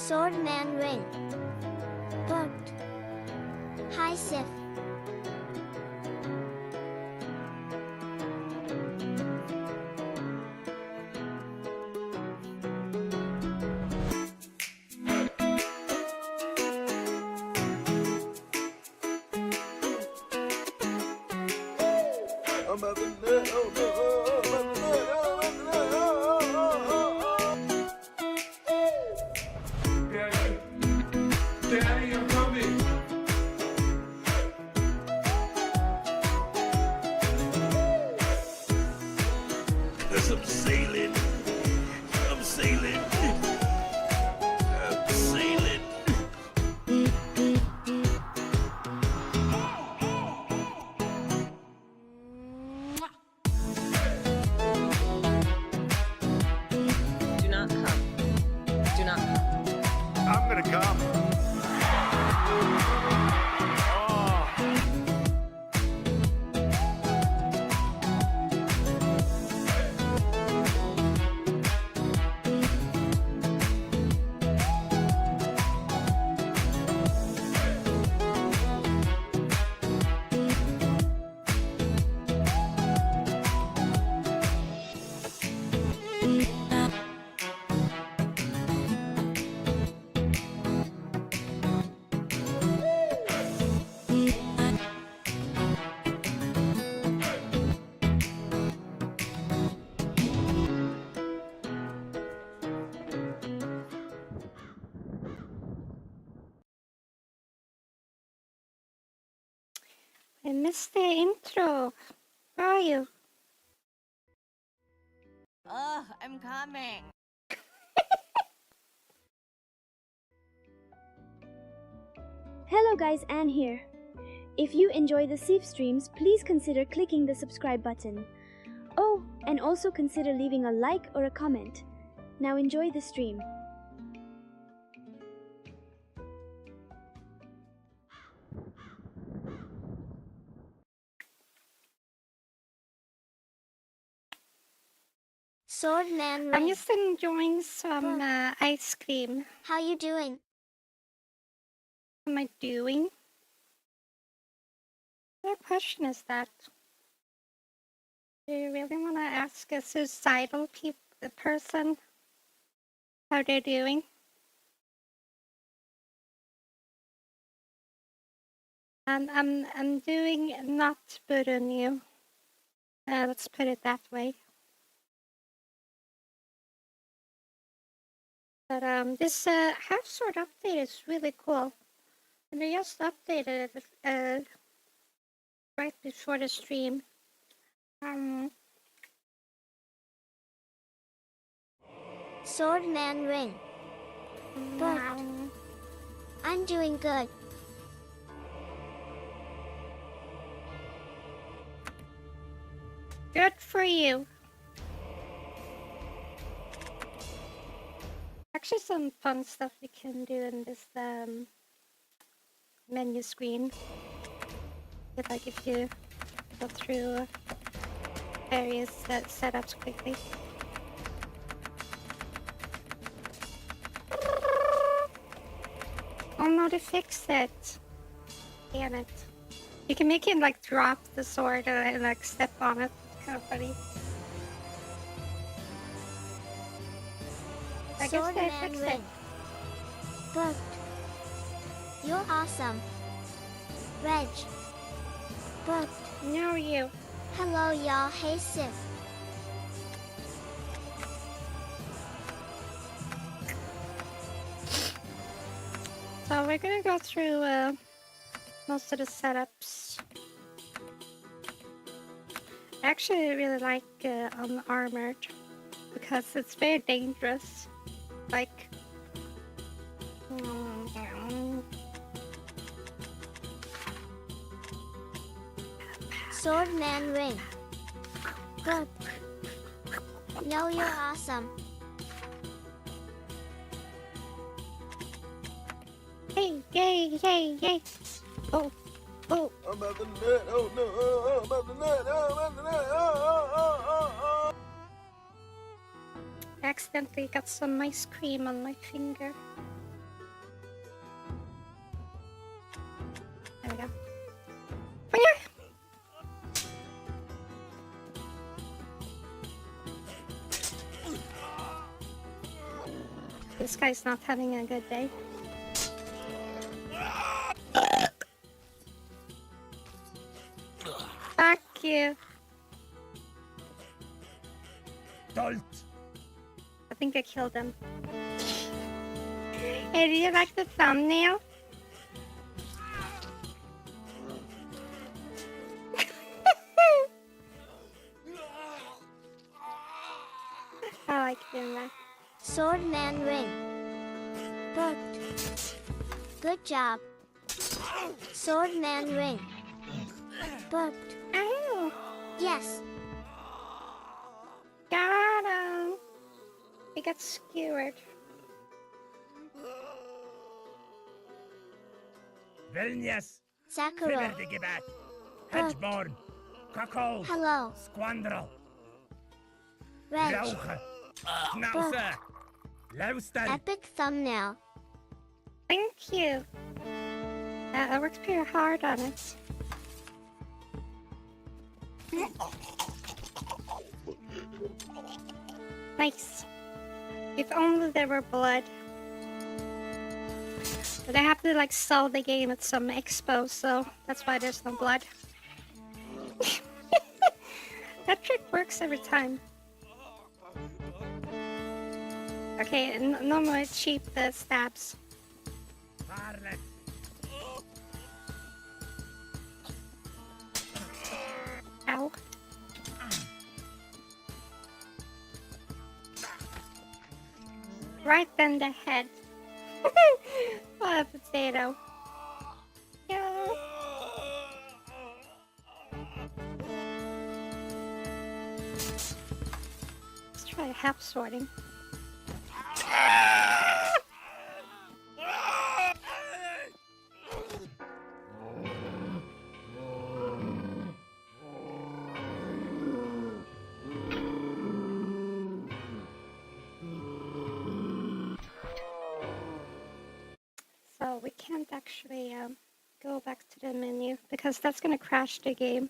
Swordman ring. Booked. Hi Sif. Daddy, I'm coming. Cause I'm sailing. I'm sailing. I'm sailing. Do not come. Do not come. I'm gonna come. I missed the intro. Where are you? Ugh, I'm coming. Hello guys, Anne here. If you enjoy the Sif streams, please consider clicking the subscribe button. Oh, and also consider leaving a like or a comment. Now enjoy the stream. Swordman I'm ring. just enjoying some ice cream. How you doing? What am I doing? What question is that? Do you really want to ask a suicidal person how they're doing? And I'm doing not good on you. Let's put it that way. But this half sword update is really cool. And they just updated it right before the stream. Swordman ring. Booked. I'm doing good. Good for you. Actually, some fun stuff we can do in this menu screen. If you go through various setups quickly. Oh no, they fixed it. Damn it. You can make him like drop the sword and like step on it. Kind of funny. I guess they Swordman fixed it. ring. Booked. You're awesome. Reg. Booked. No, you. Hello y'all, hey Sif. So we're gonna go through most of the setups. I actually really like unarmored because it's very dangerous. Like, Swordman ring. Good. No, you're awesome. hey, yay, yay, yay! Oh, oh! I'm about to nut. Oh no. Oh, I'm about to nut. Oh, I'm about to nut. Oh. Accidentally got some ice cream on my finger. This guy's not having a good day. Fuck you. Dolt. I think I killed him. Hey, do you like the thumbnail? I like doing that. Swordman ring. But good job. Swordman ring. But Oh, yes. got him. He got skewered. Vilnius. Sakura. Fiberdigibat. Hedgeborn. Cuckold. Hello. Squandrel. Reg. Rauche. Schnauzer. Lauster. Epic thumbnail. Thank you. I worked pretty hard on it. Nice. If only there were blood. But I have to like sell the game at some expo, so that's why there's no blood. That trick works every time. Okay, no more cheap stabs. Harlot. Ow. Right in the head. What a potato. Yeah. Let's try half sorting. So we can't actually go back to the menu because that's gonna crash the game.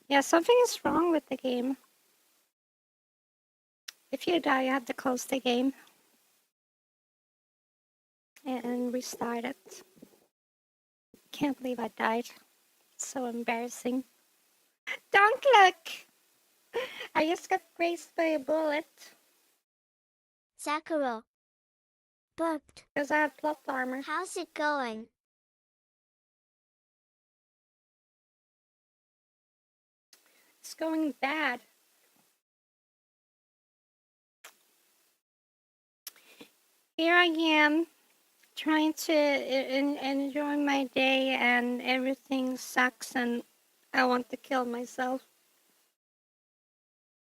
Yeah, something is wrong with the game. If you die, you have to close the game and restart it. Can't believe I died. It's so embarrassing. Don't look! I just got grazed by a bullet Sakura. But because I have plot armor. how's it going? It's going bad. Here I am, trying to enjoy my day, and everything sucks, and I want to kill myself.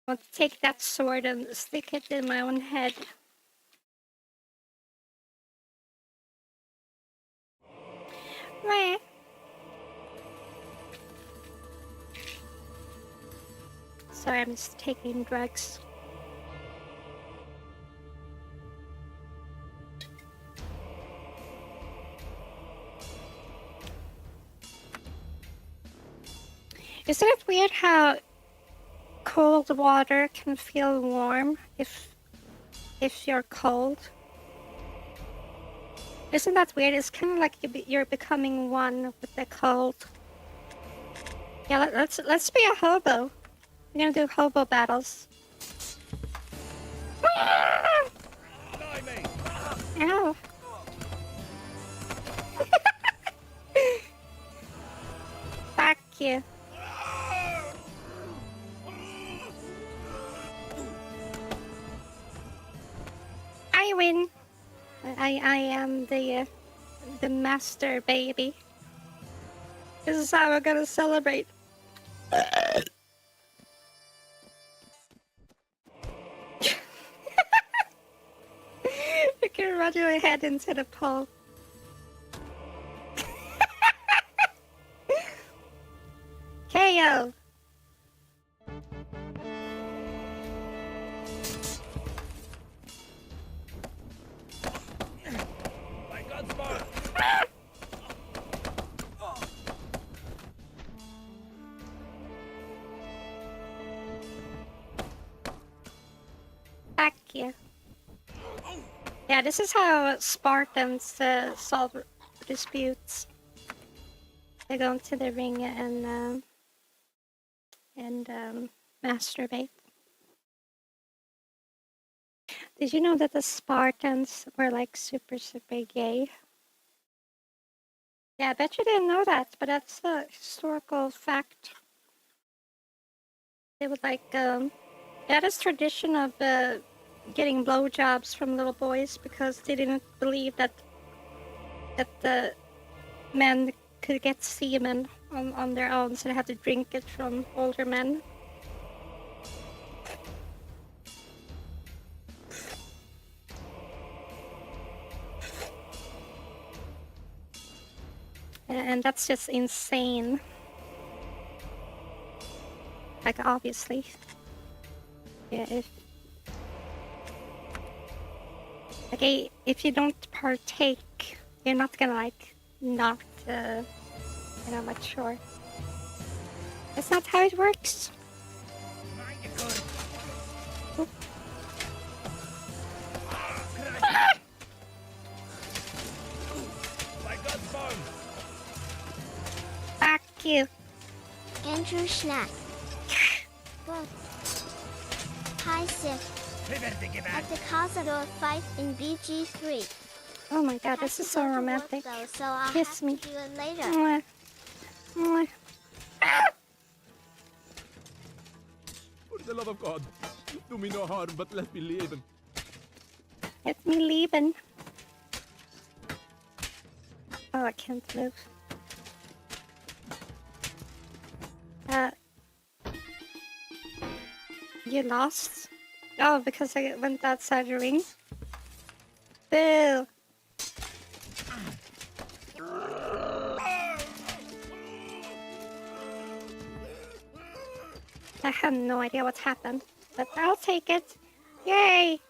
I want to take that sword and stick it in my own head. Meh. Sorry, I'm just taking drugs. Isn't it weird how cold water can feel warm if you're cold? Isn't that weird? It's kind of like you're becoming one with the cold. Yeah, let's be a hobo. We're gonna do hobo battles. Ow. Fuck you. I win. I am the master baby. This is how we're gonna celebrate. You can run your head into the pole. KO. My God's bar. Fuck you. Yeah, this is how Spartans solve disputes. They go into the ring and masturbate. Did you know that the Spartans were like super gay? Yeah, I bet you didn't know that, but that's a historical fact. They would like, they had this tradition of getting blowjobs from little boys because they didn't believe that the men could get semen on their own, so they had to drink it from older men. And that's just insane. Like, obviously. Yeah, if you don't partake, you're not gonna, like, not, mature. That's not how it works. Fuck you. Andrew Schnack. Book. Hi Sif. At the Cazador fight in BG3. Oh my god, this is so romantic. Though, so I'll Kiss have me. to do it later. Mwah. Mwah. For the love of God, do me no harm, but let me live. Let me leaving. Oh, I can't move. You lost? Oh, because I went outside the ring? Boo! I have no idea what happened, but I'll take it. Yay!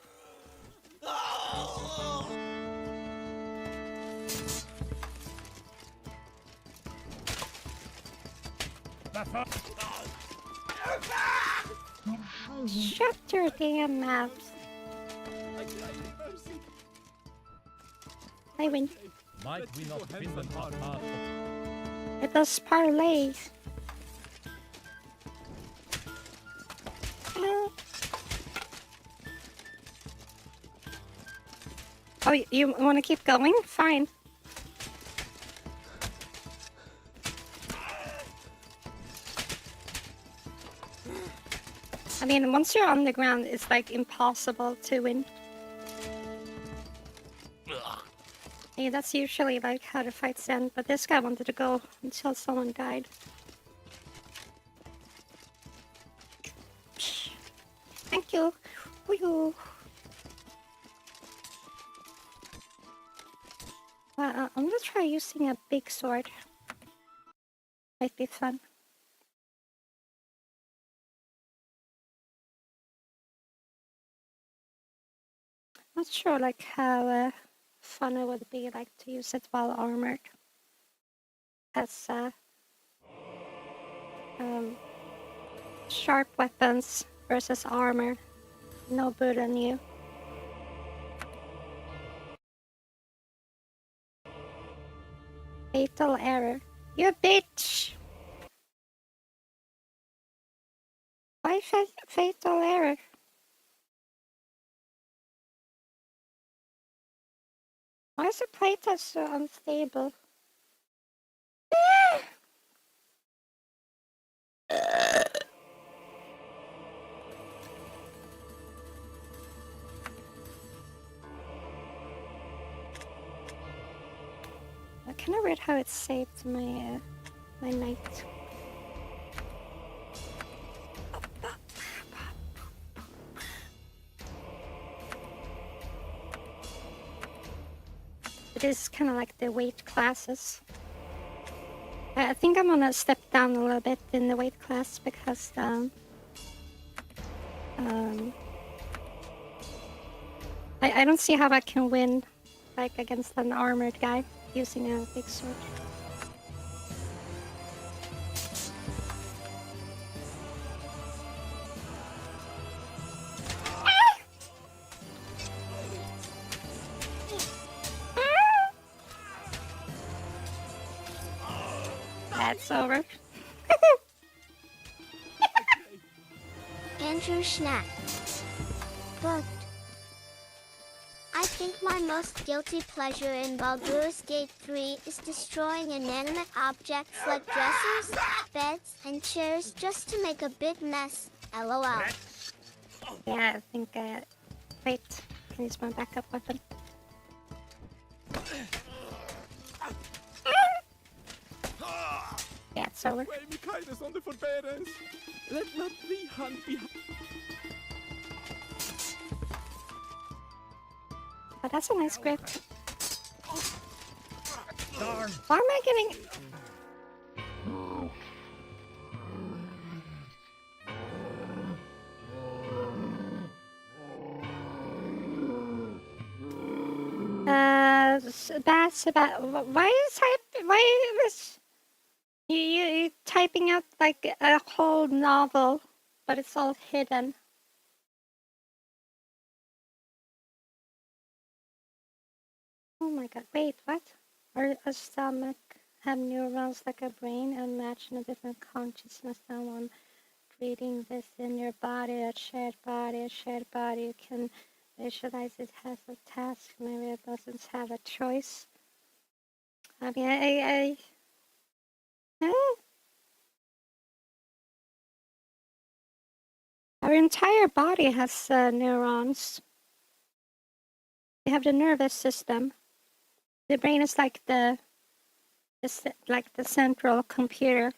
Shut your damn mouth. I win. Might we not win the top half? It does parlay. Oh, you want to keep going? Fine. I mean, once you're on the ground, it's like impossible to win. Yeah, that's usually like how the fights end, but this guy wanted to go until someone died. Thank you. Woo-hoo. I'm gonna try using a big sword. Might be fun. Not sure like how fun it would be like to use it while armored. As sharp weapons versus armor. No good on you. Fatal error. You bitch! Why fatal error? Why is the playtest so unstable? Kind of weird how it saved my my knight. It is kind of like the weight classes. I think I'm gonna step down a little bit in the weight class because I don't see how I can win like against an armored guy using a big sword. it's over. Andrew Schnack. Booked. I think my most guilty pleasure in Baldur's Gate 3 is destroying inanimate objects like dressers, beds, and chairs just to make a big mess. LOL. Yeah, I think, wait, can use my backup weapon. Yeah, it's over. Oh, that's a nice grip. Why am I getting... That's about... Why is... You typing out like a whole novel, but it's all hidden. Oh my god, wait, what? Our stomach have neurons like a brain and match in a different consciousness than one. Reading this in your body, a shared body, you can visualize it has a task, maybe it doesn't have a choice. I mean, Our entire body has neurons. We have the nervous system. The brain is like the central computer.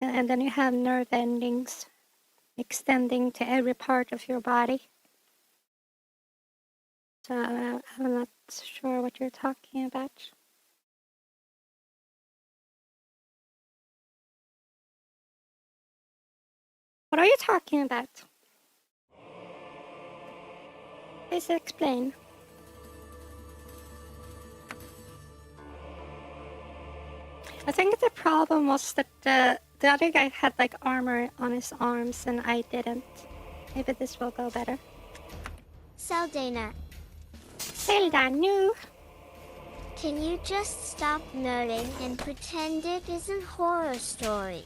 And then you have nerve endings extending to every part of your body. So I'm not sure what you're talking about. What are you talking about? Please explain. I think the problem was that the other guy had like armor on his arms and I didn't. Maybe this will go better. Seldana. Zelda, no. Can you just stop nerding and pretend it isn't horror story?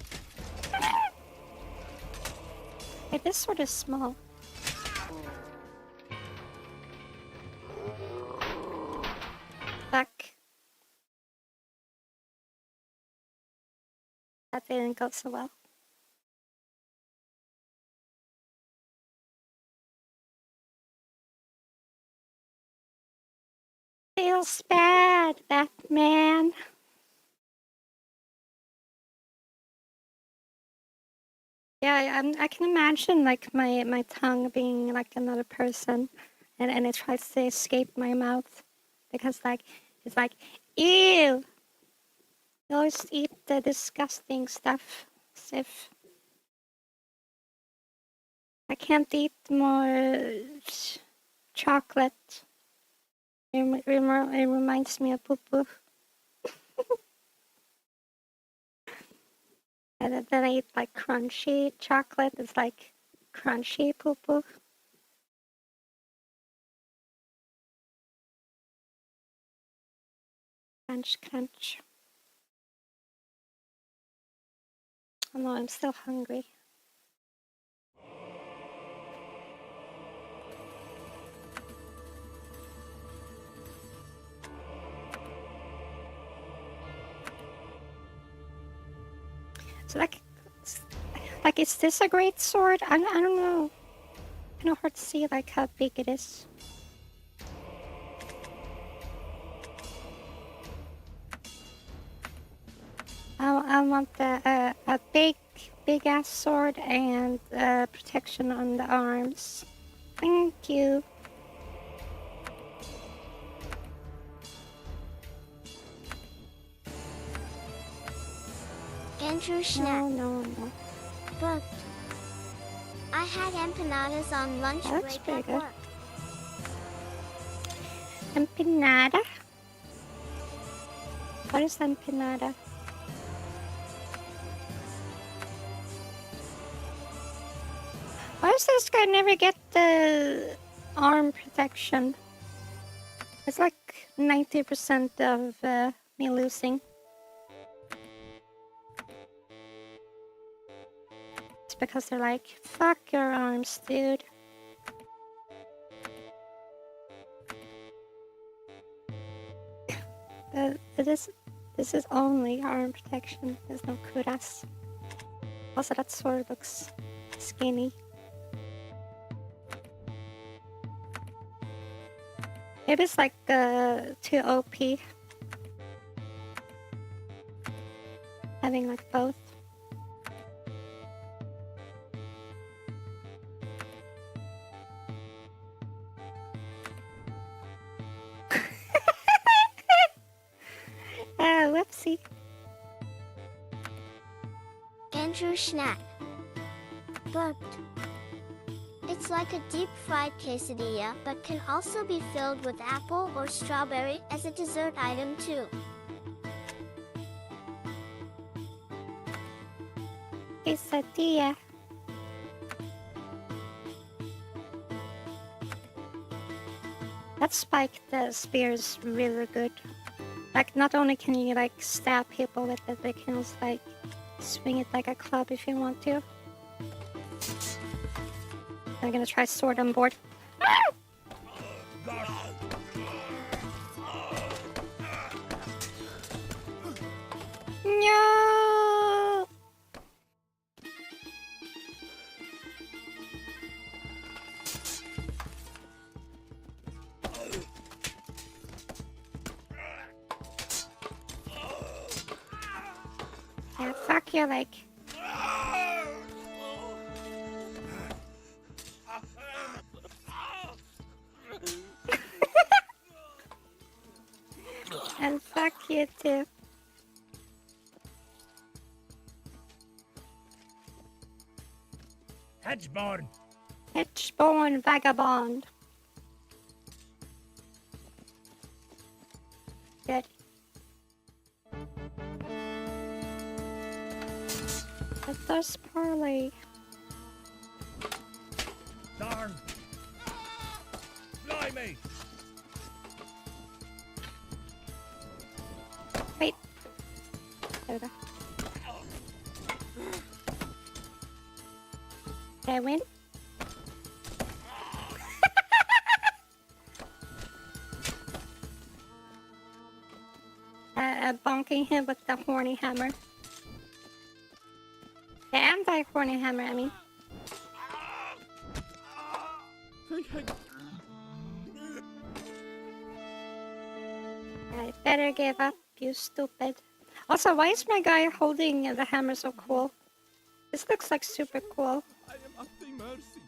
Wait, this sword is small. Back. That didn't go so well. Feels bad, Batman. Yeah, I can imagine like my tongue being like another person, and it tries to escape my mouth because like it's like ew. You always eat the disgusting stuff. As if I can't eat more chocolate. It reminds me of poo-poo. And then I eat like crunchy chocolate. It's like crunchy poo-poo. Crunch, crunch. Oh no, I'm still hungry. So like is this a great sword? I don't know. Kind of hard to see like how big it is. I want a big ass sword and protection on the arms. Thank you. Andrew Schnapp. No. Booked. I had empanadas on lunch That's break pretty at good. work. Empanada? What is empanada? Why does this guy never get the arm protection? It's like 90% of me losing. because they're like, fuck your arms, dude. This is only arm protection. There's no kudas. Also, that sword looks skinny. Maybe it's like too OP. Having like both. Whoopsie. Andrew snack. Burped. It's like a deep-fried quesadilla, but can also be filled with apple or strawberry as a dessert item too. Quesadilla. That spiked spear is really good. Like, not only can you like stab people with it, but you can also like swing it like a club if you want to. I'm gonna try sword on board. No! Yeah, fuck your leg. And fuck you too. Hedgeborn. Hedgeborn vagabond. Good. But there's Parley. Darn. Blimey. Wait. There we go. Did I win? Bonking him with the horny hammer. The anti-horny hammer, I mean. I better give up, you stupid. Also, why is my guy holding the hammer so cool? This looks like super cool. I am asking mercy.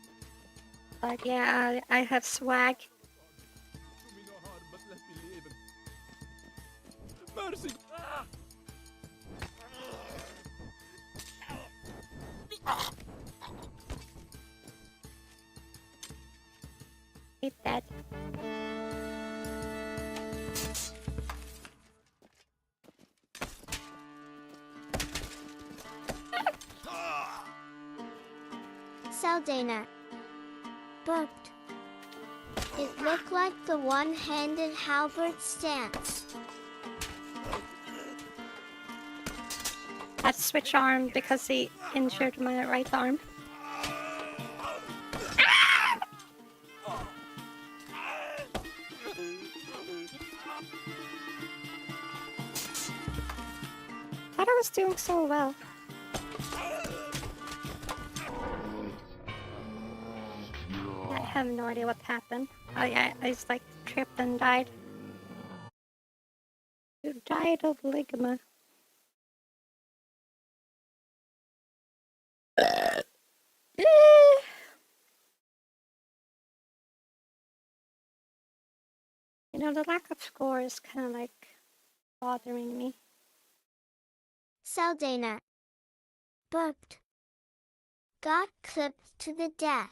Like, yeah, I have swag. Do me no harm, but let me live. Mercy! Eat that. Saldana. Burped. It looked like the one-handed halberd stance. I have to switch arm because he injured my right arm. Thought I was doing so well. I have no idea what happened. I just like tripped and died. You died of ligma. You know, the lack of score is kind of like bothering me. Saldana. Burped. Got clipped to the death.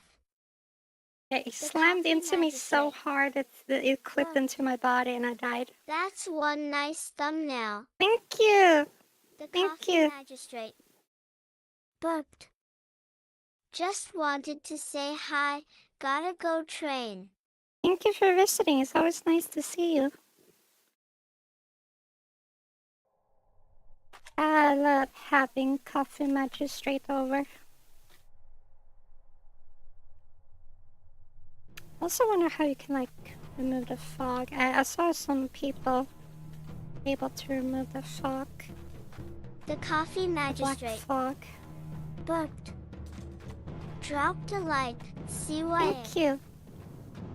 Yeah, he slammed into me so hard that it clipped into my body and I died. That's one nice thumbnail. Thank you! The Thank coffee you. magistrate. Burped. Just wanted to say hi. Gotta go train. Thank you for visiting. It's always nice to see you. I love having coffee magistrate over. Also wonder how you can like remove the fog. I saw some people able to remove the fog. The coffee Black magistrate. fog. Burped. Dropped a like. See why. Thank you.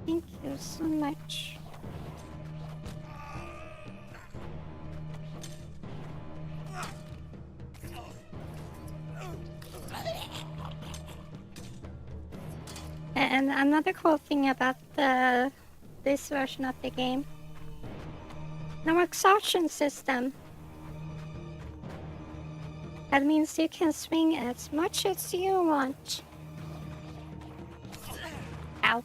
Thank you so much. And another cool thing about this version of the game, no exhaustion system. That means you can swing as much as you want. Ow.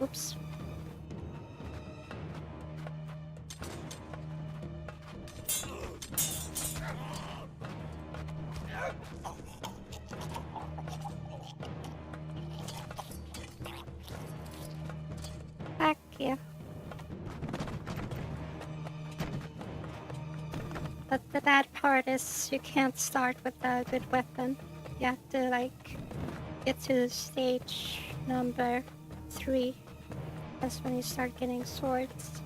Oops. Back here. But the bad part is you can't start with a good weapon. You have to like get to stage number 3. That's when you start getting swords.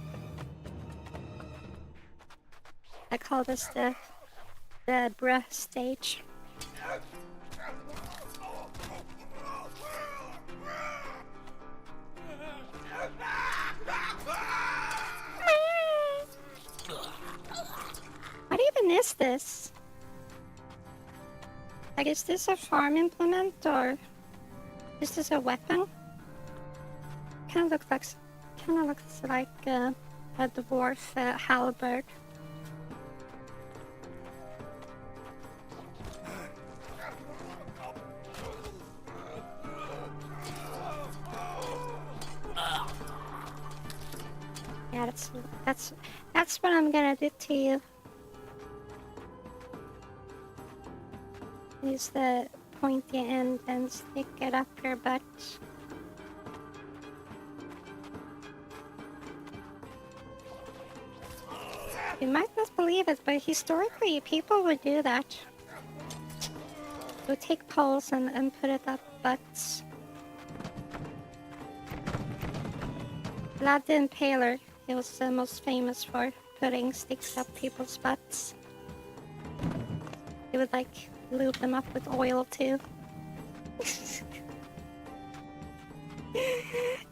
I call this the bruh stage. What even is this? Like, is this a farm implement or is this a weapon? Kind of looks like a dwarf halberd. Yeah, that's what I'm gonna do to you. Use the pointy end and stick it up your butt. You might not believe it, but historically people would do that. They would take poles and put it up butts. Vlad the Impaler, he was the most famous for putting sticks up people's butts. He would like lube them up with oil too.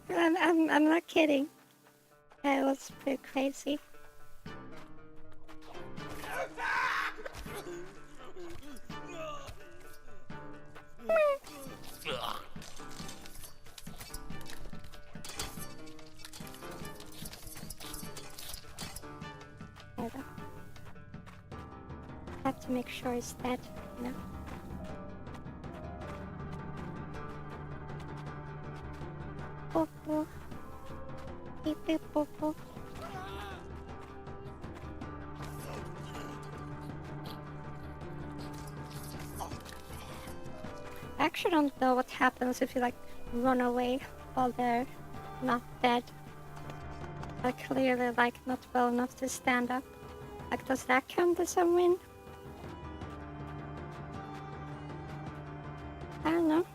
I'm not kidding. It was pretty crazy. Have to make sure it's dead, you know. Popo. Beep beep popo. I actually don't know what happens if you like run away while they're not dead. They're clearly like not well enough to stand up. Like, does that count as a win? I don't know.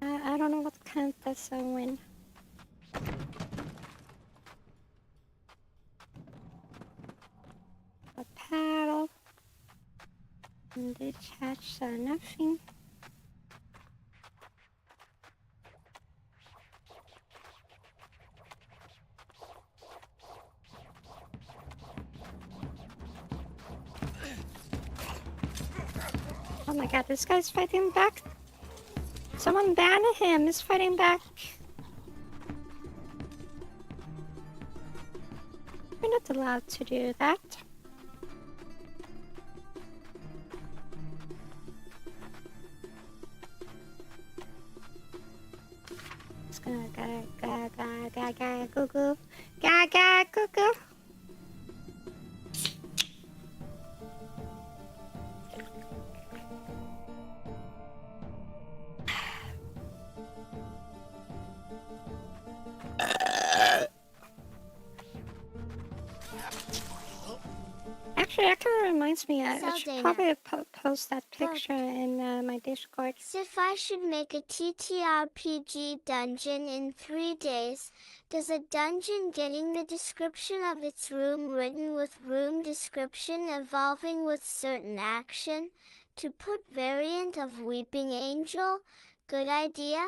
I don't know what counts as a win. A paddle. And detach nothing. Oh my god, this guy's fighting back. Someone ban him, he's fighting back. We're not allowed to do that. Just gonna goo goo. Actually, that kind of reminds me, I So should Dana. probably post that picture in my Discord. If I should make a TTRPG dungeon in 3 days, does a dungeon getting the description of its room written with room description evolving with certain action, to put variant of Weeping Angel? Good idea?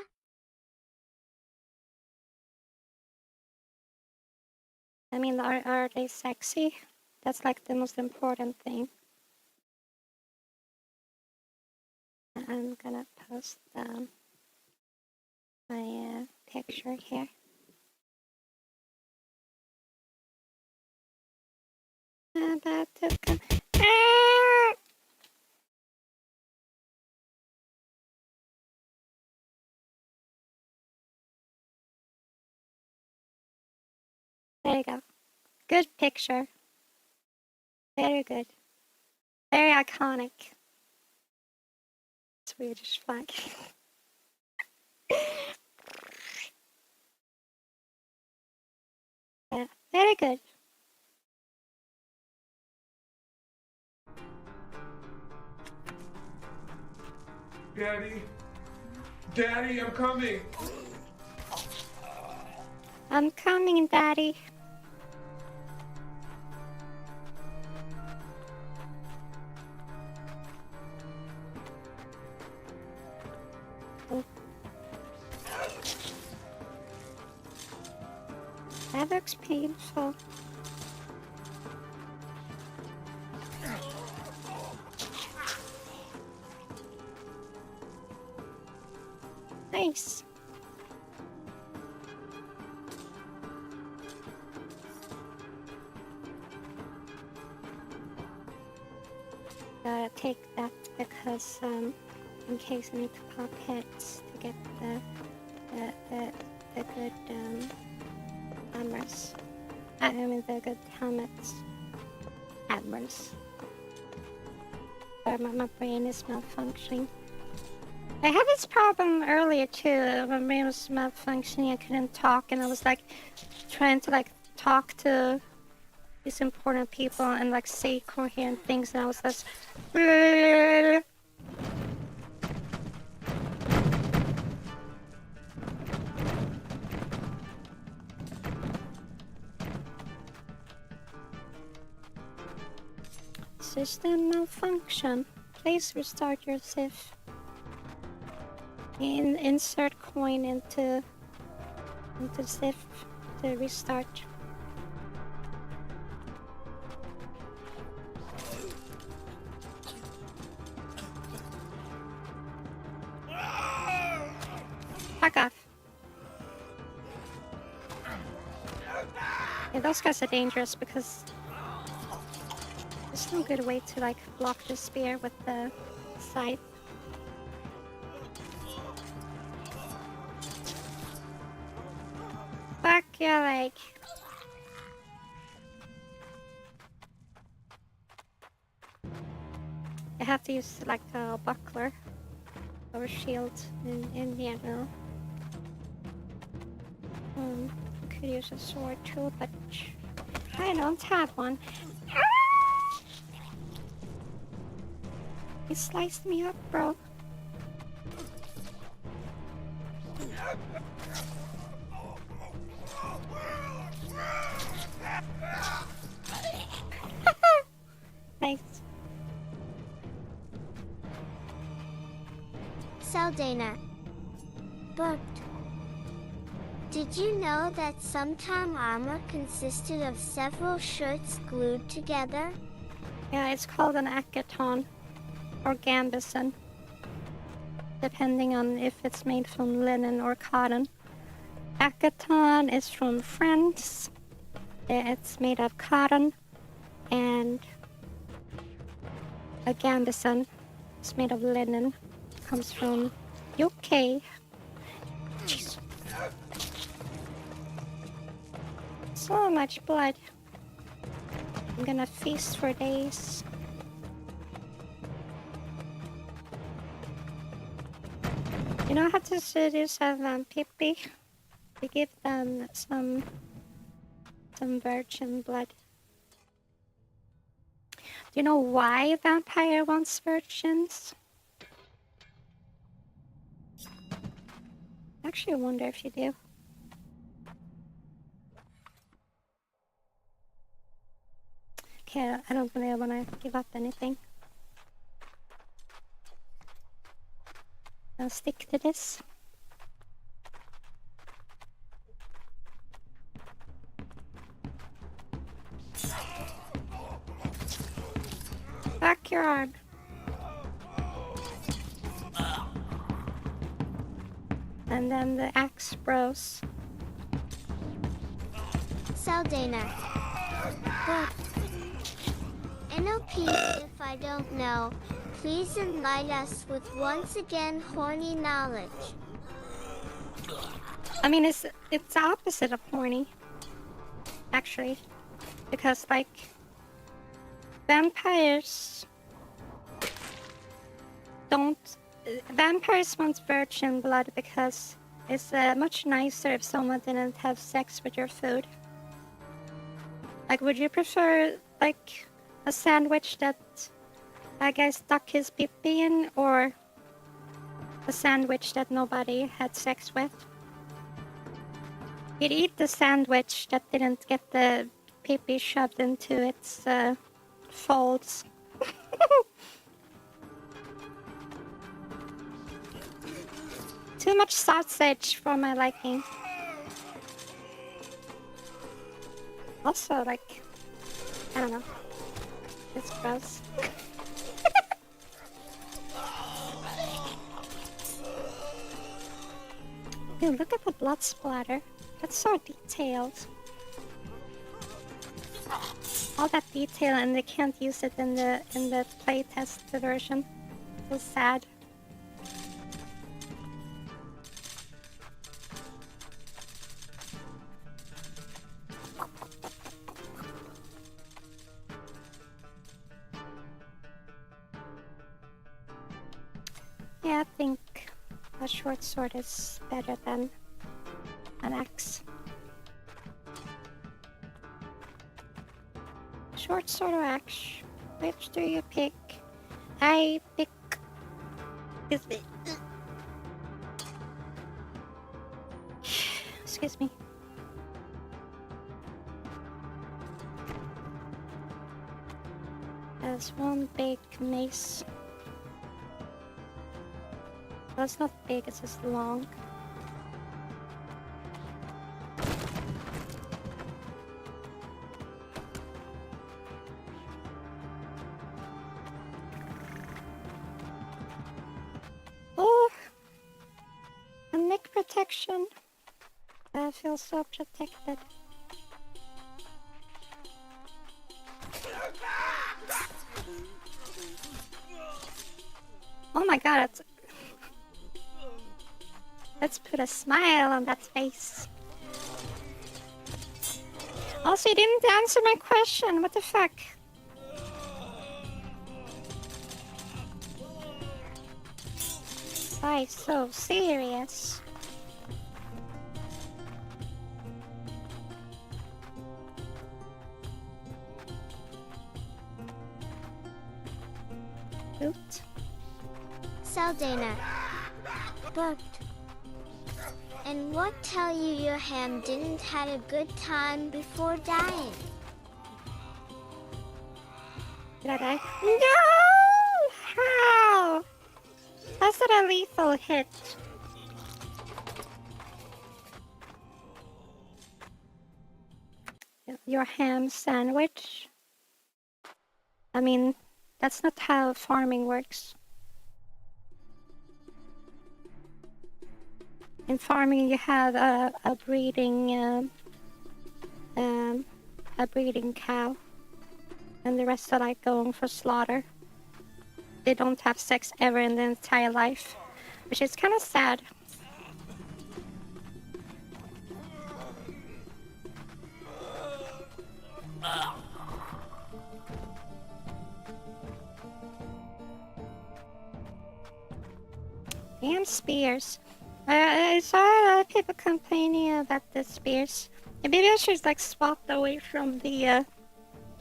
I mean, are they sexy? That's like the most important thing. I'm gonna post my picture here. About to come. Ah! There you go. Good picture. Very good. Very iconic. Swedish flag. Yeah, very good. Daddy. Daddy, I'm coming. I'm coming, Daddy. Oh. That looks painful. Nice. Gotta take that because in case I need to pop hits to get the good hammers. I mean the good helmets. Hammers. Sorry, my brain is malfunctioning. I had this problem earlier too. My brain was malfunctioning. I couldn't talk, and I was like trying to like talk to these important people and like say coherent things, and I was just. System malfunction. Please restart your SIF. Insert coin into SIF to restart. Fuck off. Yeah, those guys are dangerous because there's no good way to like block the spear with the scythe. Fuck your leg. I have to use like a buckler or shield in general. Could use a sword too, but I don't have one. He sliced me up, bro. Nice. Saldana. Booked. Did you know that sometime armor consisted of several shirts glued together? Yeah, it's called an accaton or gambeson, depending on if it's made from linen or cotton. Accaton is from France. It's made of cotton, and a gambeson is made of linen. Comes from UK. Jeez. So much blood. I'm gonna feast for days. You know how to seduce a pippi? We give them some virgin blood. Do you know why vampire wants virgins? Actually, I wonder if you do. Okay, I don't really want to give up anything. I'll stick to this. Backyard. And then the axe bros. Saldana. But no peace if I don't know. Please enlighten us with once again horny knowledge. I mean, it's the opposite of horny, actually, because like vampires want virgin blood because it's much nicer if someone didn't have sex with your food. Like, would you prefer like a sandwich that a guy stuck his pee-pee in, or a sandwich that nobody had sex with? You'd eat the sandwich that didn't get the pee-pee shoved into its folds. Too much sausage for my liking. Also, like, I don't know. It's gross. Dude, look at the blood splatter. That's so detailed. All that detail, and they can't use it in the playtest version. So sad. Yeah, I think a short sword is better than an axe. Short sword or axe? Which do you pick? I pick... Excuse me. There's one big mace. Well, it's not big, it's just long. Oh! A neck protection. I feel so protected. Oh my god, it's... Let's put a smile on that face. Also, you didn't answer my question. What the fuck? Why so serious? Boot. Saldana. But... And what tell you your ham didn't had a good time before dying? Did I die? No! How? That's not a lethal hit. Your ham sandwich? I mean, that's not how farming works. In farming, you have a breeding cow, and the rest are like going for slaughter. They don't have sex ever in their entire life, which is kind of sad. Damn spears. I saw a lot of people complaining about the spears. Maybe I should like swap away from the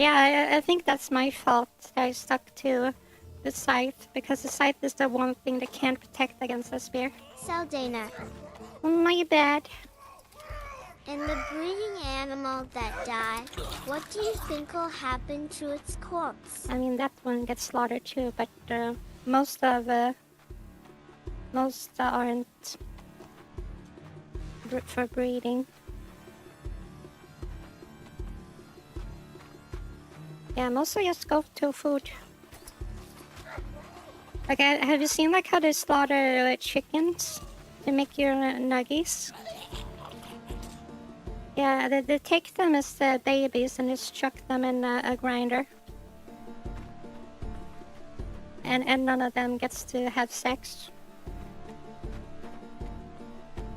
Yeah, I think that's my fault. I stuck to the scythe because the scythe is the one thing that can't protect against the spear. Saldana. My bad. And the breeding animal that died, what do you think will happen to its corpse? I mean, that one gets slaughtered too, but most aren't for breeding. Yeah, mostly just go to food. Like, have you seen like how they slaughter chickens to make your nuggies? Yeah, they take them as babies and just chuck them in a grinder. And none of them gets to have sex.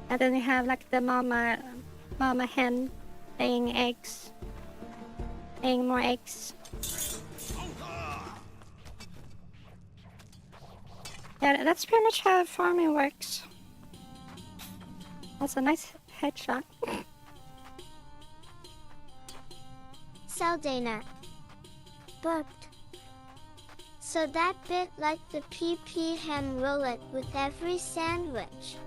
And then you have like the mama hen laying eggs. Laying more eggs. Yeah, that's pretty much how farming works. That's a nice headshot. Saldana. Burped. So that bit like the PP ham roulette with every sandwich.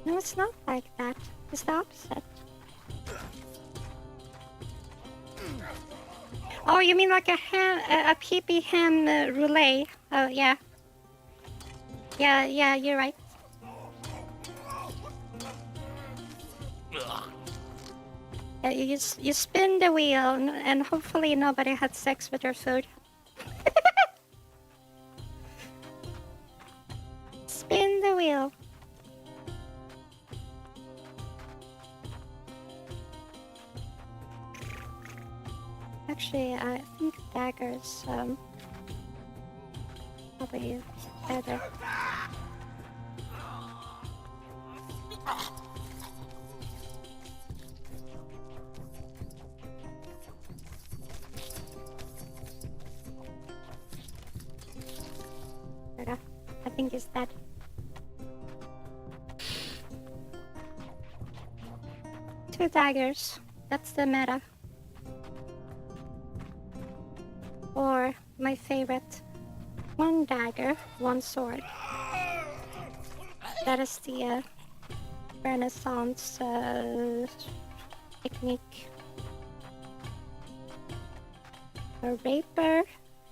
No, it's not like that. It's the opposite. Oh, you mean like a PP ham roulette? Oh, yeah. Yeah, you're right. Yeah, you spin the wheel and hopefully nobody had sex with your food. Spin the wheel. Actually, I think daggers probably better. I think it's dead. Two daggers. That's the meta. Or my favorite, one dagger, one sword. That is the Renaissance technique. A rapier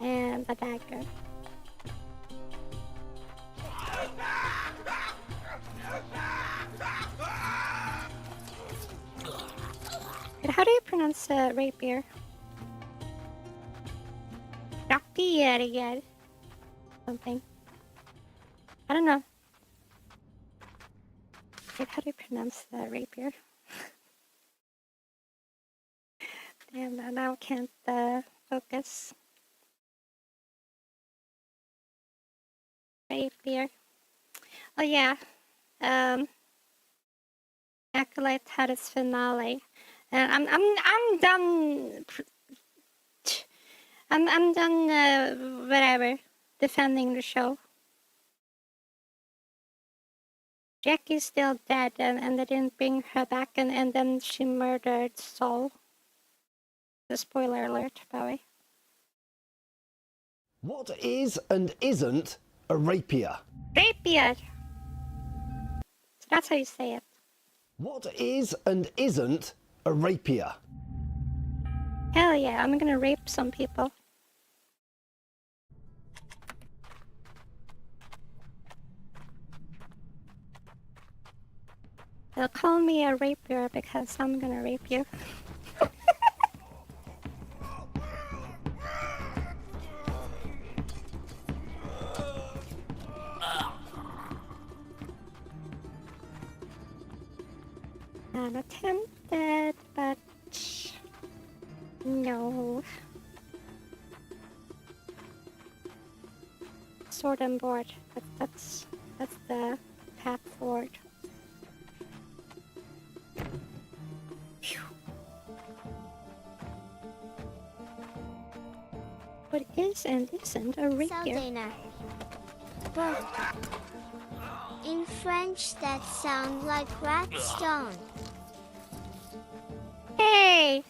and a dagger. How do you pronounce rapier? Rapier. Something. I don't know. Wait, how do you pronounce rapier? Damn, now I can't focus. Rapier. Oh yeah. Acolyte had its finale. I'm done. I'm done. Whatever, defending the show. Jecki's still dead, and they didn't bring her back, and then she murdered Sol. The spoiler alert, by the way. What is and isn't a rapier? Rapier. So that's how you say it. What is and isn't a rapier? Hell yeah, I'm gonna rape some people. They'll call me a rapier because I'm gonna rape you. I'm attempted, but no. Sword and board, but that's the path forward. Phew. What is and isn't a rapier? Saldana. Burped. In French that sound like rat stone. Hey!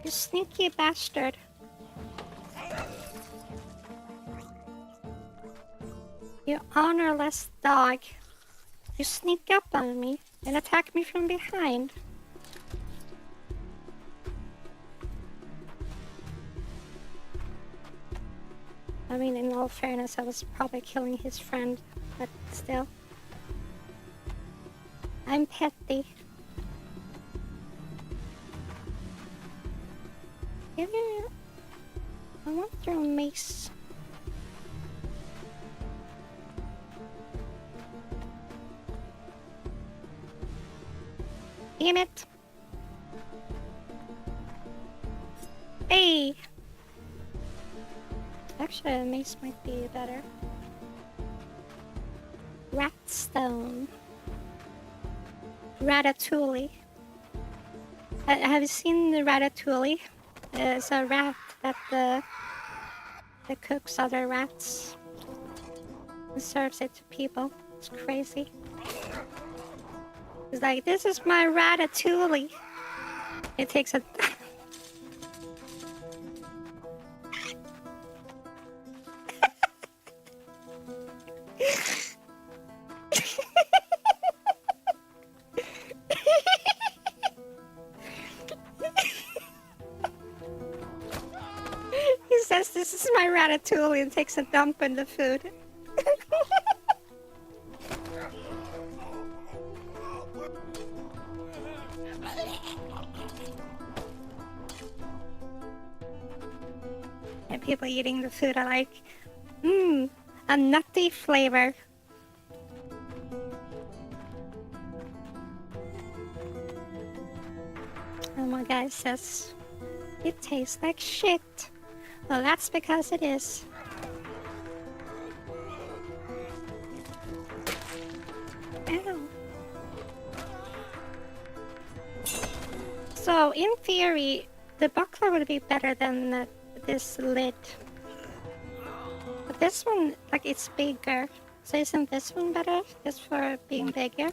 You sneaky bastard. You honorless dog. You sneak up on me and attack me from behind. I mean, in all fairness, I was probably killing his friend, but still. I'm petty. Give me... I want your mace. Damn it. Hey! Actually, a mace might be better. Ratstone. Ratatouille. Have you seen the Ratatouille? It's a rat that cooks other rats and serves it to people. It's crazy. It's like, this is my Ratatouille. It takes a... He says, this is my Ratatouille, and takes a dump in the food. And people eating the food are like, a nutty flavor. And one guy says, it tastes like shit. Well, that's because it is. Ow. So, in theory, the buckler would be better than this lid. But this one, like, it's bigger. So isn't this one better? Just for being bigger?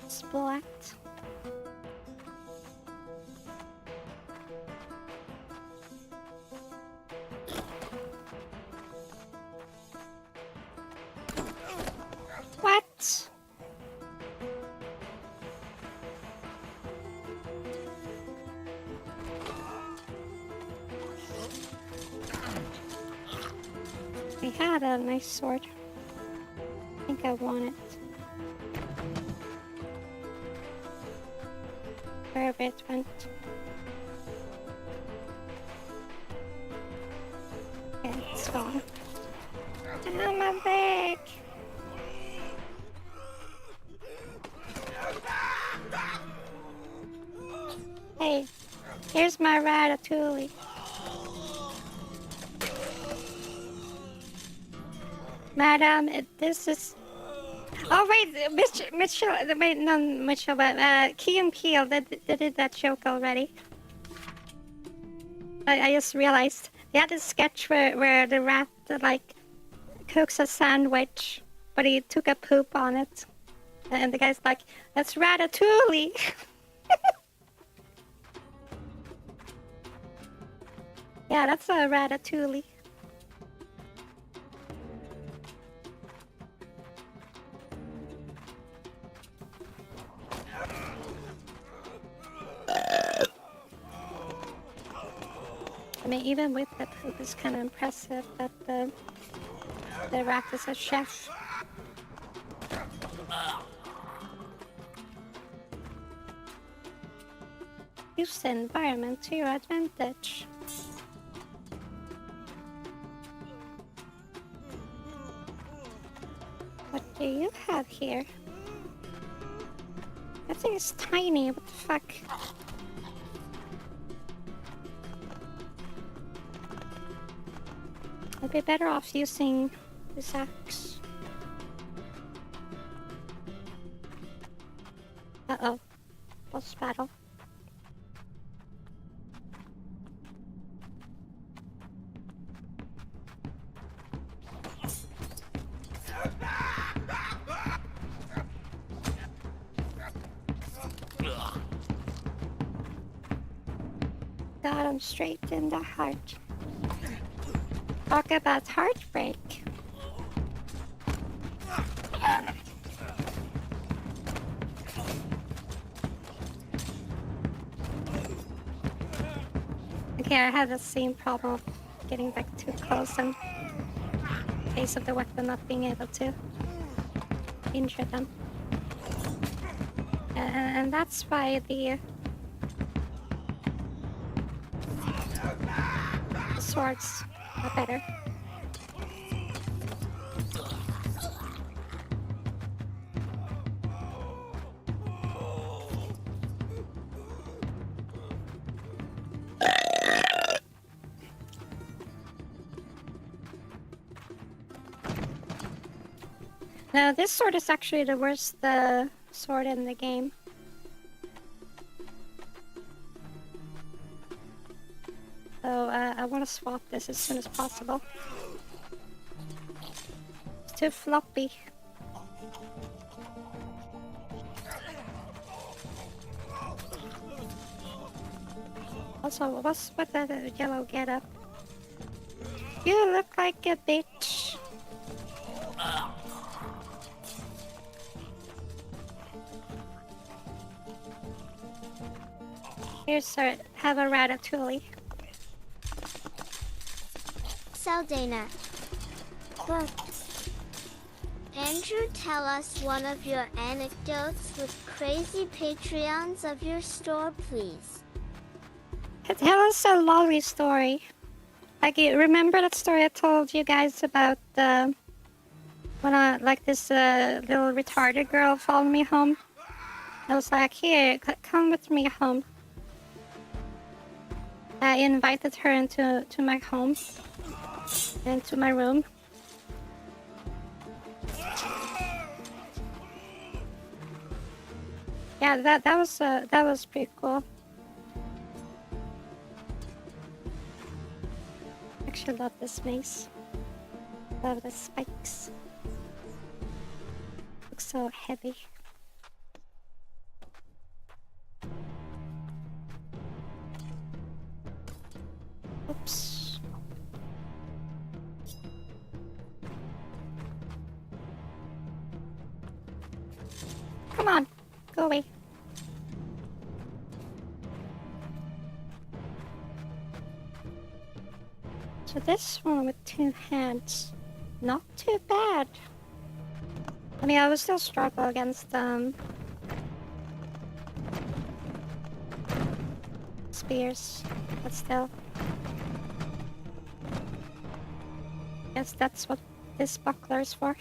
Splat. What? We had a nice sword. I think I want it. Wherever it went. Okay, it's gone. Oh, my back! Hey, here's my Ratatouille. Madam, this is... Oh wait, Mitchell, wait, not Mitchell, but Key and Peele, they did that joke already. I just realized, they had a sketch where the rat, like, cooks a sandwich, but he took a poop on it. And the guy's like, that's Ratatouille! Yeah, that's a Ratatouille. I mean, even with the poop, it's kind of impressive that the rat is a chef. Use the environment to your advantage. What do you have here? That thing is tiny, what the fuck? I'd be better off using this axe. Uh-oh. Boss battle. Got him straight in the heart. Talk about heartbreak. Okay, I had the same problem getting back too close and in case of the weapon not being able to injure them. And that's why the swords are better. Now this sword is actually the worst sword in the game. So I want to swap this as soon as possible. It's too floppy. Also, what's with the yellow getup? You look like a bitch. Here, sir, have a ratatouille. Saldana. But Andrew, tell us one of your anecdotes with crazy Patreons of your store, please. Tell us a lolly story. Like, you remember that story I told you guys about when this little retarded girl followed me home? I was like, here, come with me home. I invited her into my home, into my room. Yeah, that was pretty cool. Actually, love this mace. Love the spikes. Looks so heavy. Oops. Come on, go away. So this one with 2 hands, not too bad. I mean, I would still struggle against spears, but still. Guess that's what this buckler is for.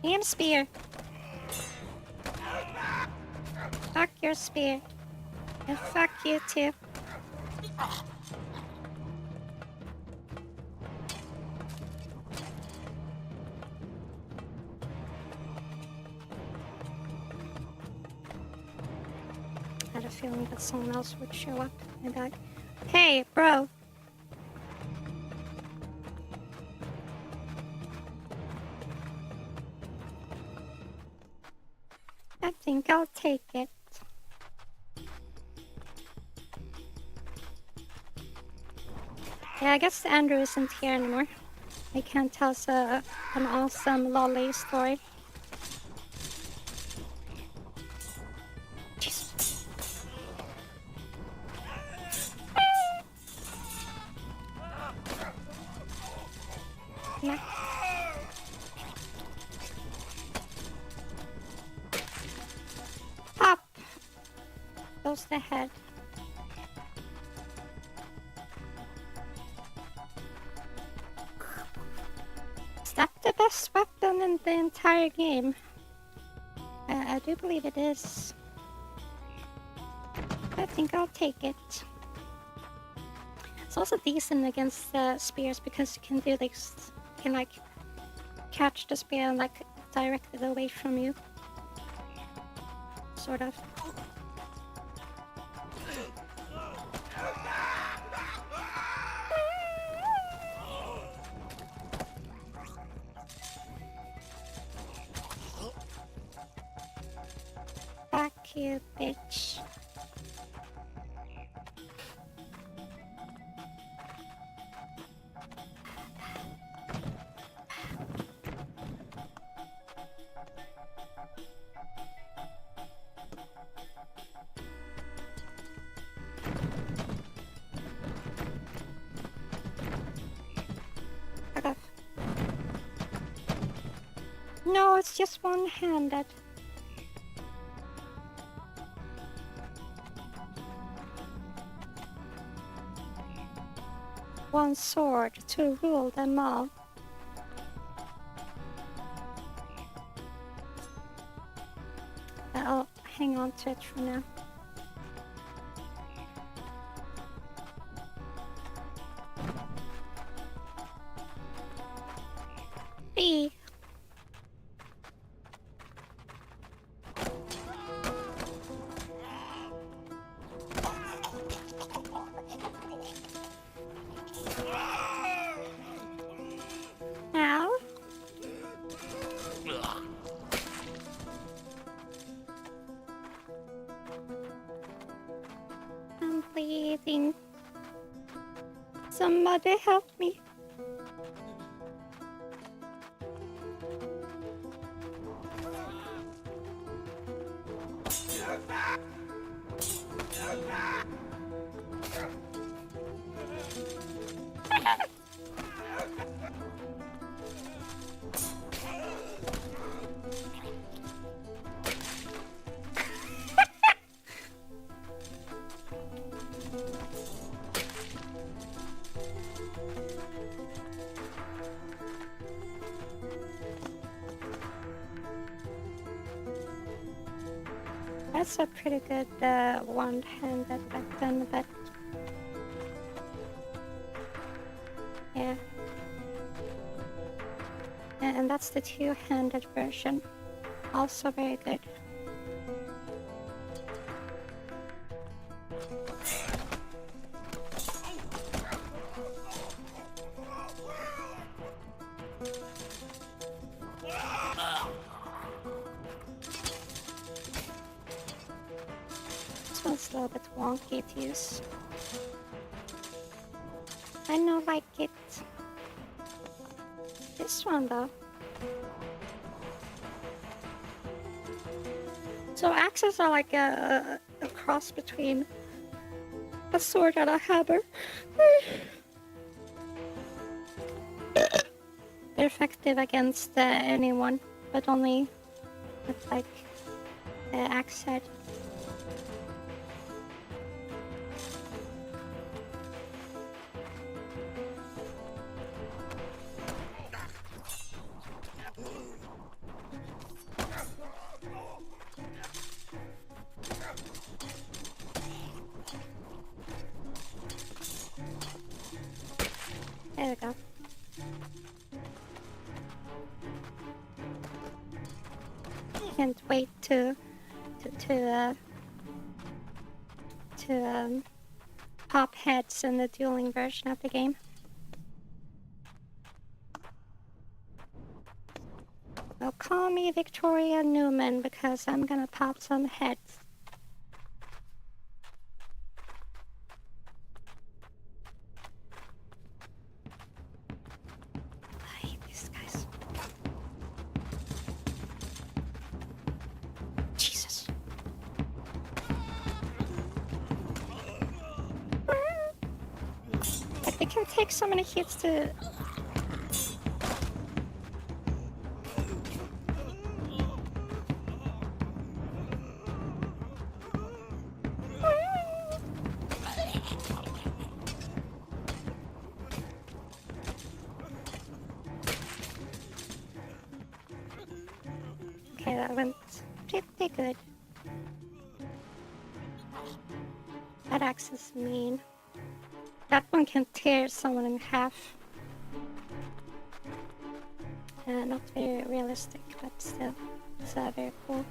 Damn spear. Fuck your spear. And fuck you too. I had a feeling that someone else would show up and be like, hey, bro. I think I'll take it. Yeah, I guess Andrew isn't here anymore. He can't tell us an awesome lolly story. Jesus. Yeah. Pop! Goes the head. Is that the best weapon in the entire game? I do believe it is. I think I'll take it. It's also decent against spears because you can do this. You can like catch the spear and like direct it away from you. Sort of. you, bitch. Okay. No, it's just one-handed. One sword to rule them all. I'll hang on to it for now. B. Now. I'm bleeding. Somebody help me. That's a pretty good one-handed weapon, but yeah. And that's the two-handed version. Also very good. This one's a little bit wonky to use. I don't like it. This one though. So axes are like a cross between a sword and a hammer. They're effective against anyone, but only with like the axe head. There we go. Can't wait to pop heads in the dueling version of the game. Well, call me Victoria Newman because I'm gonna pop some heads. I hate these guys. Jesus. Like they can take so many hits to... Okay, that went pretty good. That axe is mean. That one can tear someone in half. Not very realistic, but still, it's very cool.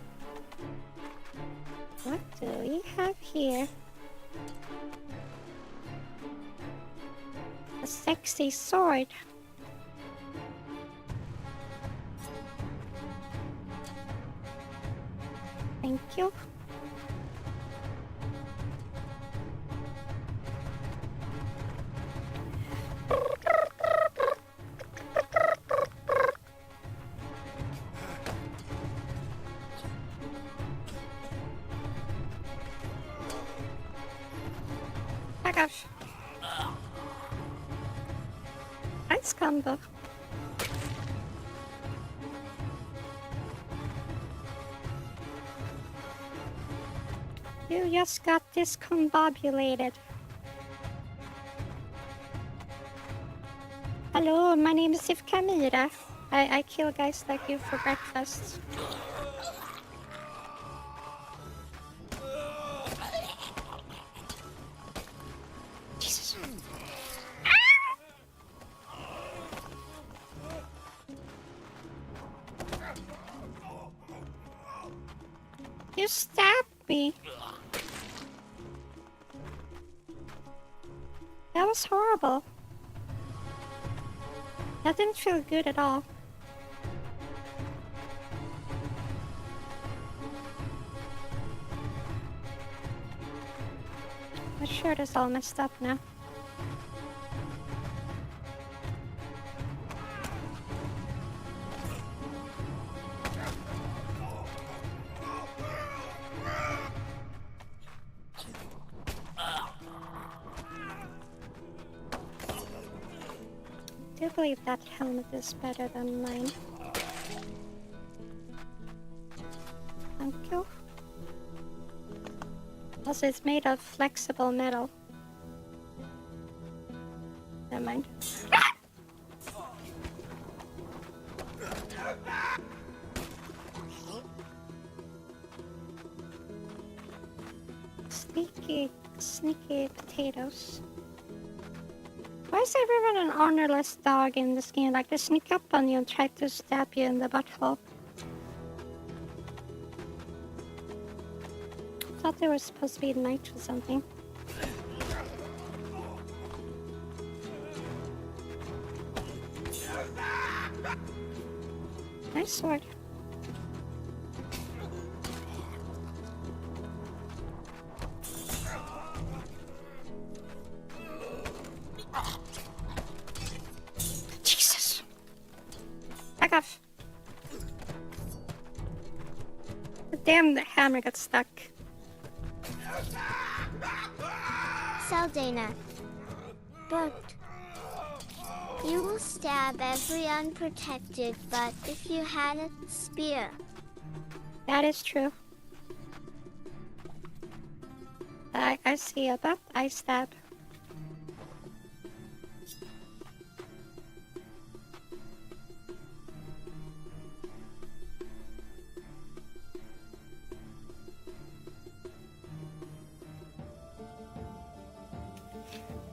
What do we have here? A sexy sword. Thank you. combo. You just got discombobulated. Hello, my name is Kamira. I kill guys like you for breakfast. Jesus. You stabbed me. That was horrible. That didn't feel good at all. My shirt is all messed up now. I do believe that helmet is better than mine. Thank you. Also, it's made of flexible metal. Never mind. Sneaky potatoes. Why is everyone an honorless dog in this game? Like, they sneak up on you and try to stab you in the butthole. I thought they were supposed to be knights or something. Nice sword. Jesus! Back off! Damn, the hammer got stuck. Saldana. But you will stab every unprotected but if you had a spear. That is true. I see a butt, I stab.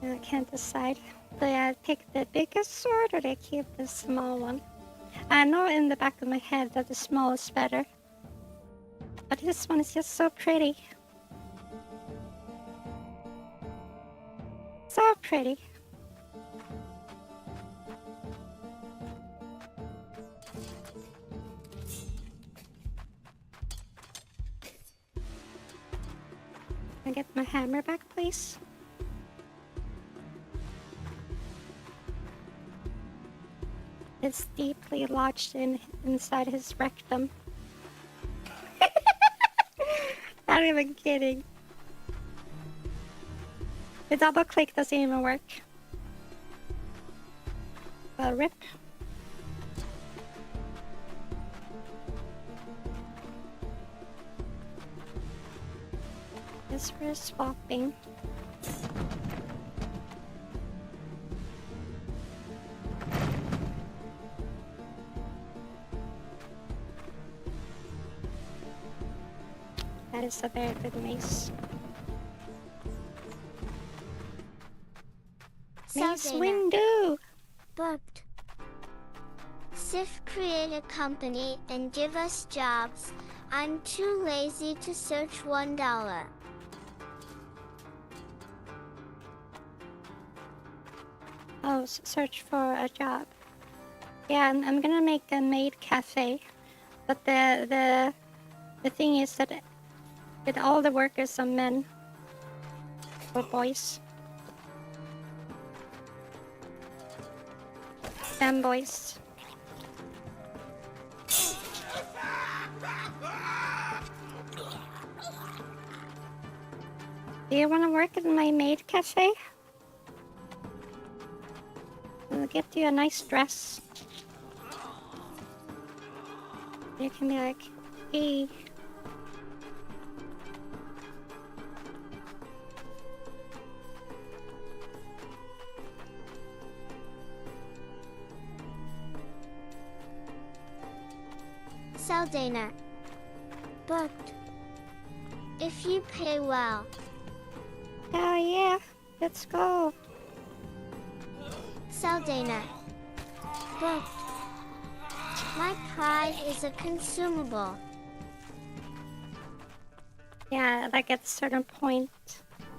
I can't decide. Do I pick the biggest sword or do I keep the small one? I know in the back of my head that the small is better. But this one is just so pretty. So pretty. Can I get my hammer back, please? It's deeply lodged inside his rectum. Not even kidding. The double click doesn't even work. Well, rip. Guess we're swapping. That is a very good mace. Mace window! But Sif create a company and give us jobs. I'm too lazy to search $1. Oh, search for a job. Yeah, I'm gonna make a maid cafe. But the thing is that all the workers are men. Or boys. Boys. Do you want to work in my maid cafe? get you a nice dress. You can be like, hey. Saldana. But if you pay well. Oh yeah, let's go. Saldana. But my pride is a consumable. Yeah, like at a certain point,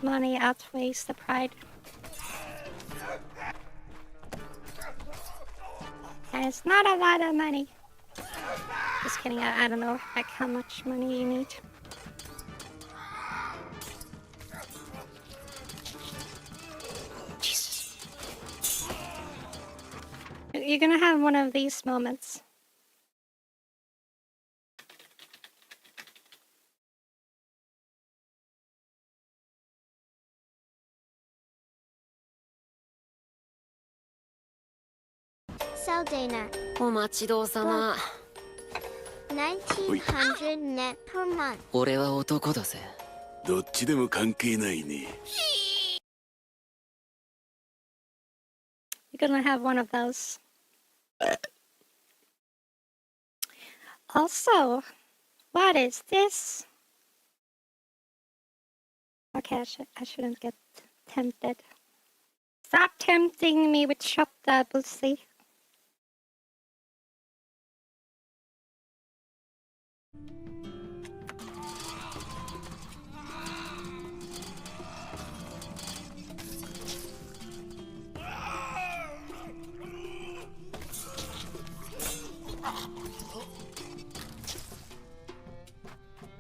money outweighs the pride. And it's not a lot of money. Just kidding, I don't know like how much money you need. Jesus. You're gonna have one of these moments. Saldana. お待ちどうさま。 $1,900 net per month. 俺は男だぜ。どっちでも関係ないね。You're gonna have one of those. Also, what is this? Okay, I shouldn't get tempted. Stop tempting me with shot pussy.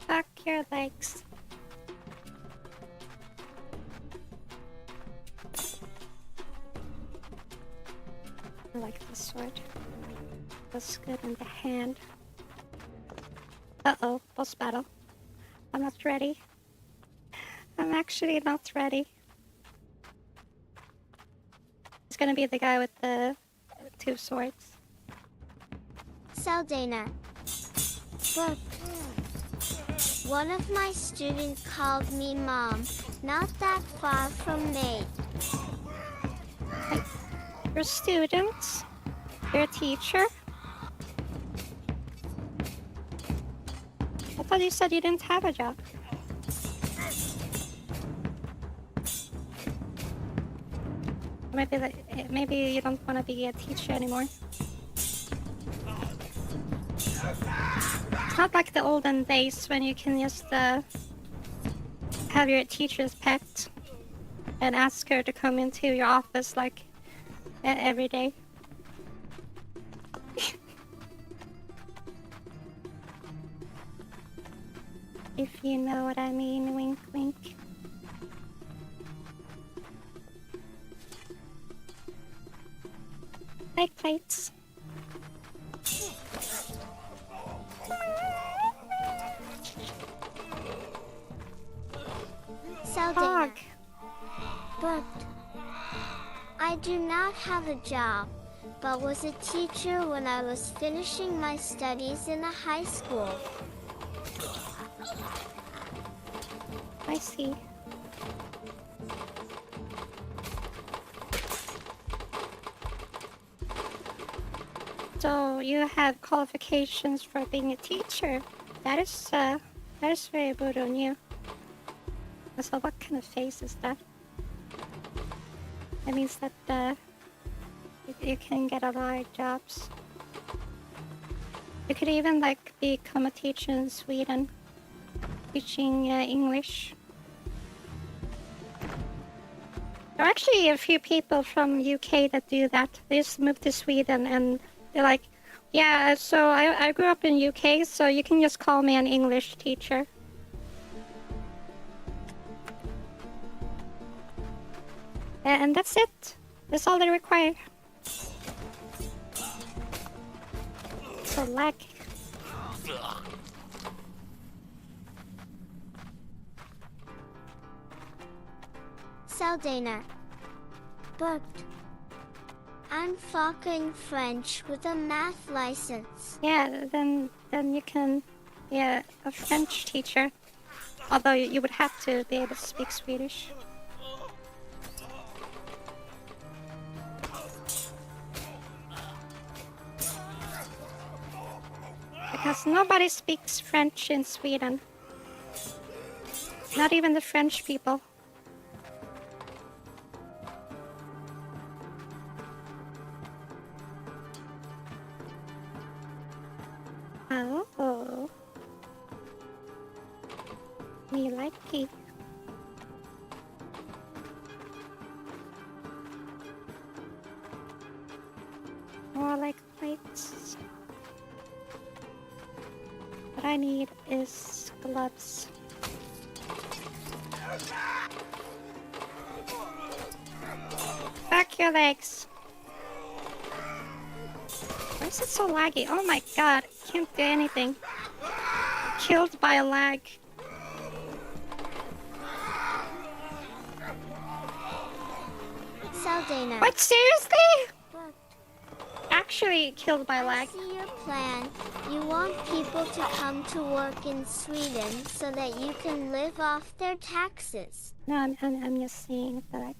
Fuck your legs. I like this sword. Looks good in the hand. Uh-oh, boss battle. I'm not ready. I'm actually not ready. It's gonna be the guy with the 2 swords. Saldana. But one of my students called me mom, not that far from me. You're a student? You're a teacher? I thought you said you didn't have a job. Maybe you don't want to be a teacher anymore. It's not like the olden days when you can just have your teacher's pet and ask her to come into your office like every day. If you know what I mean, wink wink. Like plates. Saldana. But I do not have a job, but was a teacher when I was finishing my studies in a high school. I see. So you have qualifications for being a teacher. That is very good on you. So what kind of face is that? That means that you can get a lot of jobs. You could even like become a teacher in Sweden, teaching English. There are actually a few people from UK that do that. They just moved to Sweden and they're like, yeah, so I grew up in UK, so you can just call me an English teacher. And that's it. That's all they require. So lag. Saldana. But I'm fucking French with a math license. Yeah, then you can be a French teacher. Although you would have to be able to speak Swedish. Because nobody speaks French in Sweden. Not even the French people. Oh. Me like it. More like plates. What I need is gloves. Back your legs. Why is it so laggy? Oh my god, can't do anything. Killed by a lag. Saldana. What, seriously? What? Actually killed by lag. I see your plan. You want people to come to work in Sweden so that you can live off their taxes. No, I'm just saying that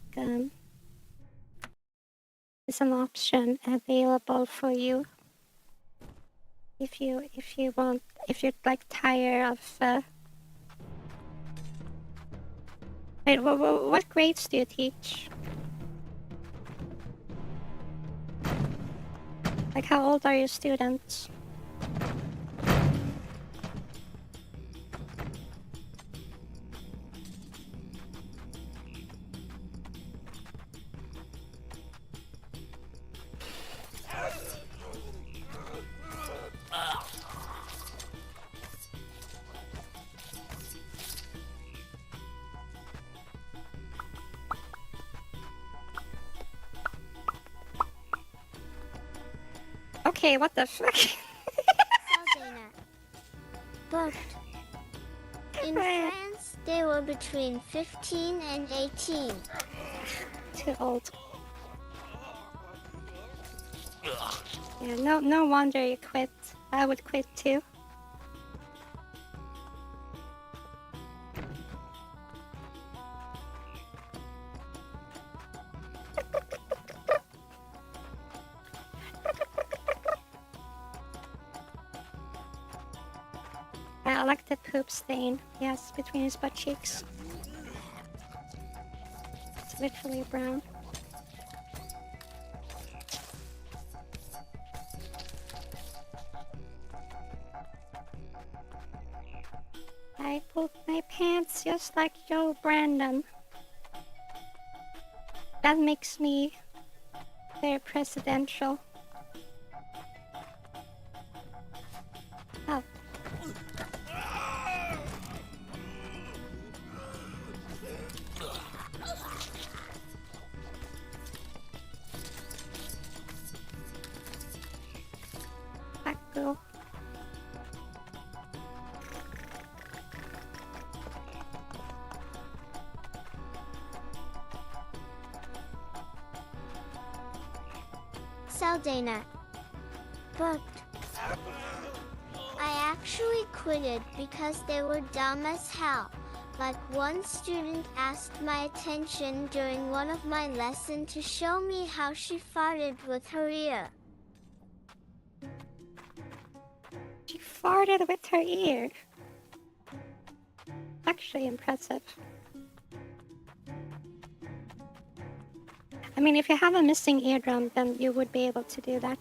it's an option available for you. If you're like tired of Wait, what grades do you teach? Like, how old are your students? Okay, what the fuck? Saldana. But in France, they were between 15 and 18. Too old. Yeah, no wonder you quit. I would quit too. I like the poop stain, yes, between his butt cheeks. It's literally brown. I pulled my pants just like Joe Brandon. That makes me very presidential. Oh. Back go. Saldana. But I actually quitted because they were dumb as hell. Like, one student asked my attention during one of my lessons to show me how she farted with her ear. She farted with her ear. Actually impressive. I mean, if you have a missing eardrum, then you would be able to do that.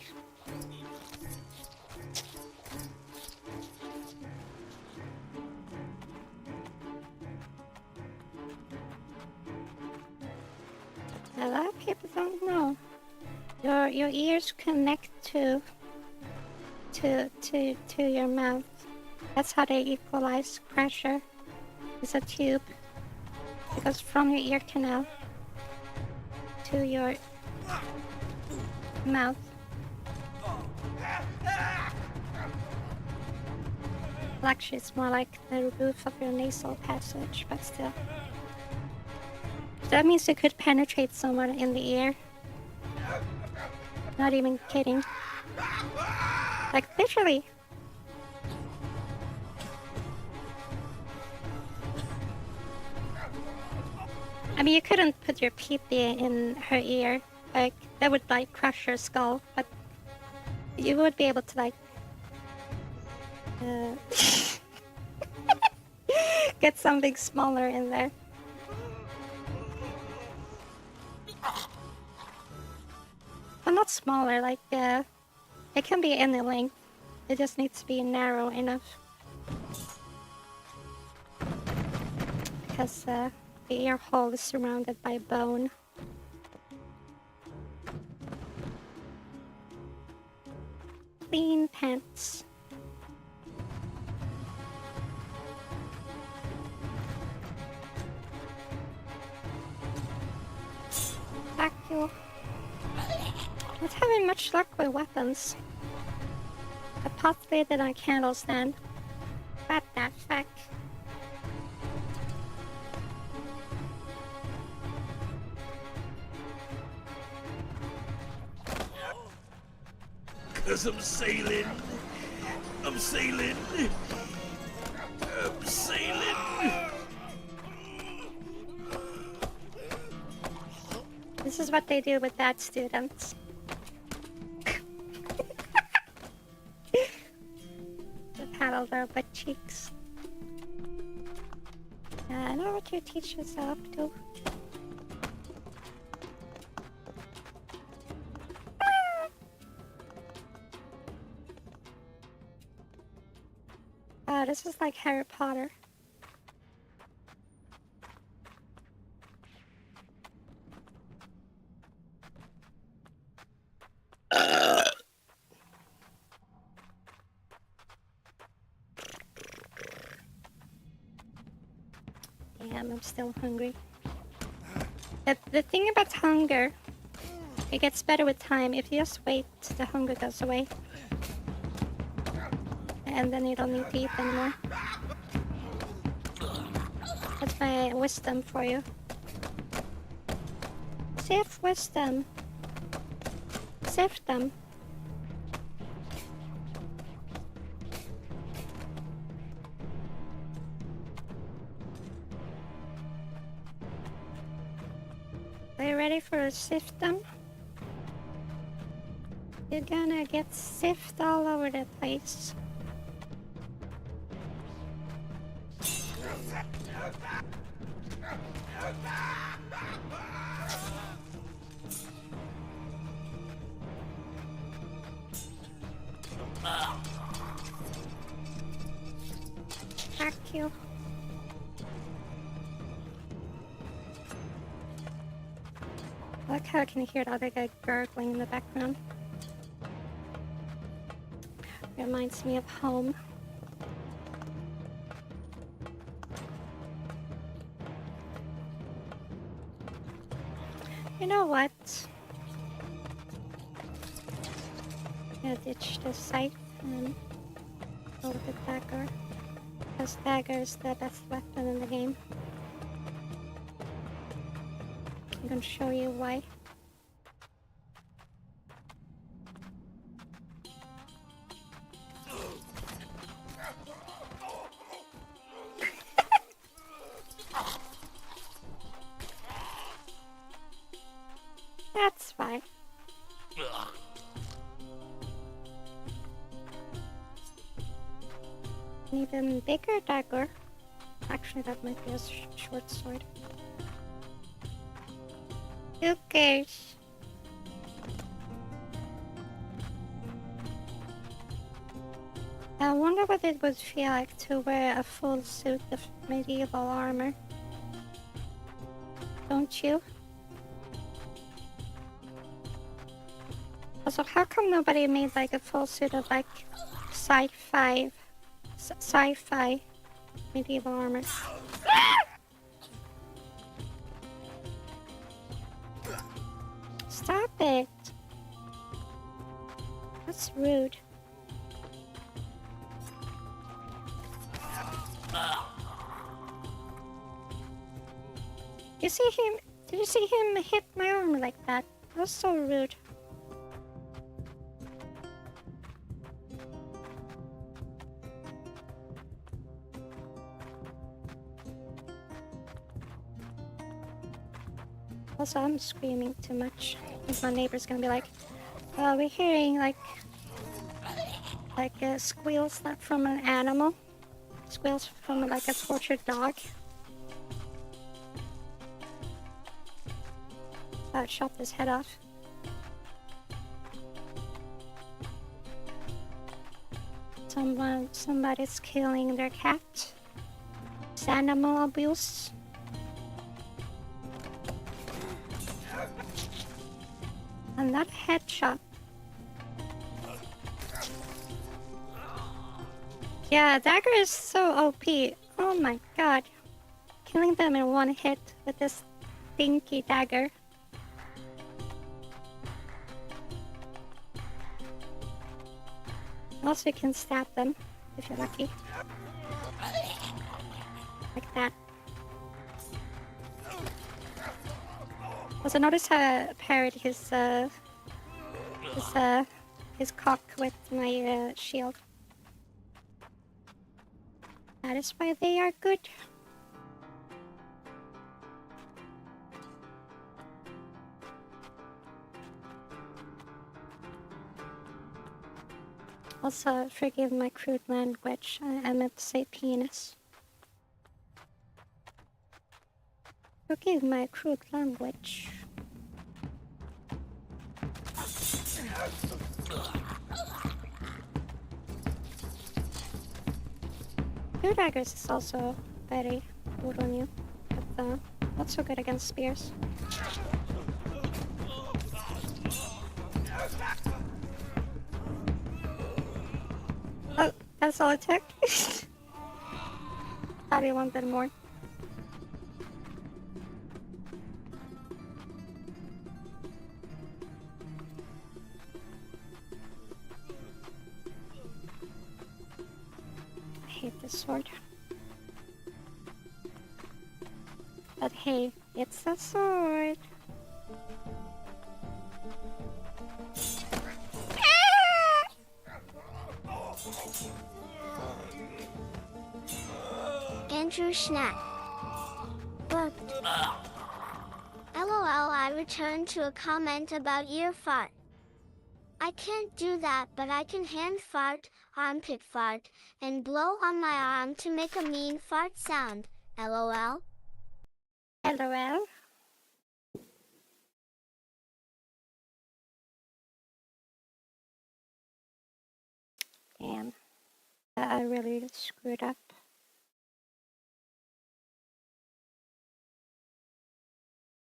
A lot of people don't know. Your ears connect to your mouth. That's how they equalize pressure. It's a tube. It goes from your ear canal to your mouth. Well, actually, it's more like the roof of your nasal passage, but still. That means you could penetrate someone in the ear. Not even kidding. Like, literally. I mean, you couldn't put your pee-pee in her ear. Like, that would, like, crush her skull. But you would be able to, like... get something smaller in there. Well, not smaller, like, it can be any length. It just needs to be narrow enough. Because, the ear hole is surrounded by bone. Clean pants. Back you. Not having much luck with weapons. A pot lid and a candle stand. What the fuck? Cause I'm sailing. I'm sailing. I'm sailing. This is what they do with bad students. They paddle their butt cheeks. I know what your teachers are up to. This is like Harry Potter. Damn, I'm still hungry. The thing about hunger, it gets better with time. If you just wait, the hunger goes away. And then you don't need to eat anymore. That's my wisdom for you. Save wisdom. Save them. Are you ready for a sift-them? You're gonna get sift all over the place. Fuck you. I like how I can hear the other guy gurgling in the background. Reminds me of home. You know what? I'm gonna ditch the scythe and go with the dagger. Because dagger is the best weapon in the game. I'm gonna show you why. That's why. An even bigger dagger. Actually, that might be a short sword. Who cares? I wonder what it would feel like to wear a full suit of medieval armor. Don't you? Also, how come nobody made like a full suit of like sci-fi medieval armor? Stop it! That's rude. You see him? Did you see him hit my armor like that? That was so rude. Also, I'm screaming too much. My neighbor's gonna be like, we're hearing like squeals not from an animal. Squeals from like a tortured dog. Chop his head off. Somebody's killing their cat. It's animal abuse. Another headshot. Yeah, dagger is so OP. Oh my god. Killing them in one hit with this stinky dagger. Also, you can stab them if you're lucky. Like that. Also, notice how I parried his cock with my shield. That is why they are good. Also, forgive my crude language. I meant to say penis. Forgive my crude language. Your daggers is also very good on you, but not so good against spears. Oh, that's all it took? Thought you wanted more. I hate this sword. But hey, it's a sword. Andrew Schnack. But LOL, I returned to a comment about ear fart. I can't do that, but I can hand fart, armpit fart, and blow on my arm to make a mean fart sound. LOL. LOL. Damn. I really screwed up.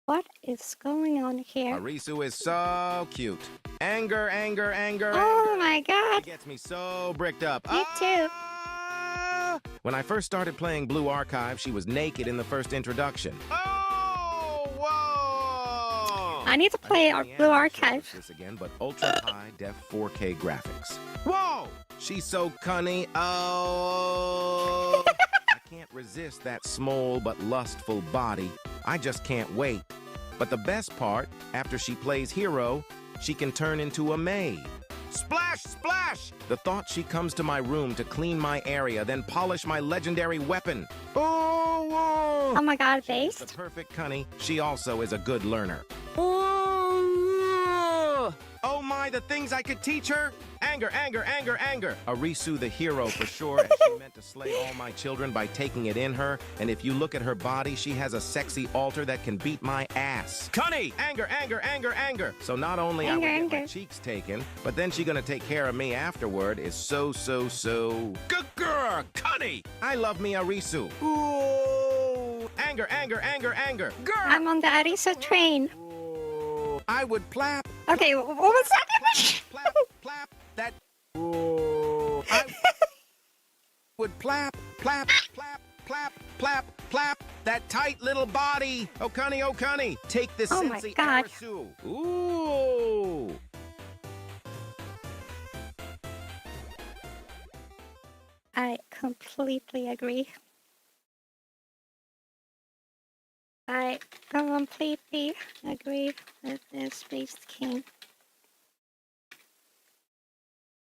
What is going on here? Arisu is so cute. Anger, anger, anger, Oh anger. my god. It gets me so bricked up. Me too. When I first started playing Blue Archive, she was naked in the first introduction. Oh, whoa! I need to play our Blue Archive. This again, but ultra high def 4K graphics. Whoa! She's so cunny. Oh! I can't resist that small but lustful body. I just can't wait. But the best part, after she plays hero, she can turn into a maid. Splash, splash! The thought she comes to my room to clean my area, then polish my legendary weapon. Oh, whoa. Oh my god, She's based. the perfect cunny. She also is a good learner. Oh my, the things I could teach her! Anger, anger, anger, anger! Arisu the hero for sure, and she meant to slay all my children by taking it in her, and if you look at her body, she has a sexy altar that can beat my ass. Cunny! Anger, anger, anger, anger! So not only I would get my cheeks taken, but then she gonna take care of me afterward is so good girl! Cunny! I love me Arisu. Ooh! Anger, anger, anger, anger! Girl! I'm on the Arisa train. I would plap. Okay, what was that? Plap, plap, that. Oh, I would plap, plap, plap, plap, plap, plap, that tight little body. Oh, Connie, take this Oh my Cincy God. Arisu. Ooh. I completely agree. I completely agree with this Beast King.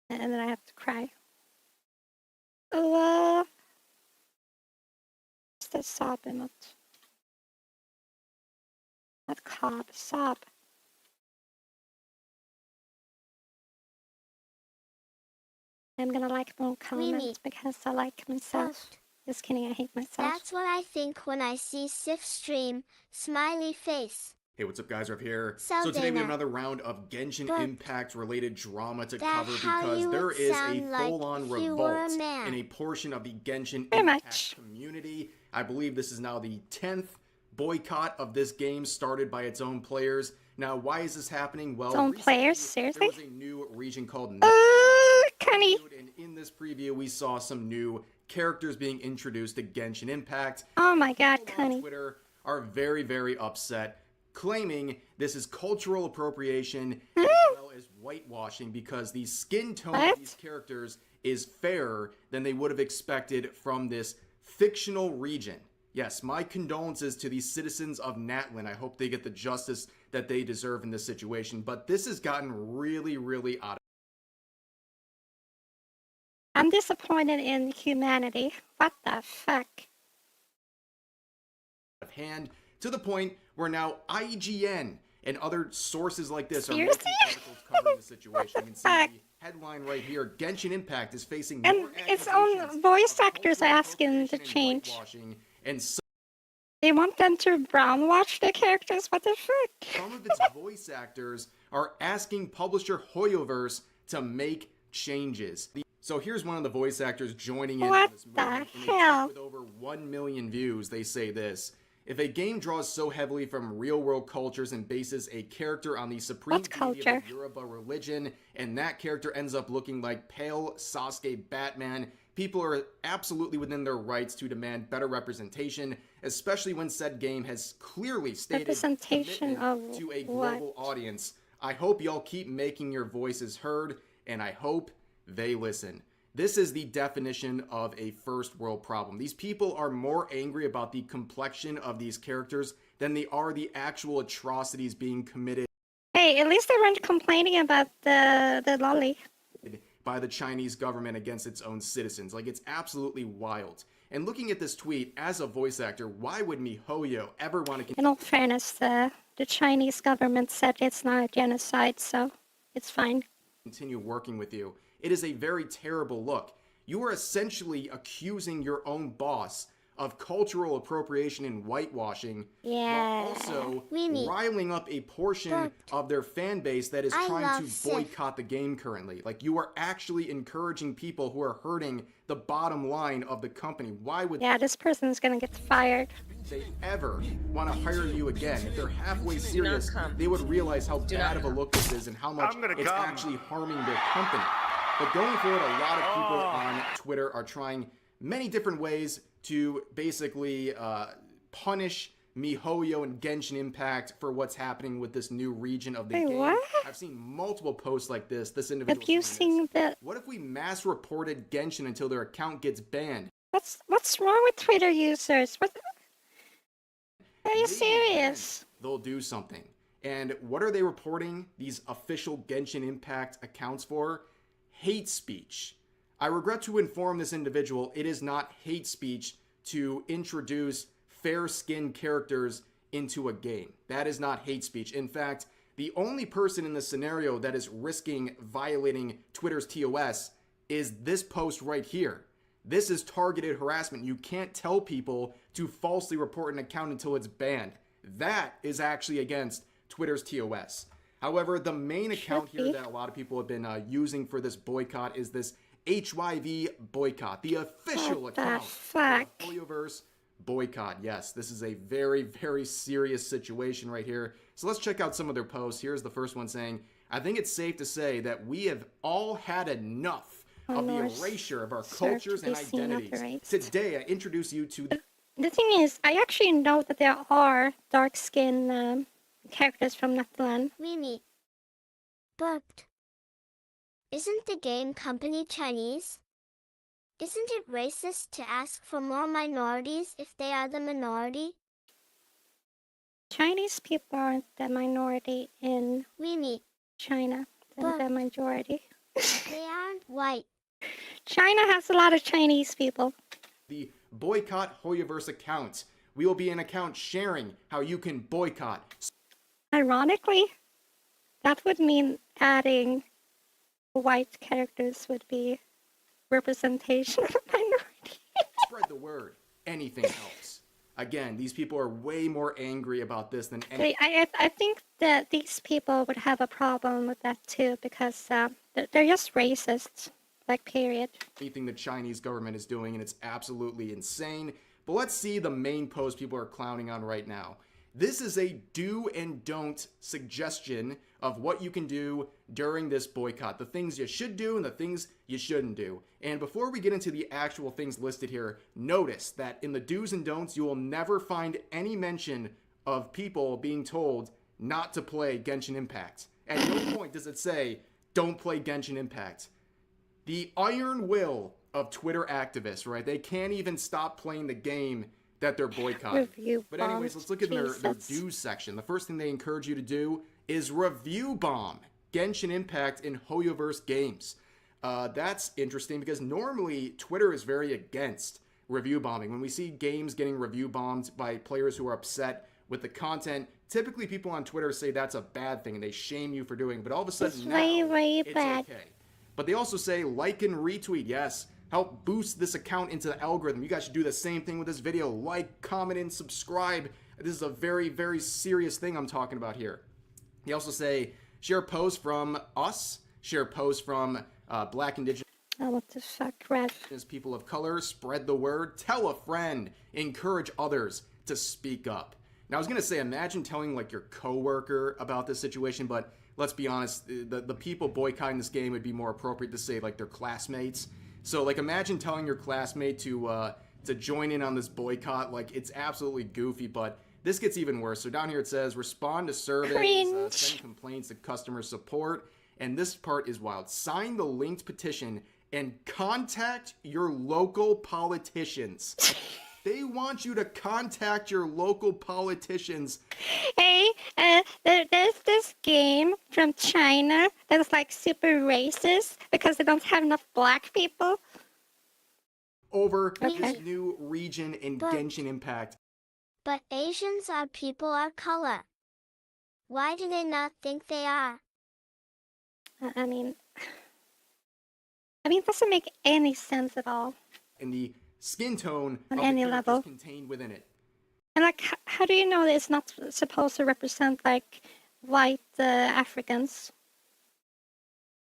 And then I have to cry. Oh, it's the sob emote. That cob, sob. I'm gonna like more comments because I like myself. Just kidding, I hate myself. That's what I think when I see Sif stream. Smiley face. Hey, what's up, guys? Rob here. So today we have another round of Genshin Impact related drama to cover how because you there would is a sound like full-on if you were a revolt man. in a portion of the Genshin Very Impact much. community. I believe this is now the 10th boycott of this game started by its own players. Now, why is this happening? Well, Its own recently, players? Seriously? there was a new region called Connie. and in this preview, we saw some new characters being introduced to Genshin Impact. Oh my god, People on Connie. Twitter are very, very upset, claiming this is cultural appropriation as well as whitewashing because the skin tone of these characters is fairer than they would have expected from this fictional region. Yes, my condolences to the citizens of Natlan. I hope they get the justice that they deserve in this situation, but this has gotten really, really out I'm disappointed in humanity. What the fuck? of hand, to the point where now IGN and other sources like this are Seriously? making articles covering the situation. You can see fuck? the headline right here: Genshin Impact is facing And more its accusations own voice of actors are cultural asking to appropriation and change. whitewashing, and They want them to brownwash their characters? What the fuck? some of its voice actors are asking publisher Holywater to make changes. So here's one of the voice actors joining in What on this the movement. In a tweet hell? with over 1 million views, they say this: if a game draws so heavily from real-world cultures and bases a character on the supreme What deity of culture? the Yoruba religion, and that character ends up looking like pale Sasuke Batman, people are absolutely within their rights to demand better representation, especially when said game has clearly stated Representation commitment of to a what? global audience. I hope y'all keep making your voices heard, and I hope they listen. This is the definition of a first world problem. These people are more angry about the complexion of these characters than they are the actual atrocities being committed Hey, at least they weren't complaining about the lolly. by the Chinese government against its own citizens. Like, it's absolutely wild. And looking at this tweet, as a voice actor, why would MiHoYo ever want to In all fairness, the Chinese government said it's not a genocide, so it's fine. continue working with you? It is a very terrible look. You are essentially accusing your own boss of cultural appropriation and whitewashing, Yeah. while also Really? riling up a portion of their fan base that is I trying love to Sif. boycott the game currently. Like, you are actually encouraging people who are hurting the bottom line of the company. Why would Yeah, this person's gonna get fired. they ever want to hire you again? If they're halfway serious, come. they would realize how Do bad not of a look this is and how much I'm gonna it's come. actually harming their company. But going forward, a lot of people on Twitter are trying many different ways to basically punish MiHoYo and Genshin Impact for what's happening with this new region of the Wait, game. what? I've seen multiple posts like this. This individual Abusing the... what if we mass reported Genshin until their account gets banned? What's wrong with Twitter users? What? Are you Maybe serious? then they'll do something. And what are they reporting these official Genshin Impact accounts for? Hate speech. I regret to inform this individual it is not hate speech to introduce fair-skinned characters into a game. That is not hate speech. In fact, the only person in this scenario that is risking violating Twitter's TOS is this post right here. This is targeted harassment. You can't tell people to falsely report an account until it's banned. That is actually against Twitter's TOS. However, the main account here that a lot of people have been using for this boycott is this HYV boycott, the official What the account. fuck? Holyverse boycott. Yes, this is a very, very serious situation right here. So let's check out some of their posts. Here's the first one saying, I think it's safe to say that we have all had enough of the erasure of our cultures and identities. Today, I introduce you to The thing is, I actually know that there are dark-skinned characters from Natlan. Really? But isn't the game company Chinese? Isn't it racist to ask for more minorities if they are the minority? Chinese people aren't the minority in Really? China. They're the majority. They aren't white. China has a lot of Chinese people. the boycott Holyverse account. We will be an account sharing how you can boycott. Ironically, that would mean adding white characters would be representation of a minority. Spread the word. Anything helps. Again, these people are way more angry about this than any. I think that these people would have a problem with that too, because they're just racist, like, period. Anything the Chinese government is doing, and it's absolutely insane. But let's see the main post people are clowning on right now. This is a do and don't suggestion of what you can do during this boycott. The things you should do and the things you shouldn't do. And before we get into the actual things listed here, notice that in the do's and don'ts, you will never find any mention of people being told not to play Genshin Impact. At no point does it say, don't play Genshin Impact. The iron will of Twitter activists, right? They can't even stop playing the game that they're boycotting. But anyways, let's look at their do's section. The first thing they encourage you to do is review bomb Genshin Impact in Holywater games. That's interesting because normally Twitter is very against review bombing. When we see games getting review bombed by players who are upset with the content, typically people on Twitter say that's a bad thing and they shame you for doing it. But all of a sudden it's now, it's bad. okay. But they also say like and retweet, yes. Help boost this account into the algorithm. You guys should do the same thing with this video. Like, comment, and subscribe. This is a very, very serious thing I'm talking about here. They also say, share posts from us, share posts from Black, Indigenous, what the fuck, Red? people of color, spread the word, tell a friend, encourage others to speak up. Now, I was going to say, imagine telling, like, your coworker about this situation, but let's be honest, the people boycotting this game would be more appropriate to say, like, their classmates. So, like, imagine telling your classmate to join in on this boycott. Like, it's absolutely goofy, but this gets even worse. So down here it says, respond to surveys, send complaints to customer support. And this part is wild. Sign the linked petition and contact your local politicians. They want you to contact your local politicians. Hey, there's this game from China that's like super racist because they don't have enough black people. Over this new region in Genshin Impact. But Asians are people of color. Why do they not think they are? I mean, it doesn't make any sense at all. And the skin tone on of any the level contained within it. And like, how do you know that it's not supposed to represent like white Africans?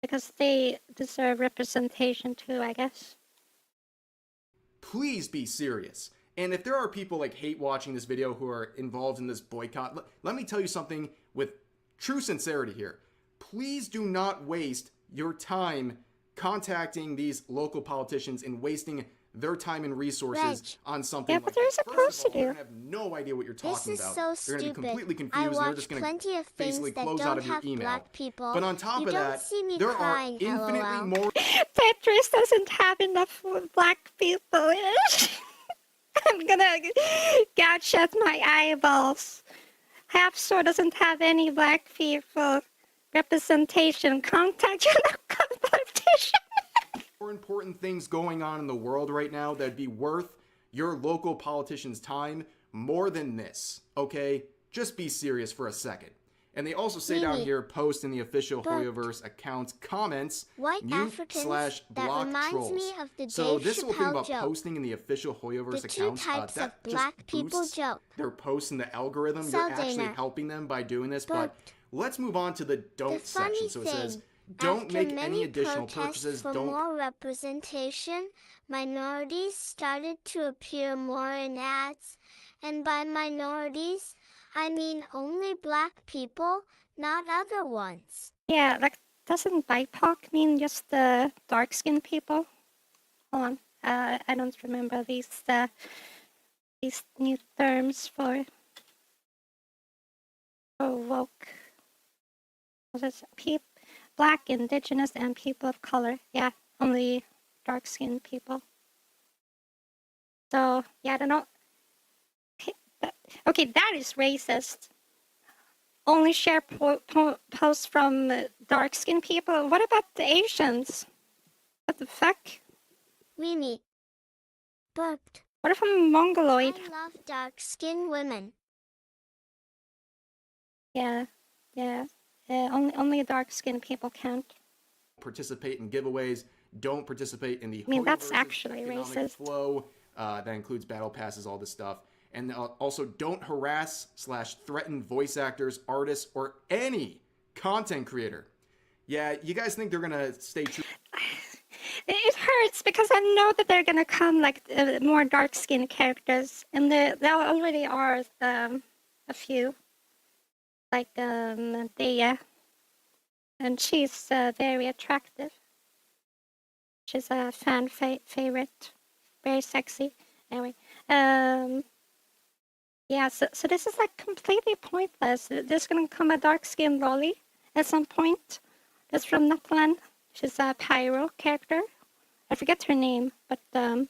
Because they deserve representation too, I guess. Please be serious. And if there are people like hate watching this video who are involved in this boycott, let me tell you something with true sincerity here. Please do not waste your time contacting these local politicians and wasting their time and resources on something like but they're this. supposed to do. They're going to have no idea what you're talking This is about. so They're going to be stupid. completely confused I and they're watch just going plenty to of things basically that close don't out of your have email. black people. But on top You of don't that, see me there are crying, infinitely LOL. more. Tetris doesn't have enough black people in it. I'm gonna gouge out my eyeballs. Half Store doesn't have any black people representation. Contact your local politician. More important things going on in the world right now that'd be worth your local politician's time more than this, okay? Just be serious for a second. And they also say down here, post in the official Holywater account comments, Africans, that reminds trolls. me of the So Dave this whole thing Chappelle about joke. posting in the official Holywater The two account, types that of black just people boosts joke. their posts in the algorithm. So You're actually Dana, helping them by doing this, but let's move on to the don't section. So it says, don't after make many any additional protests purchases. for more representation, minorities started to appear more in ads. And by minorities, I mean only black people, not other ones. Yeah, like, doesn't BIPOC mean just the dark-skinned people? Hold on, I don't remember these new terms for woke. What is it? Black, indigenous, and people of color. Yeah, only dark-skinned people. So, yeah, I don't know. Okay, that is racist. Only share posts from dark-skinned people. What about the Asians? What the fuck? Mimi. Burped. What if I'm Mongoloid? I love dark-skinned women. Yeah, yeah. Only dark-skinned people count. Participate in giveaways. Don't participate in the I mean, that's Holyverse's actually economic racist. flow. That includes battle passes, all this stuff. And also, don't harass/threaten voice actors, artists, or any content creator. Yeah, you guys think they're gonna stay true? It hurts because I know that they're gonna come like more dark-skinned characters, and there already are a few, like Dea, and she's very attractive. She's a fan favorite, very sexy. Anyway, yeah. So this is like completely pointless. There's gonna come a dark-skinned lolly at some point. That's from Netherland. She's a pyro character. I forget her name, but I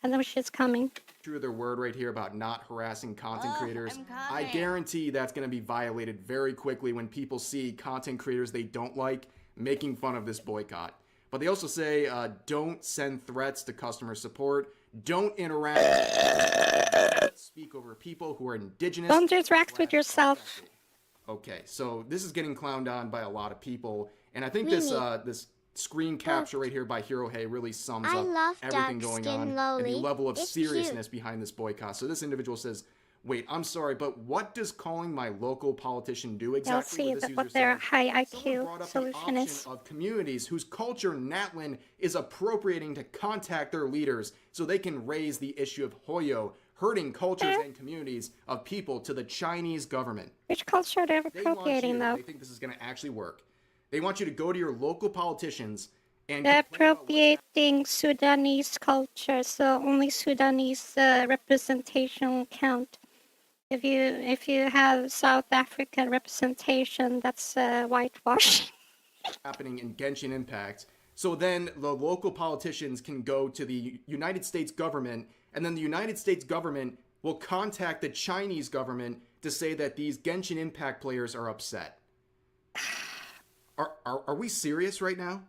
know she's coming. True their word right here about not harassing content creators. I guarantee that's going to be violated very quickly when people see content creators they don't like making fun of this boycott. But they also say don't send threats to customer support. Don't interact. Speak over people who are indigenous. Don't interact with yourself. Okay, so this is getting clowned on by a lot of people, and I think this screen capture right here by Hero Hey really sums up everything going on and the level of seriousness behind this boycott. So this individual says, wait, I'm sorry, but what does calling my local politician do exactly? They'll see what their high IQ solution is. Of communities whose culture Natlin is appropriating to contact their leaders so they can raise the issue of Hoyo, hurting cultures and communities of people to the Chinese government. Which culture are they appropriating, though? They think this is going to actually work. They want you to go to your local politicians and they're appropriating Sudanese culture, so only Sudanese representation count. If you have South African representation, that's whitewash. Happening in Genshin Impact. So then the local politicians can go to the United States government, and then the United States government will contact the Chinese government to say that these Genshin Impact players are upset. Are we serious right now?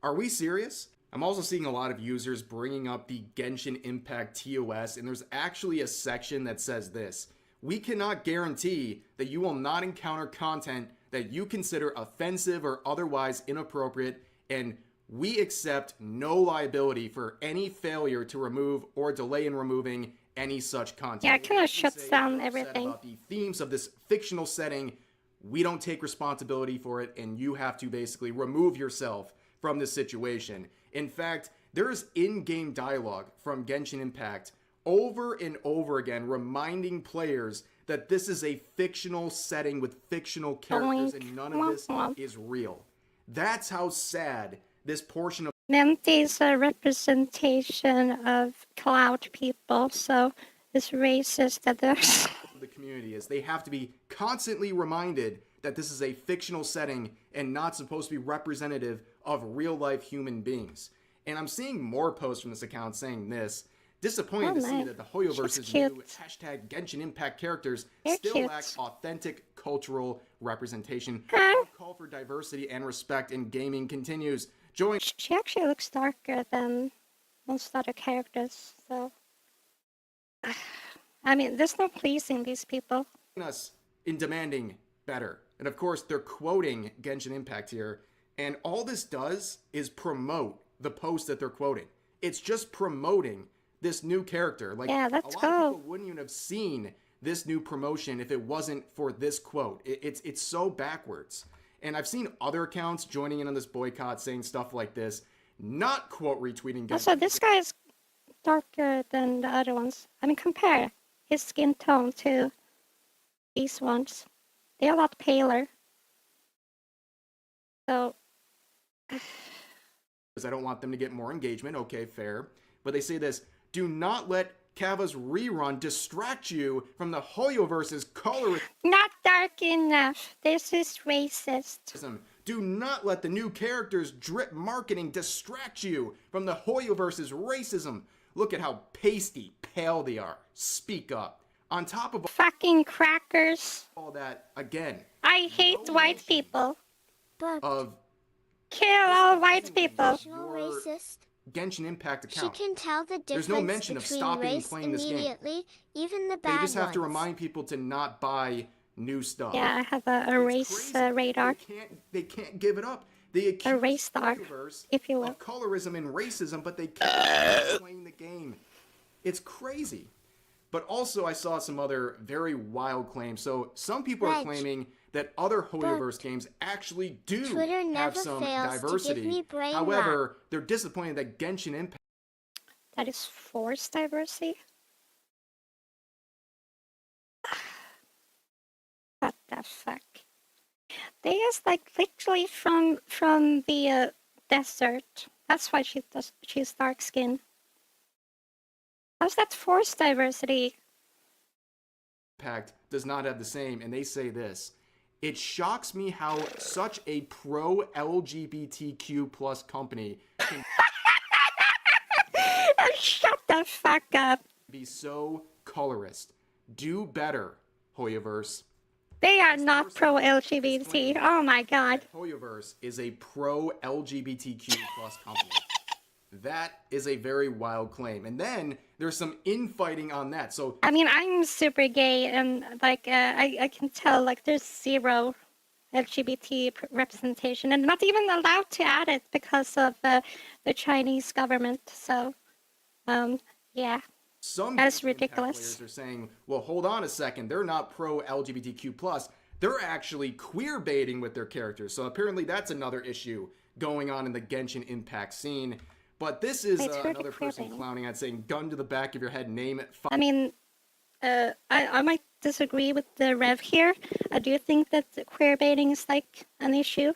Are we serious? I'm also seeing a lot of users bringing up the Genshin Impact TOS, and there's actually a section that says this: we cannot guarantee that you will not encounter content that you consider offensive or otherwise inappropriate, and we accept no liability for any failure to remove or delay in removing any such content. Yeah, it kind of shuts down everything. About the themes of this fictional setting, we don't take responsibility for it, and you have to basically remove yourself from this situation. In fact, there is in-game dialogue from Genshin Impact over and over again reminding players that this is a fictional setting with fictional characters and none of this is real. That's how sad this portion of Menti is a representation of cloud people, so it's racist that there's the community is. They have to be constantly reminded that this is a fictional setting and not supposed to be representative of real-life human beings. And I'm seeing more posts from this account saying this. Disappointed to see that the Hoyoverse's new hashtag Genshin Impact characters still lack authentic cultural representation. Our call for diversity and respect in gaming continues. She actually looks darker than most other characters, so I mean, there's no pleasing these people. Us in demanding better. And of course, they're quoting Genshin Impact here, and all this does is promote the post that they're quoting. It's just promoting this new character. Like, yeah, a lot of people wouldn't even have seen this new promotion if it wasn't for this quote. It's so backwards. And I've seen other accounts joining in on this boycott saying stuff like this, not quote retweeting. Also, this guy is darker than the other ones. I mean, compare his skin tone to these ones. They're a lot paler. So I don't want them to get more engagement. Okay, fair. But they say this: do not let Kava's rerun distract you from the Hoyoverse's color. Not dark enough. This is racist. Do not let the new characters' drip marketing distract you from the Hoyoverse's racism. Look at how pasty pale they are. Speak up. On top of fucking crackers. All that again. I hate white people. But kill all white people. Racist. Genshin Impact account. She can tell the difference. There's no mention of stopping race playing this game. Even the bad They just have to ones. remind people to not buy new stuff. Yeah, I have a race radar. They can't give it up. They accuse A race star, if you will. of colorism and racism, but they can't playing the game. It's crazy. But also, I saw some other very wild claims. So some people are claiming that other Holyverse games actually do have some diversity. However, they're disappointed that Genshin Impact. That is forced diversity? What the fuck? They is like literally from the desert. That's why she's dark skin. How's that forced diversity? Impact does not have the same, and they say this. It shocks me how such a pro-LGBTQ plus company can shut the fuck up. Be so colorist. Do better, Holyverse. They are not pro-LGBT. Oh my god. Holyverse is a pro-LGBTQ plus company. That is a very wild claim. And then there's some infighting on that. So I mean, I'm super gay, and like I can tell like there's zero LGBT representation, and not even allowed to add it because of the Chinese government. So, yeah. Some that's ridiculous. Players are saying, well, hold on a second. They're not pro-LGBTQ+. They're actually queer baiting with their characters. So apparently that's another issue going on in the Genshin Impact scene. But this is another person clowning at saying, gun to the back of your head, name it. I mean, I might disagree with the Rev here. I do think that queer baiting is like an issue.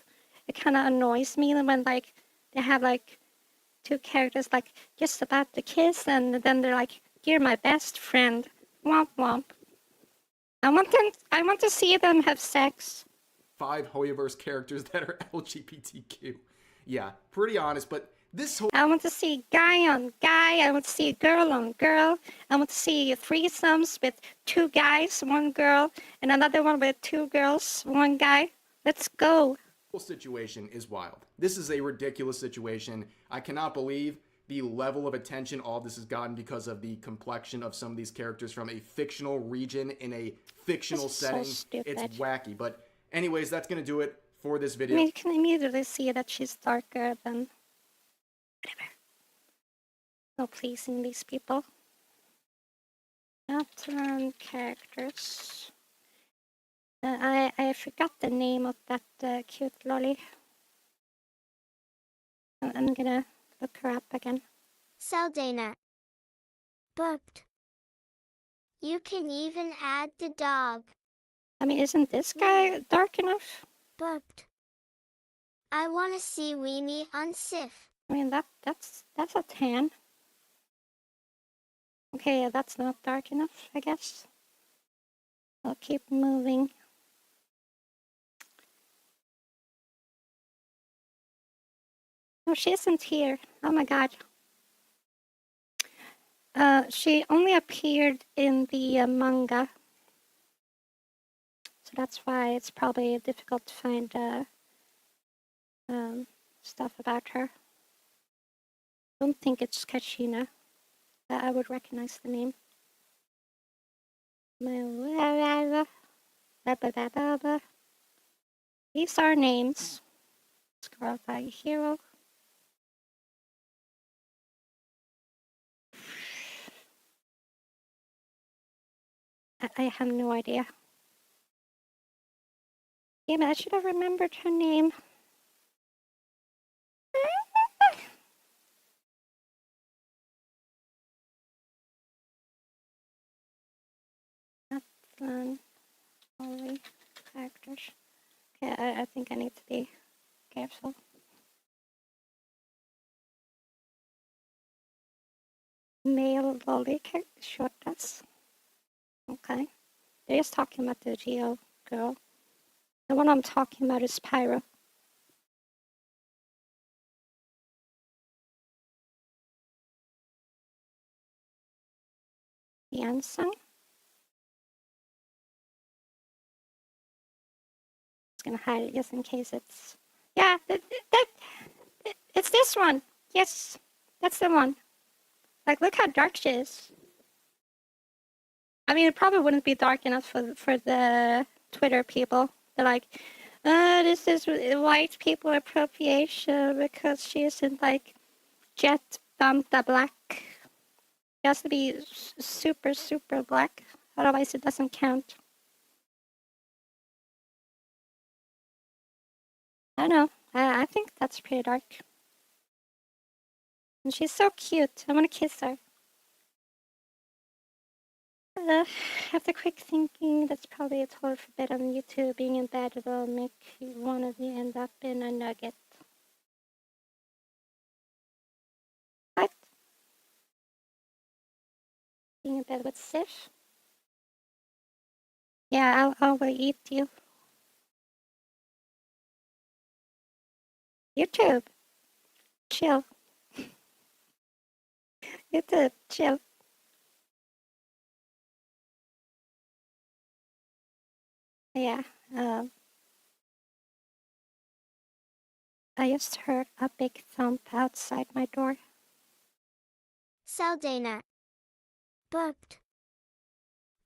It kind of annoys me when like they have like two characters like just about to kiss, and then they're like, "You're my best friend." Womp womp. I want to see them have sex. 5 Holyverse characters that are LGBTQ. Yeah, pretty honest, but this whole... I want to see guy on guy. I want to see girl on girl. I want to see threesomes with 2 guys, 1 girl, and another one with 2 girls, 1 guy. Let's go. The whole situation is wild. This is a ridiculous situation. I cannot believe the level of attention all this has gotten because of the complexion of some of these characters from a fictional region in a fictional setting. So stupid. It's wacky. But anyways, that's going to do it for this video. I mean, you can immediately see that she's darker than... Whatever. No pleasing these people. Pattern characters. I forgot the name of that cute lolly. I'm gonna look her up again. Saldana. Burped. You can even add the dog. I mean, isn't this guy dark enough? Burped. I want to see Weenie on Sif. I mean, that's a tan. Okay, yeah, that's not dark enough, I guess. I'll keep moving. No, she isn't here. Oh my god. She only appeared in the manga. So that's why it's probably difficult to find stuff about her. I don't think it's Kachina. I would recognize the name. These are names. Scroll by hero. I have no idea. Damn it, I should have remembered her name. Only factors. Okay, I think I need to be careful. Male lolly short dress. Okay. They're just talking about the Geo girl. The one I'm talking about is Pyro. Yansen. Gonna hide it just in case it's... Yeah, it's this one. Yes, that's the one. Like, look how dark she is. I mean, it probably wouldn't be dark enough for the Twitter people. They're like, this is white people appropriation because she isn't like jet the black. She has to be super, super black. Otherwise it doesn't count. I don't know. I think that's pretty dark. And she's so cute. I want to kiss her. After quick thinking, that's probably a total forbidden. You two being in bed will make one of you end up in a nugget. What? Being in bed with Sif? Yeah, I'll eat you. YouTube. Chill. YouTube, chill. Yeah, I just heard a big thump outside my door. Saldana. Burped.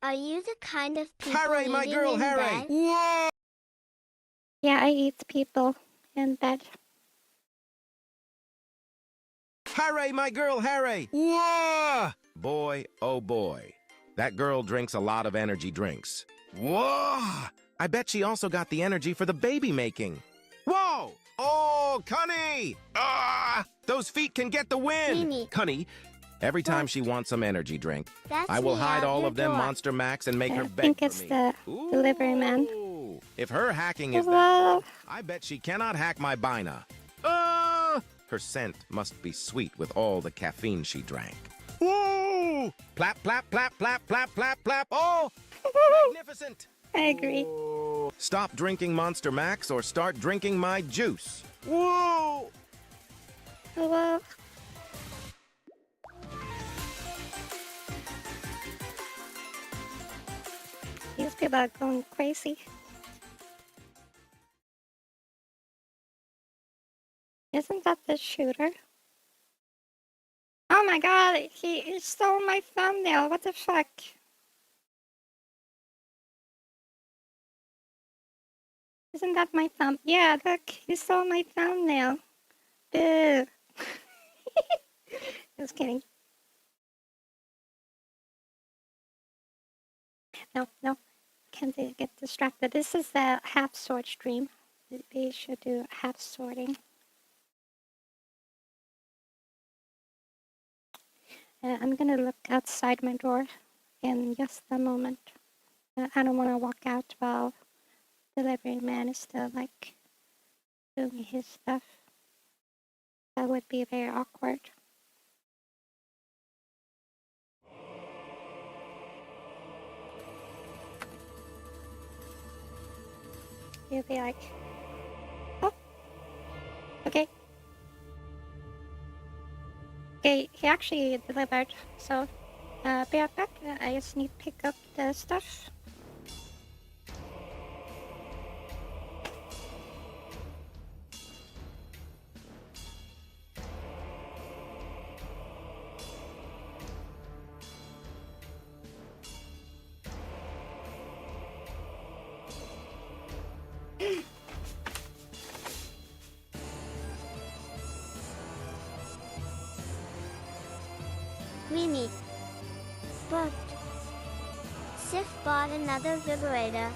Are you the kind of people Harry, my eating girl, in Harry! bed? Whoa! Yeah, I eat people in bed. Harry, my girl, Harry! Whoa! Boy, oh boy. That girl drinks a lot of energy drinks. Whoa! I bet she also got the energy for the baby making. Whoa! Oh, Cunny! Ah! Those feet can get the wind! Mimi. Cunny, every time she wants some energy drink, That's I will me hide out all your of them door. Monster Max and make I her beg think for it's me. the delivery man. Ooh, if her hacking is Hello? that, I bet she cannot hack my Bina. Her scent must be sweet with all the caffeine she drank. Woo! Plap, plap, plap, plap, plap, plap, plap. Oh, magnificent. I agree. Stop drinking Monster Max or start drinking my juice. Whoa! Hello? These people are going crazy. Isn't that the shooter? Oh my god, he stole my thumbnail. What the fuck? Isn't that my thumb? Yeah, look, he stole my thumbnail. Boo. Just kidding. No. Can't get distracted. This is the half sort stream. We should do half sorting. I'm gonna look outside my door in just a moment. I don't want to walk out while delivery man is still like doing his stuff. That would be very awkward. He'll be like, oh, okay. Okay, he actually delivered, so be right back. I just need to pick up the stuff. Mimi. Burped. Sif bought another vibrator.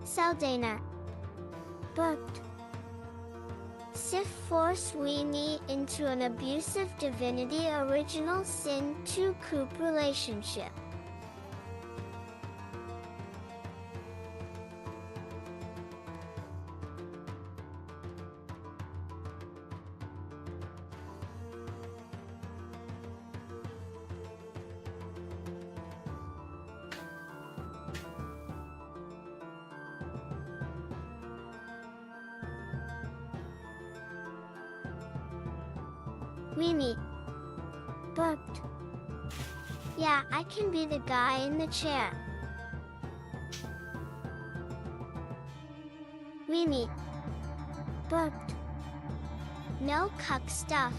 Saldana. Burped. Sif forced Sweeney into an abusive divinity original sin 2 coop relationship. Weenie. Booked. Yeah, I can be the guy in the chair. Weenie. Booked. No cuck stuff.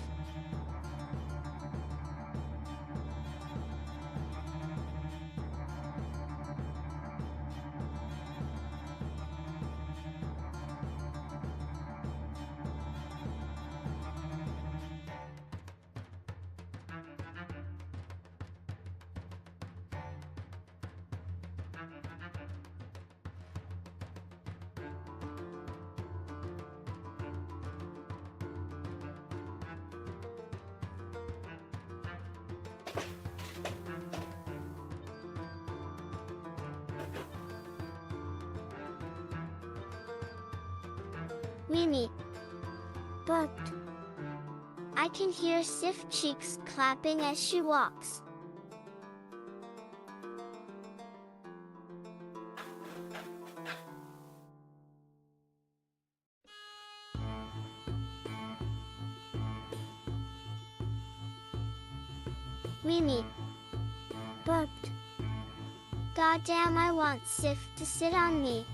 Weenie. Booked. I can hear Sif cheeks clapping as she walks. Weenie. Booked. Goddamn, I want Sif to sit on me.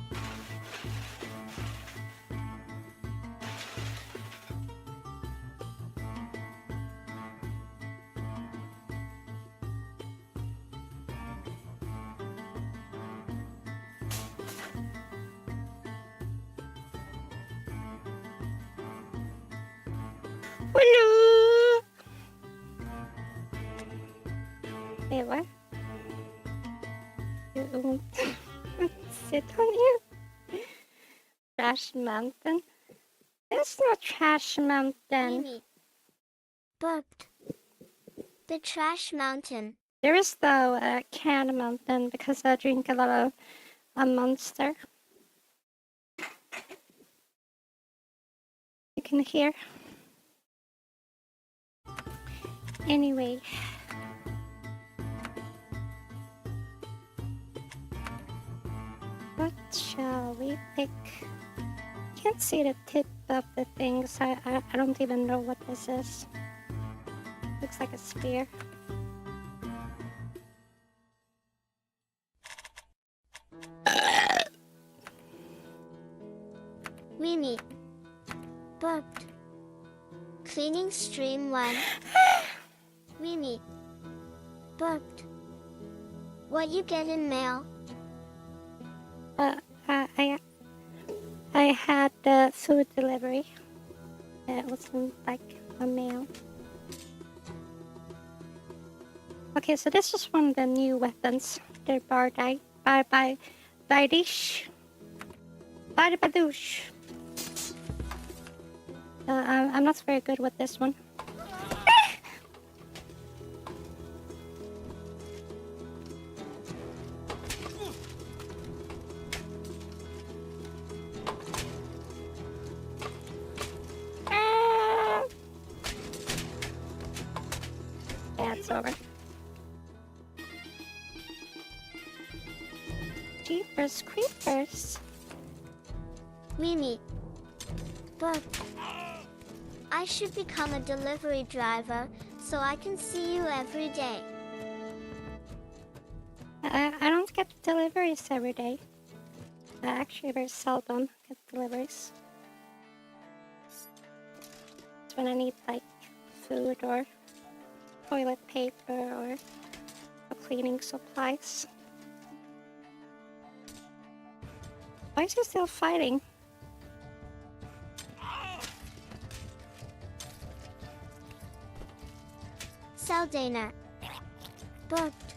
Hello! Wait, what? You won't sit on you? Trash mountain? There's no trash mountain. Weenie. Booked. The trash mountain. There is though a can mountain because I drink a lot of a monster. You can hear. Anyway. What shall we pick? Can't see the tip of the thing, so I don't even know what this is. Looks like a spear. Weenie. Booked. Cleaning stream 1. Weenie. Booked. What you get in mail? I had the food delivery. It wasn't like a mail. Okay, so this is one of the new weapons. They're bardite. Bardish. Bardabadoosh. I'm not very good with this one. Yeah, it's over. Jeepers creepers. Weenie. Booked. I should become a delivery driver so I can see you every day. I don't get deliveries every day. I actually very seldom get deliveries. It's when I need like food or toilet paper or cleaning supplies. Why is he still fighting? Saldana. Booked.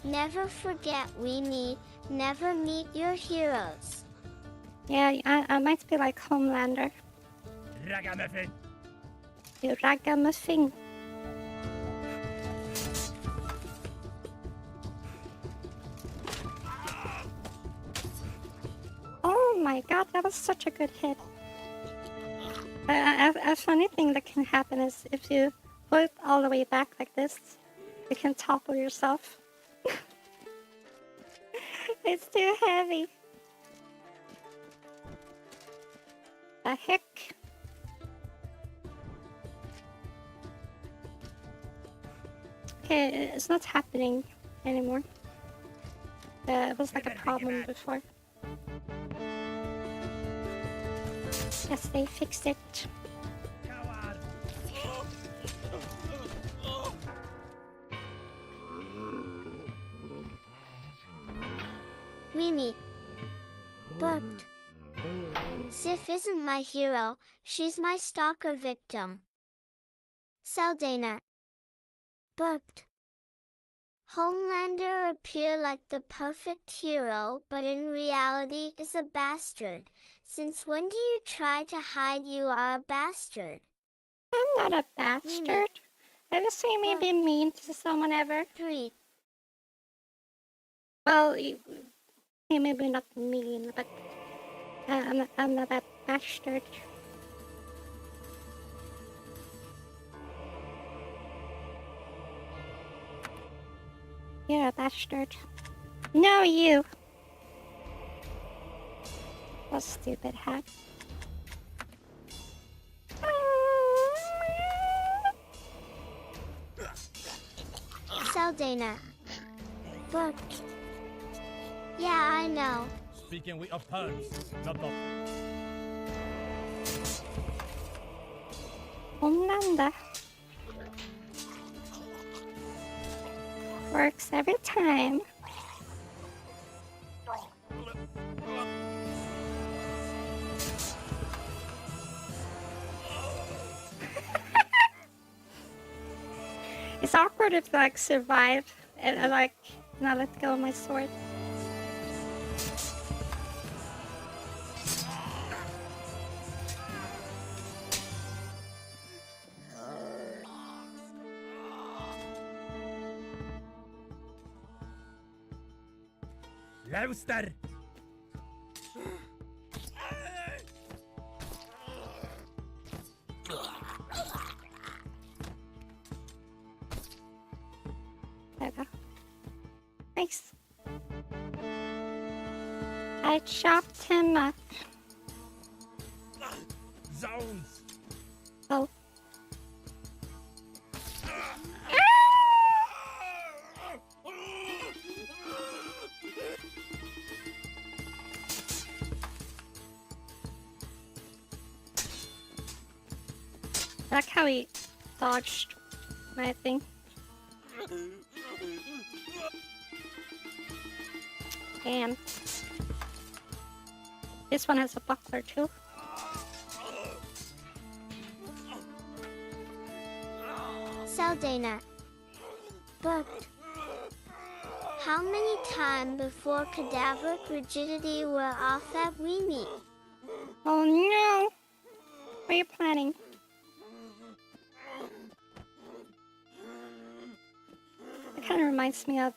Never forget Weenie. Never meet your heroes. Yeah, I might be like Homelander. Ragamuffin. You ragamuffin. Oh my god, that was such a good hit. A funny thing that can happen is if you put it all the way back like this, you can topple yourself. It's too heavy. The heck? Okay, it's not happening anymore. It was like a problem before. Yes, they fixed it. Mimi. Burped. Sif isn't my hero, she's my stalker victim. Saldana. Burped. Homelander appear like the perfect hero, but in reality is a bastard. Since when do you try to hide you are a bastard? I'm not a bastard. I just say me be mean to someone ever. 3. Well, maybe not mean, but I'm not a bastard. You're a bastard. No, you. What stupid hat. Saldana. Burped. Yeah, I know. Speaking we of terms, not of... Homelander. Works every time. It's awkward if like survive and like not let go of my sword. Lauster! There we go. Nice. I chopped him up. Zones! Oh. I like how he dodged my thing. Damn. This one has a buckler too. Saldana. Burped. How many times before cadaveric rigidity were off at Weenie? Oh no! What are you planning? It kind of reminds me of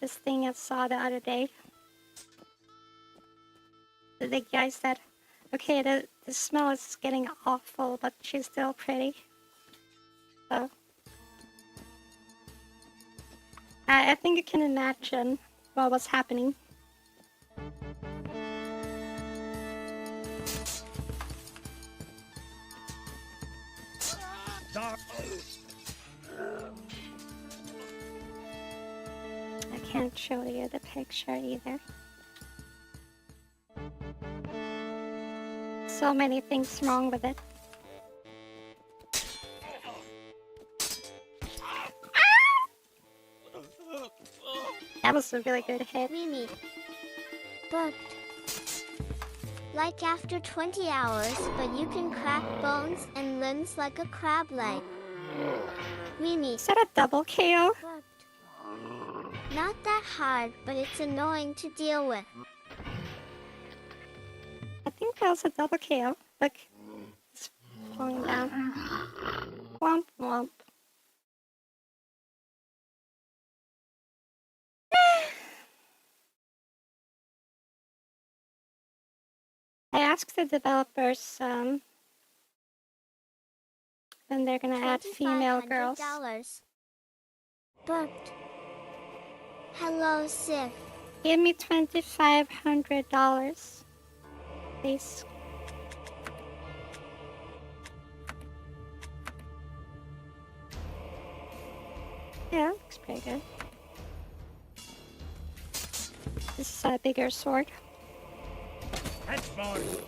this thing I saw the other day. The guy said, okay, the smell is getting awful, but she's still pretty. So I think you can imagine what was happening. I can't show you the picture either. So many things wrong with it. That was a really good hit. Mimi. Burped. Like after 20 hours, but you can crack bones and limbs like a crab leg. Mimi. Is that a double KO? Burped. Not that hard, but it's annoying to deal with. I think that was a double KO. Look, it's falling down. Womp womp. I asked the developers when they're gonna add female girls. Burped. Hello, Sif. Give me $2,500, please. Yeah, looks pretty good. This is a bigger sword. Headpat.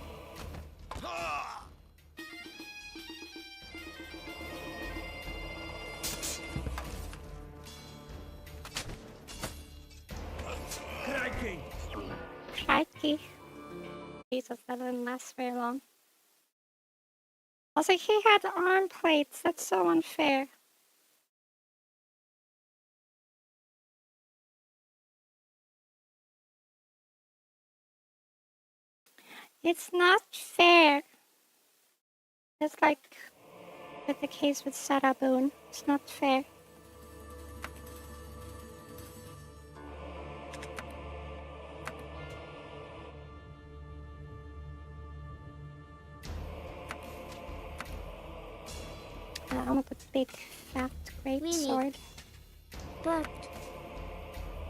Crikey. Crikey. Jesus, that didn't last very long. Also, he had arm plates. That's so unfair. It's not fair. It's like with the case with Saraboon. It's not fair. I want a big, fat, great sword. But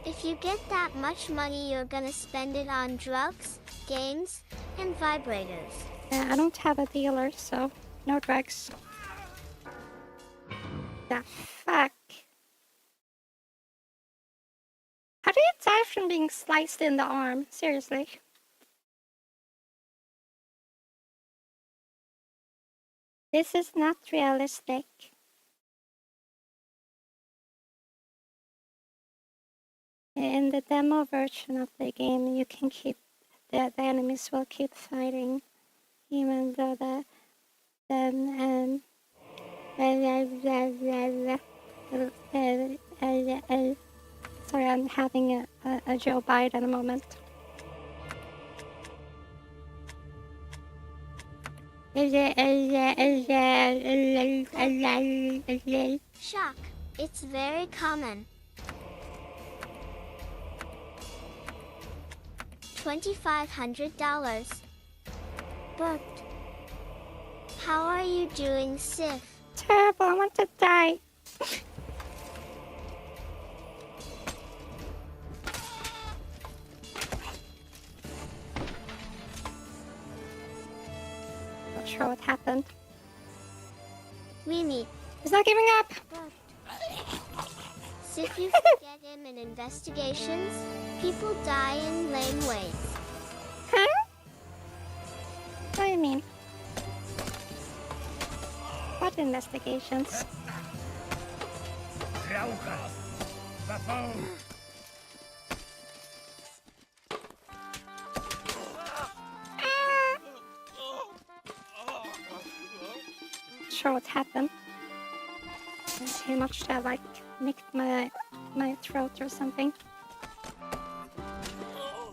if you get that much money, you're gonna spend it on drugs, games, and vibrators. I don't have a dealer, so no drugs. The fuck? How do you die from being sliced in the arm? Seriously. This is not realistic. In the demo version of the game, you can keep the enemies will keep fighting, even though sorry, I'm having a Joe Biden at the moment. Shock. It's very common. $2,500. But how are you doing, Sif? Terrible, I want to die. Not sure what happened. Mimi. He's not giving up. If you forget him in investigations, people die in lame ways. Huh? What do you mean? What investigations? Sure what happened. He must have like nicked my throat or something.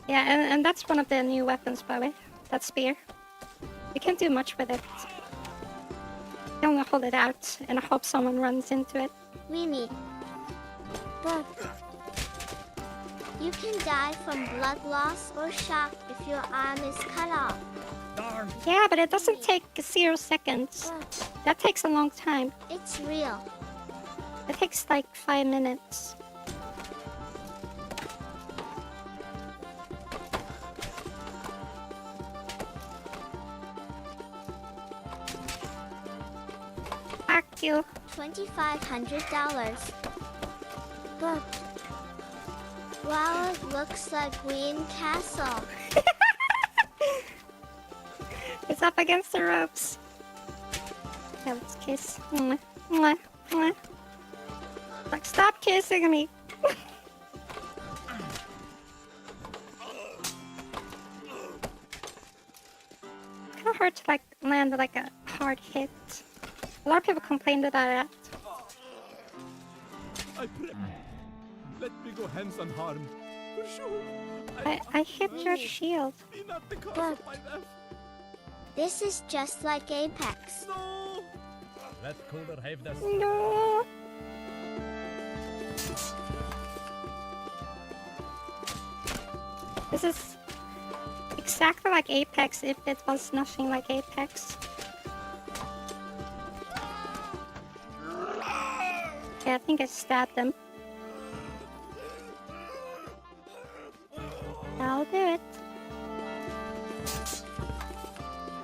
Yeah, and that's one of the new weapons, by the way. That spear. You can't do much with it. You only hold it out and hope someone runs into it. Mimi. But you can die from blood loss or shock if your arm is cut off. Darn. Yeah, but it doesn't take 0 seconds. That takes a long time. It's real. It takes like 5 minutes. Fuck you. $2,500. But wow, it looks like Wien Castle. It's up against the ropes. Yeah, let's kiss. Mwah, mwah, mwah. Like, stop kissing me. Kind of hard to like land like a hard hit. A lot of people complained about that. Let me go hands unharmed. For sure. I hit your shield. But this is just like Apex. No. Let cooler have this. No. This is exactly like Apex if it was nothing like Apex. Yeah, I think I stabbed him. I'll do it.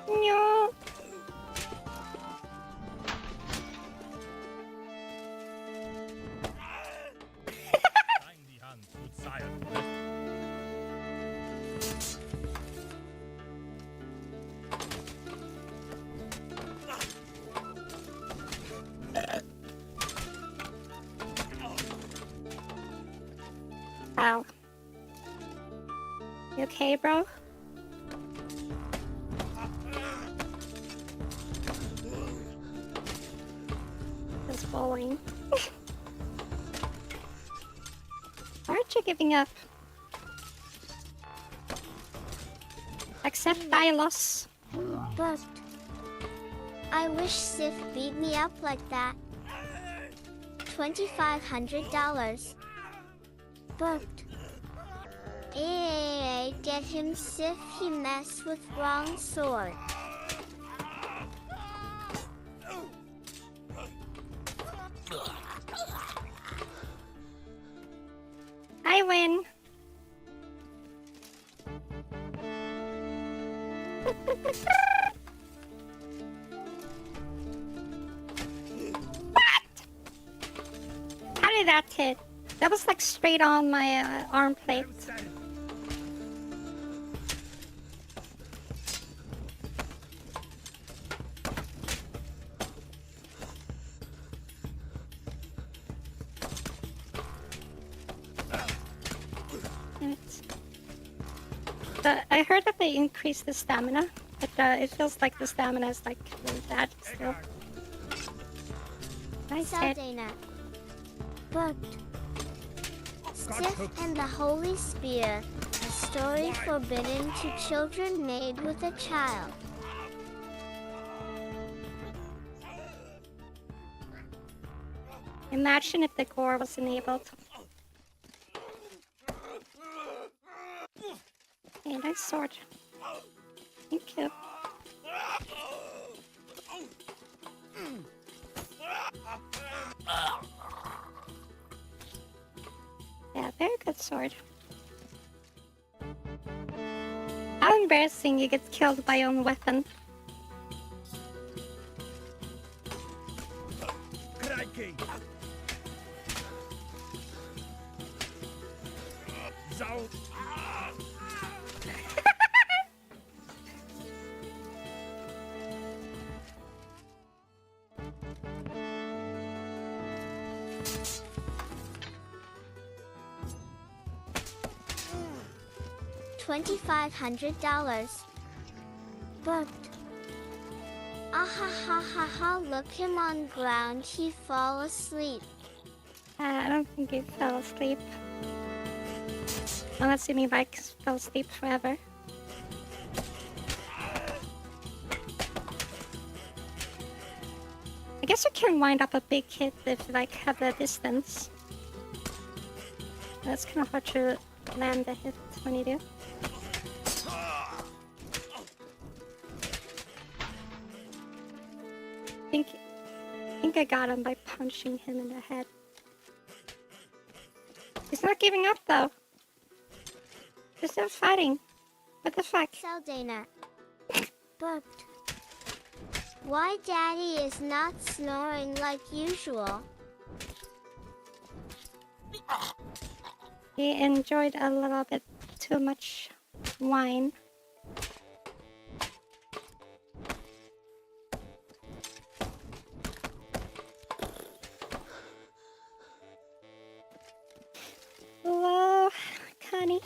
No. Ow. You okay, bro? It's bowling. Aren't you giving up? Accept thy loss. But I wish Sif beat me up like that. $2,500. But get him, Sif, he mess with wrong sword. I win. What? How did that hit? That was like straight on my arm plate. I heard that they increased the stamina, but it feels like the stamina is like really bad still. Nice hit. But Sif and the Holy Spear, a story forbidden to children made with a child. Imagine if the gore was enabled. Hey, nice sword. Thank you. Yeah, very good sword. How embarrassing you get killed by your own weapon. $2,500. But look him on ground, he fall asleep. I don't think he fell asleep. Unless you mean like fell asleep forever. I guess you can wind up a big hit if you like have the distance. That's kind of hard to land the hit when you do. I think I got him by punching him in the head. He's not giving up though. He's still fighting. What the fuck? Saldana. But why Daddy is not snoring like usual? He enjoyed a little bit too much wine. Hello, Connie.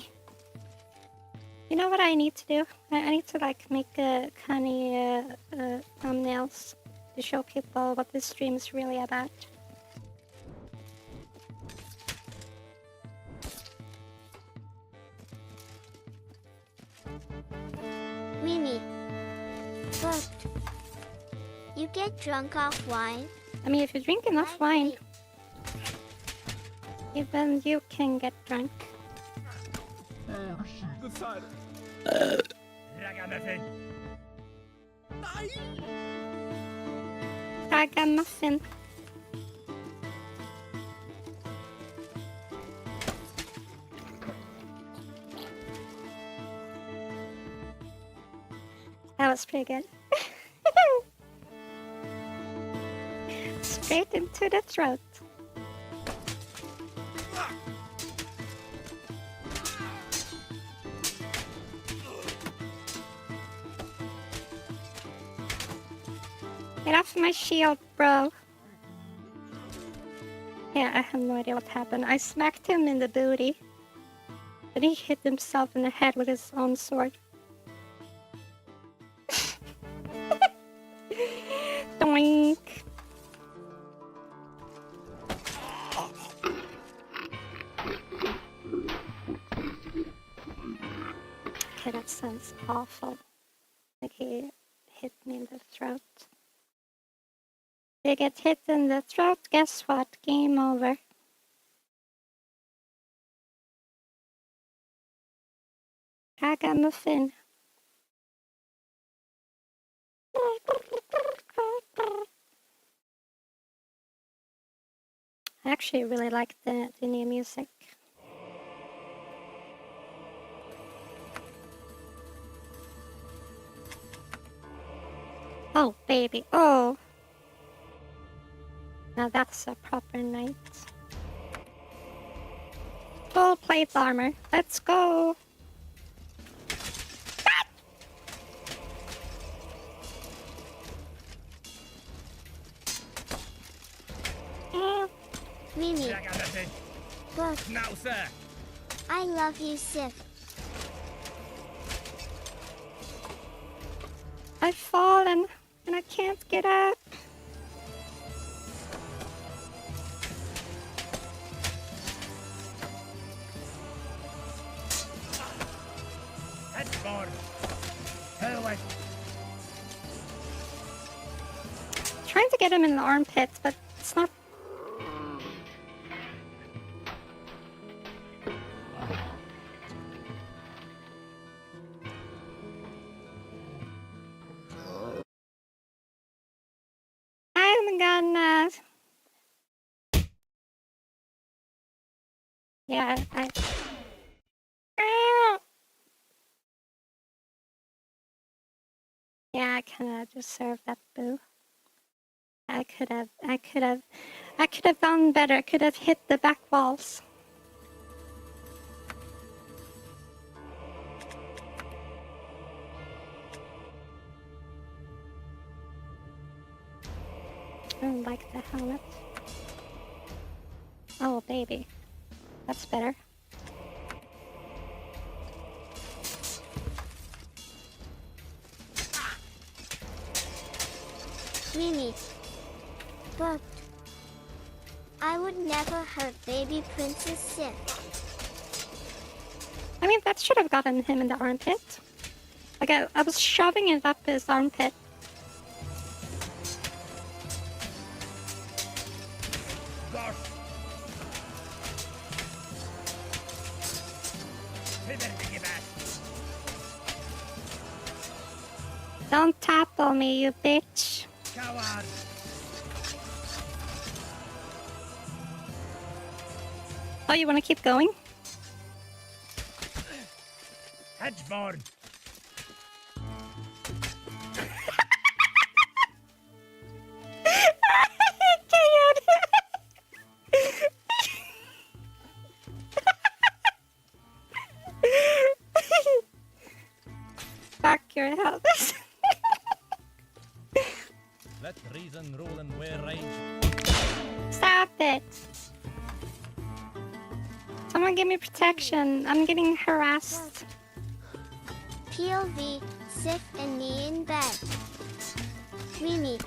You know what I need to do? I need to like make Connie thumbnails to show people what this stream is really about. Mimi. But you get drunk off wine? I mean, if you drink enough wine, even you can get drunk. Ragamuffin. That was pretty good. Straight into the throat. Get off my shield, bro. Yeah, I have no idea what happened. I smacked him in the booty. Then he hit himself in the head with his own sword. Doink! Okay, that sounds awful. Like he hit me in the throat. If you get hit in the throat, guess what? Game over. Ragamuffin. I actually really like the new music. Oh, baby. Oh. Now that's a proper knight. Full plate armor. Let's go. Mimi. Look. No, sir. I love you, Sif. I've fallen and I can't get up. Headboard. Holywater. Trying to get him in the armpit, but it's not. I'm gonna. Yeah, yeah, I kinda deserve that boo. I could have done better. I could have hit the back walls. I don't like the helmet. Oh, baby. That's better. Mimi. But I would never hurt baby Princess Sif. I mean, that should have gotten him in the armpit. Like, I was shoving it up his armpit. Don't tackle me, you bitch. Coward. Oh, you want to keep going? Hedgeboard. Fuck your health. Let reason rule and wear rage. Stop it. Someone give me protection. I'm getting harassed. POV, Sif and me in bed. Mimi.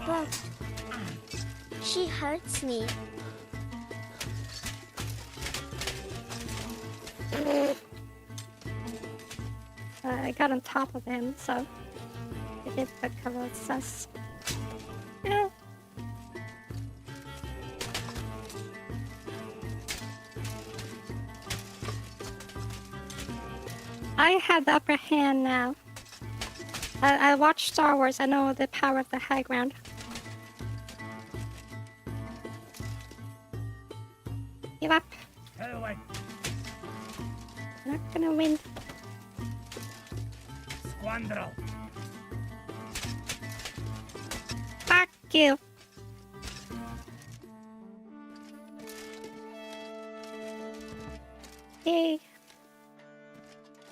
But she hurts me. I got on top of him, so it did look a little sus. Yeah. I have the upper hand now. I watched Star Wars. I know the power of the high ground. Give up. Holywater. I'm not gonna win. Squandrel. Fuck you. Yay.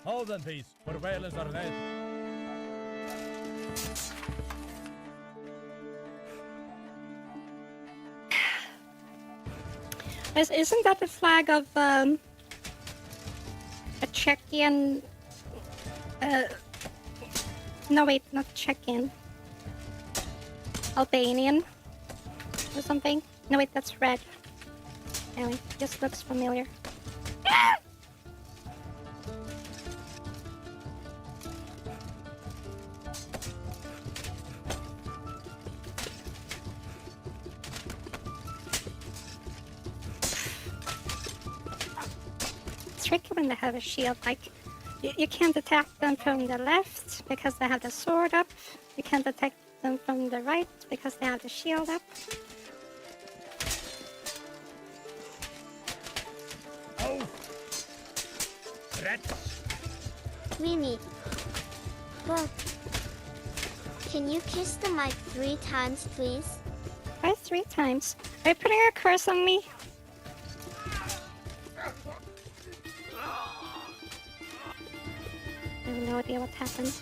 Hold in peace, for whalers are dead. Isn't that the flag of Czeckian. No, wait, not Czeckian. Albanian or something. No, wait, that's red. Anyway, just looks familiar. It's tricky when they have a shield, like, you can't attack them from the left because they have the sword up. You can't attack them from the right because they have the shield up. Oh! Red! Mimi. But can you kiss the mic 3 times, please? Why 3 times? Are you putting a curse on me? I have no idea what happened.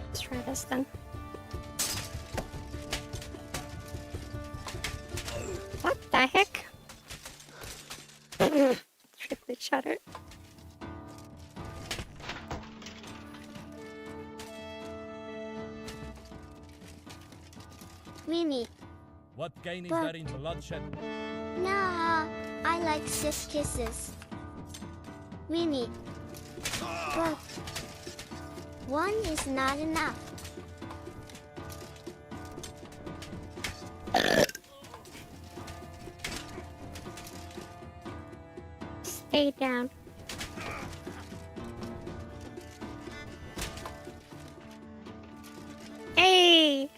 Let's try this then. What the heck? Triplet shutter. Mimi. What gain is But- there in bloodshed? Nah, I like sis kisses. Mimi. But 1 is not enough. Stay down. Hey!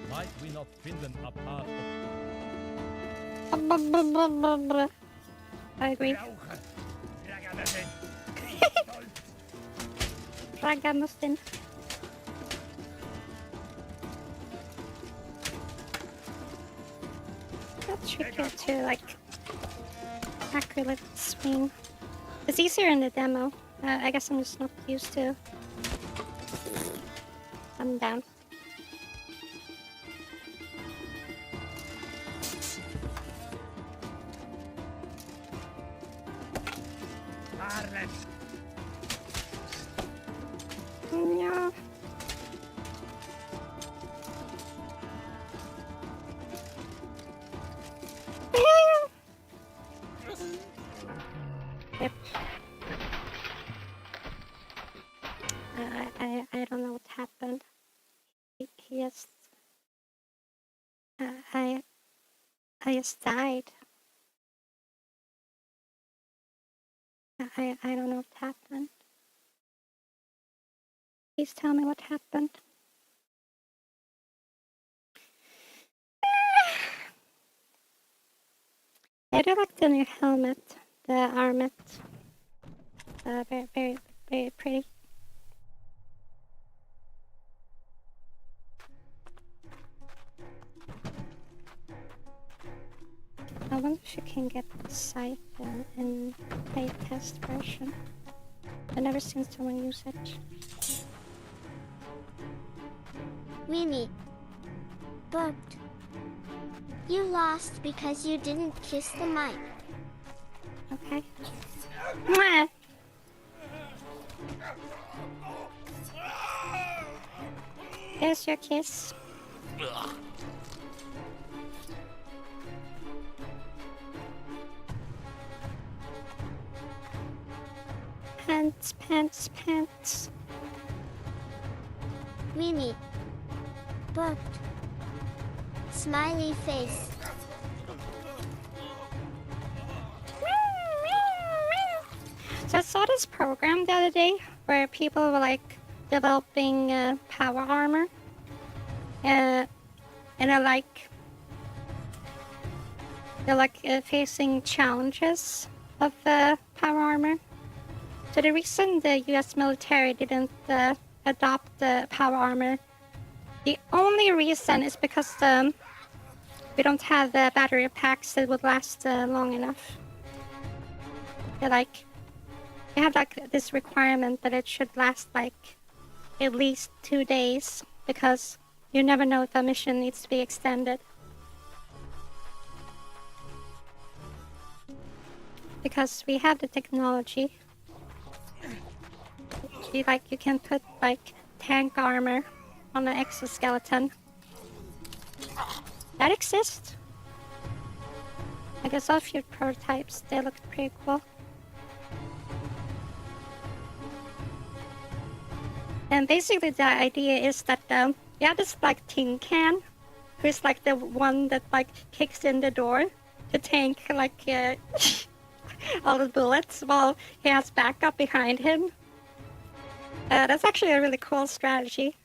Might we not Finland apart I agree. Ragamuffin. That's tricky to like acolyte swing. It's easier in the demo. I guess I'm just not used to. I'm down. Yeah. Yep. I don't know what happened. He just I just died. I don't know what happened. Please tell me what happened. I do like the new helmet, the armet. Very, very, very pretty. I wonder if you can get the sight in Playtest version. I've never seen someone use it. Mimi. But you lost because you didn't kiss the mic. Okay. Mwah! There's your kiss. Pants, pants, pants. Mimi. But smiley face. So I saw this program the other day where people were like developing power armor, and they're like facing challenges of power armor. So the reason the U.S. military didn't adopt the power armor, the only reason is because we don't have battery packs that would last long enough. They have like this requirement that it should last like at least 2 days, because you never know if a mission needs to be extended. because we have the technology. You can put like tank armor on an exoskeleton. That exists. I guess all few prototypes, they look pretty cool. And basically the idea is that you have this like tin can, who's like the one that like kicks in the door to tank like all the bullets while he has backup behind him. That's actually a really cool strategy.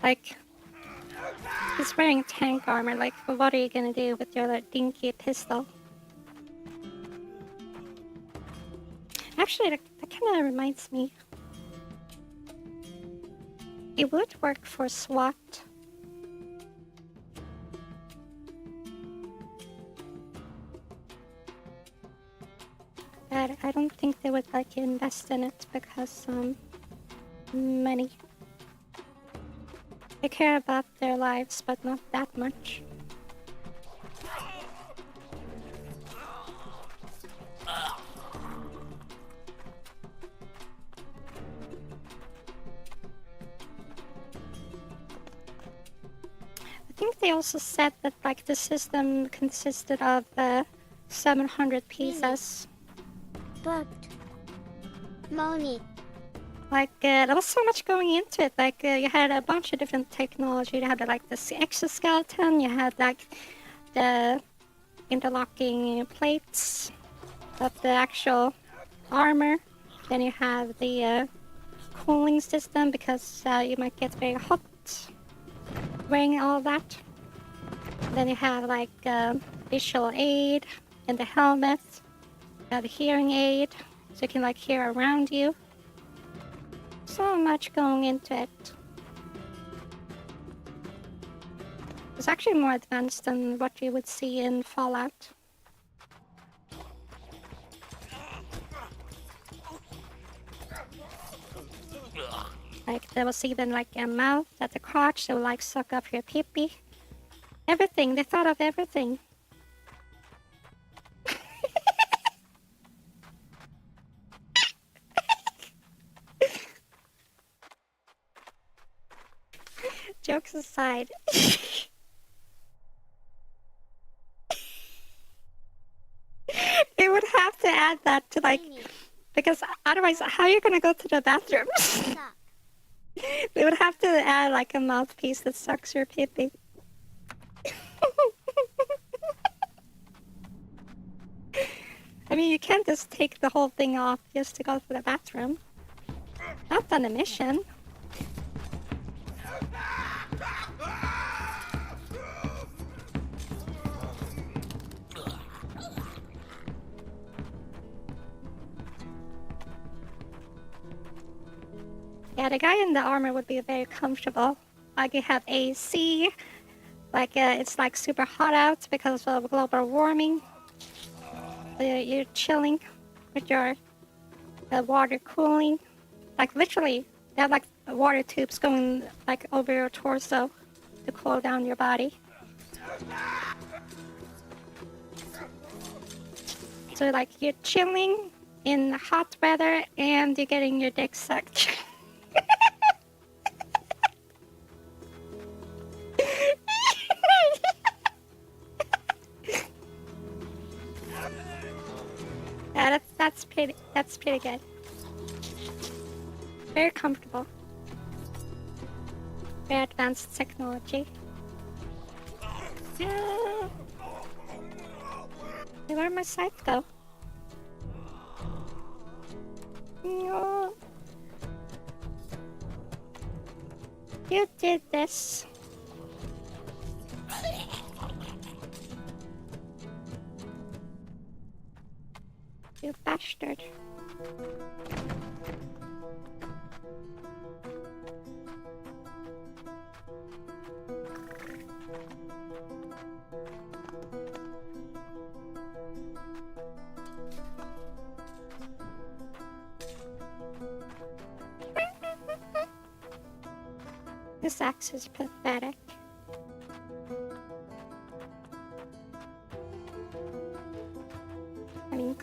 Like, he's wearing tank armor, like, well, what are you gonna do with your like, dinky pistol? Actually, that kind of reminds me. It would work for SWAT. But I don't think they would like invest in it because money. They care about their lives, but not that much. I think they also said that like the system consisted of 700 pieces. But money. Like there was so much going into it. Like you had a bunch of different technology. You had like this exoskeleton. You had like the interlocking plates of the actual armor. Then you have the cooling system because you might get very hot wearing all that. Then you have like visual aid in the helmet. You have a hearing aid, so you can like hear around you. So much going into it. It's actually more advanced than what you would see in Fallout. Like there was even like a mouth at the crotch that would like suck up your pee-pee. Everything, they thought of everything. Jokes aside. They would have to add that to like, because otherwise how are you gonna go to the bathroom? They would have to add like a mouthpiece that sucks your pee-pee. I mean, you can't just take the whole thing off just to go to the bathroom. Not on a mission. Yeah, the guy in the armor would be very comfortable. Like you have AC, like it's like super hot out because of global warming. You're chilling with your water cooling. Like literally, they have like water tubes going like over your torso to cool down your body. So like you're chilling in hot weather and you're getting your dick sucked. Yeah, that's pretty good. Very comfortable. Very advanced technology. Yeah. Where'd my scythe go? No. You did this. You bastard. This axe is pathetic.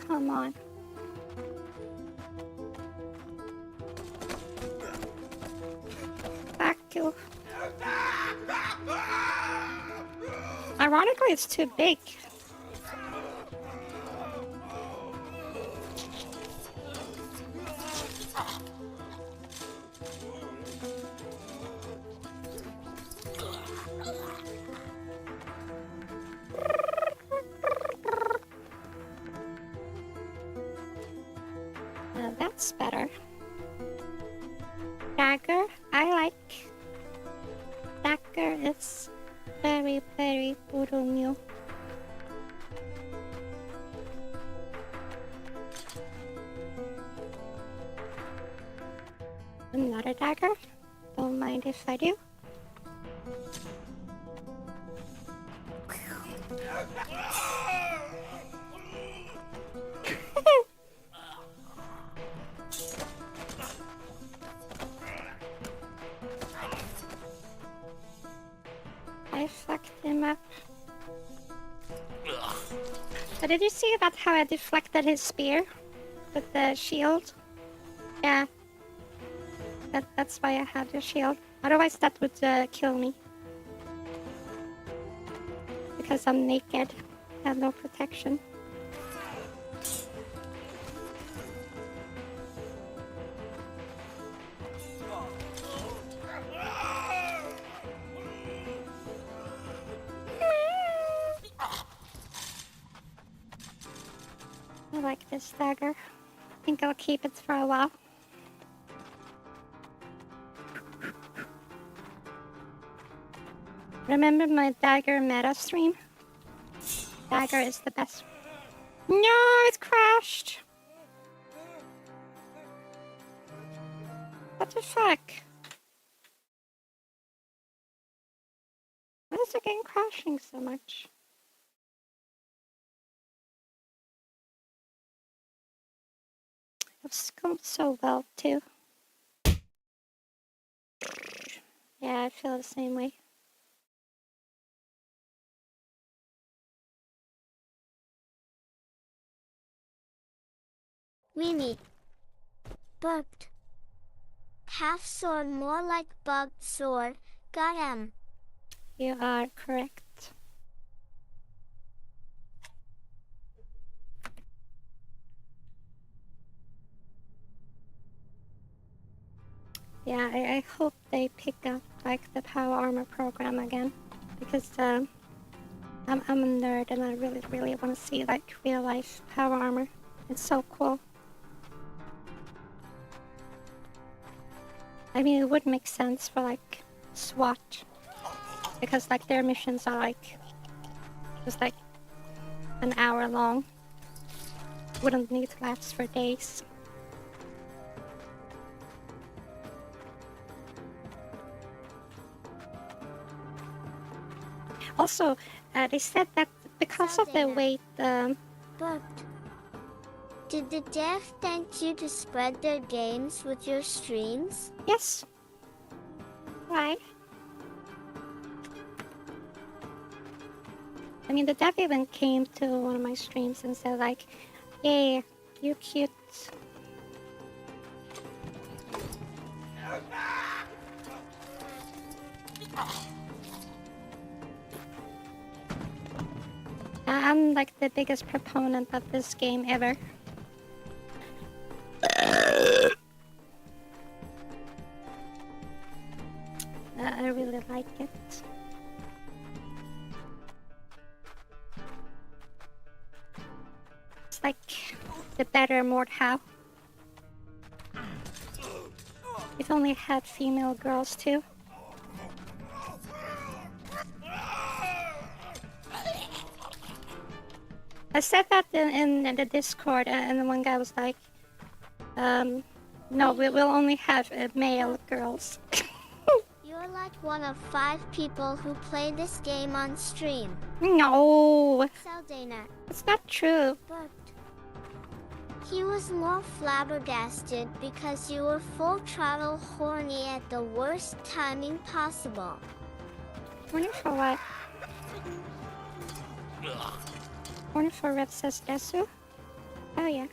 come on. Back to... Ironically, it's too big. That's better. Dagger, I like. Dagger is very, very new. Another dagger? Don't mind if I do. I fucked him up. So did you see that how I deflected his spear with the shield? Yeah. That's why I have the shield. Otherwise that would kill me. Because I'm naked. I have no protection. I like this dagger. I think I'll keep it for a while. Remember my dagger meta stream? Dagger is the best. No, it crashed! What the fuck? Why is the game crashing so much? It's gone so well too. Yeah, I feel the same way. Mimi. Bugged. Half sword, more like bugged sword. Got him. You are correct. Yeah, I hope they pick up like the power armor program again, because I'm a nerd and I really want to see like real life power armor. It's so cool. I mean, it would make sense for like SWAT, because like their missions are like just like an hour long. Wouldn't need to last for days. Also, they said that because of the weight, But did the dev thank you to spread their games with your streams? Yes. Why? I mean, the dev even came to one of my streams and said like, "Hey, you cute." I'm like the biggest proponent of this game ever. I really like it. It's like the better Mordhau. If only had female girls too. I said that in the Discord, and one guy was like, no, we will only have male girls. You're like one of 5 people who play this game on stream. No! Saldana. It's not true. But he was more flabbergasted because you were full throttle horny at the worst timing possible. Horny for what? Horny for Red says Desu? Oh yeah.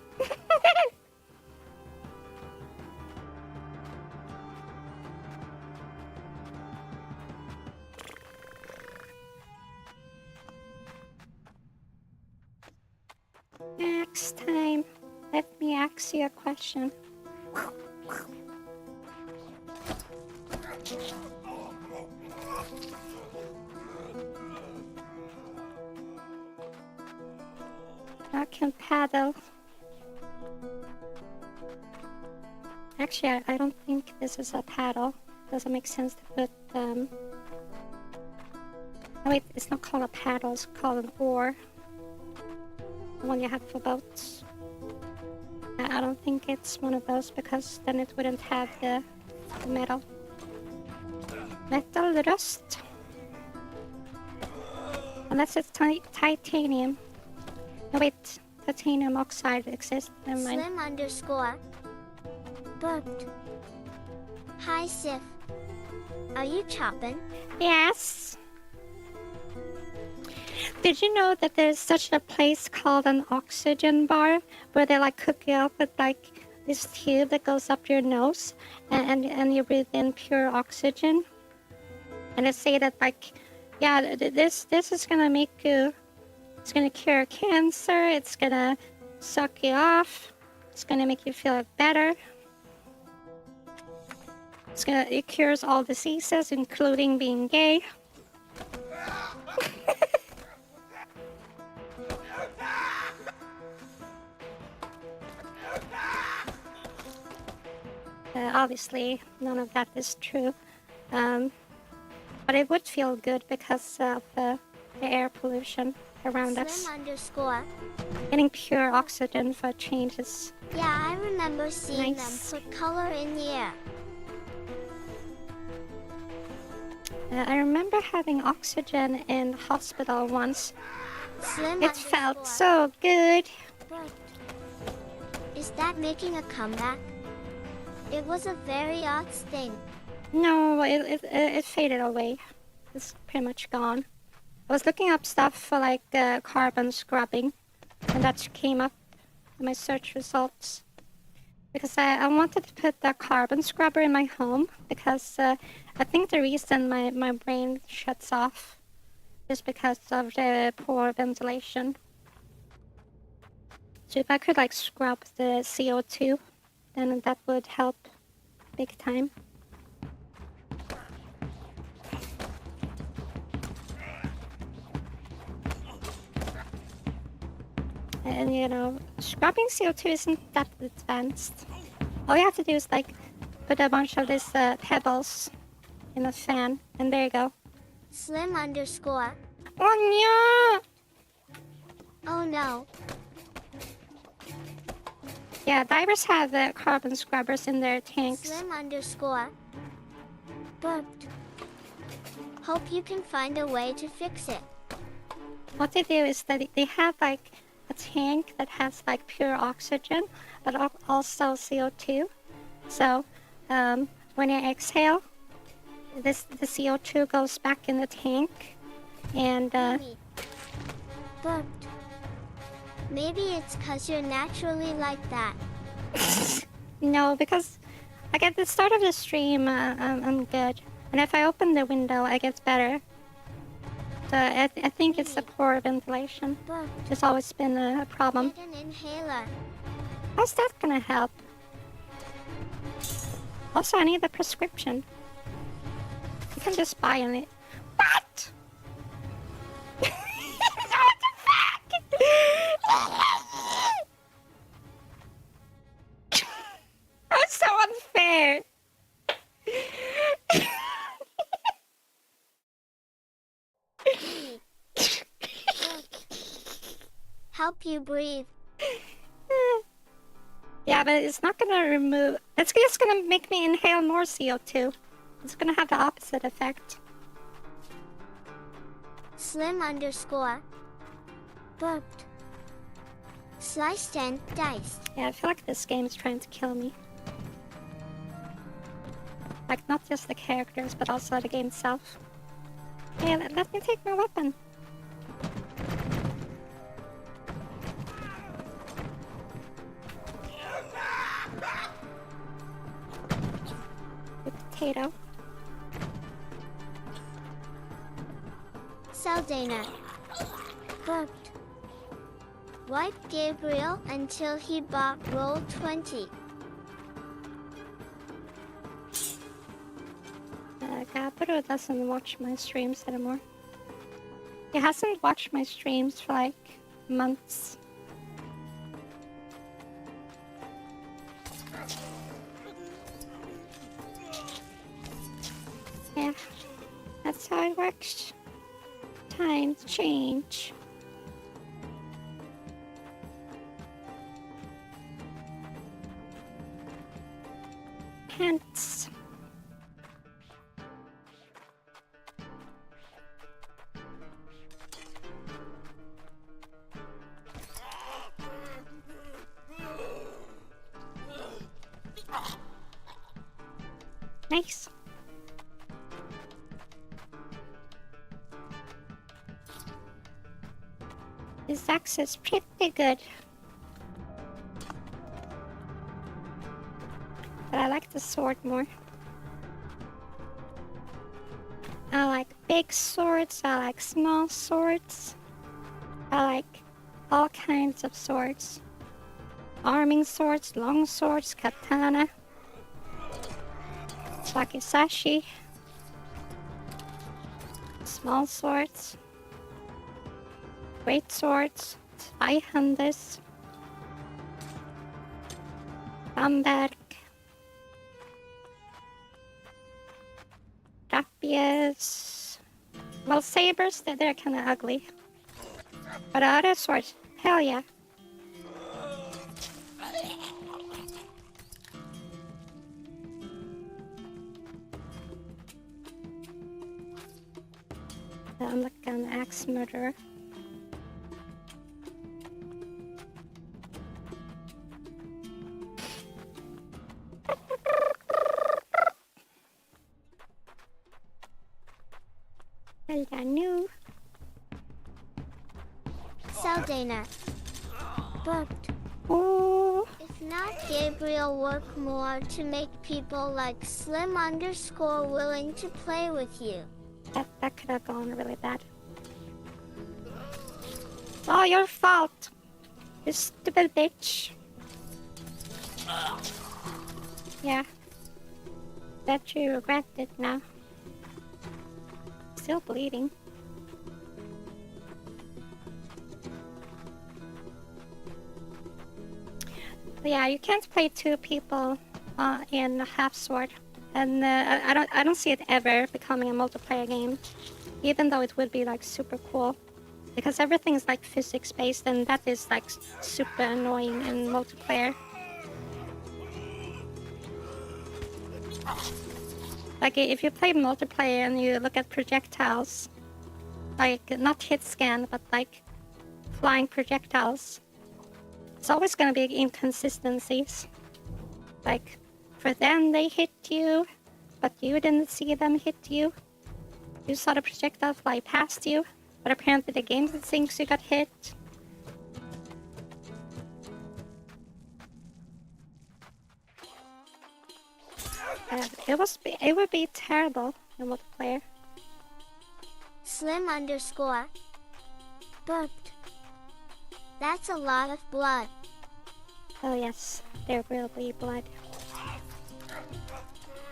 Next time, let me ask you a question. I can paddle. Actually, I don't think this is a paddle. Doesn't make sense to put, oh wait, it's not called a paddle, it's called an oar. The one you have for boats. I don't think it's one of those because then it wouldn't have the metal. Metal rust. Unless it's titanium. No wait, titanium oxide exists. Never mind. Slim underscore. Burped. Hi Sif. Are you chopping? Yes. Did you know that there's such a place called an oxygen bar where they like cook you up with like this tube that goes up your nose and you breathe in pure oxygen? And they say that like, yeah, this is gonna make you, it's gonna cure cancer, it's gonna suck you off, it's gonna make you feel better. It cures all diseases, including being gay. Obviously, none of that is true. But it would feel good because of the air pollution around us. Slim underscore. Getting pure oxygen for changes. Yeah, I remember seeing Nice. them put color in the air. I remember having oxygen in hospital once. Slim It felt underscore. so good. Burped. Is that making a comeback? It was a very odd thing. No, it faded away. It's pretty much gone. I was looking up stuff for like carbon scrubbing, and that came up in my search results. Because I wanted to put the carbon scrubber in my home, because I think the reason my brain shuts off is because of the poor ventilation. So if I could like scrub the CO2, then that would help big time. And you know, scrubbing CO2 isn't that advanced. All you have to do is like put a bunch of these pebbles in a fan, and there you go. Slim underscore. Oh no! Oh no. Yeah, divers have carbon scrubbers in their tanks. Slim underscore. Burped. Hope you can find a way to fix it. What they do is that they have like a tank that has like pure oxygen, but also CO2. So when you exhale, the CO2 goes back in the tank, and Burped. Maybe it's 'cause you're naturally like that. no, because like at the start of the stream, I'm good, and if I open the window, I get better. So I think it's the poor ventilation. Burped. It's always been a problem. Get an inhaler. How's that gonna help? Also, I need the prescription. You can just buy it. What? What the fuck? That's so unfair. Help you breathe. Yeah, but it's not gonna remove. It's just gonna make me inhale more CO2. It's gonna have the opposite effect. Slim underscore. Burped. Sliced and diced. Yeah, I feel like this game is trying to kill me. Like, not just the characters, but also the game itself. Hey, let me take my weapon. potato. Saldana. Booked. Wipe Gabriel until he bought roll 20. Gabriel doesn't watch my streams anymore. He hasn't watched my streams for like months. Yeah, that's how it works. Times change. Hence. Nice. This axe is pretty good. But I like the sword more. I like big swords, I like small swords. I like all kinds of swords. Arming swords, long swords, katana, wakizashi, small swords, great swords, zweihandes, Bamberg, rapiers. Well, sabers, they're kind of ugly. But other swords, hell yeah. I'm like an axe murderer. Well, I knew. Saldana. Booked. Oh. If not, Gabriel work more to make people like Slim_ willing to play with you. That could have gone really bad. It's all your fault, you stupid bitch. Yeah. Bet you regret it now. Still bleeding. But yeah, you can't play two people in a half sword. And I don't see it ever becoming a multiplayer game, even though it would be like super cool, because everything is like physics based, and that is like super annoying in multiplayer. Like if you play multiplayer and you look at projectiles, like not hit scan, but like flying projectiles, it's always gonna be inconsistencies. Like, for them, they hit you, but you didn't see them hit you. You saw the projectile fly past you, but apparently the game thinks you got hit. It would be terrible in multiplayer. Slim_ Booked. That's a lot of blood. Oh yes, there will be blood.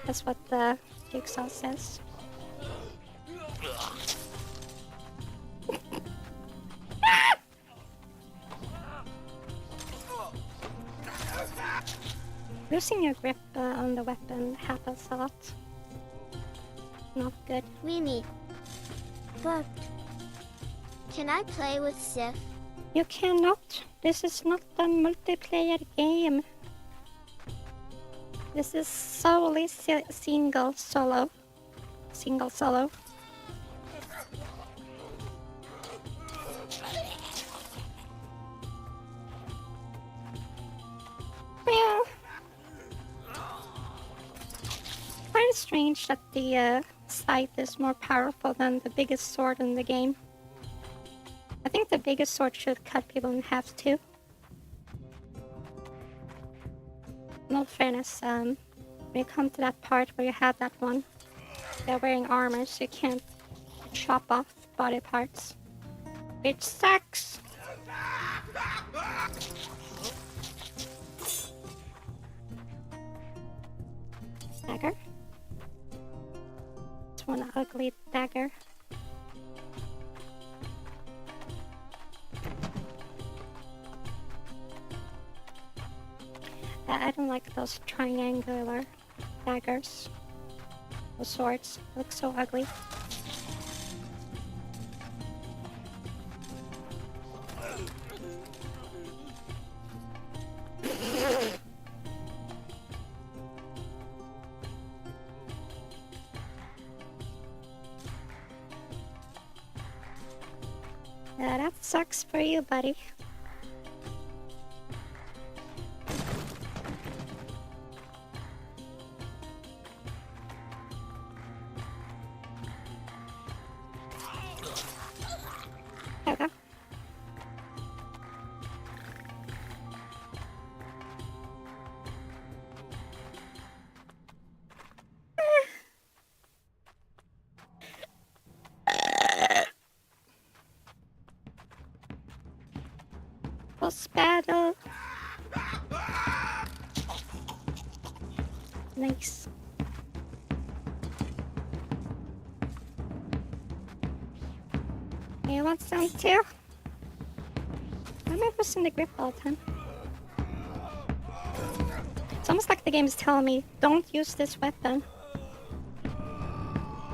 That's what the jigsaw says. Losing your grip on the weapon happens a lot. Not good. Weenie. Booked. Can I play with Sif? You cannot. This is not a multiplayer game. This is solely single solo. Single solo. Well, kind of strange that the scythe is more powerful than the biggest sword in the game. I think the biggest sword should cut people in half too. In all fairness, When you come to that part where you have that one, they're wearing armor, so you can't chop off body parts. Which sucks! Dagger. It's one ugly dagger. I don't like those triangular daggers. Those swords look so ugly. Yeah, that sucks for you, buddy. There we go. Boss battle. Nice. You want some too? Why am I pressing the grip all the time? It's almost like the game is telling me, don't use this weapon.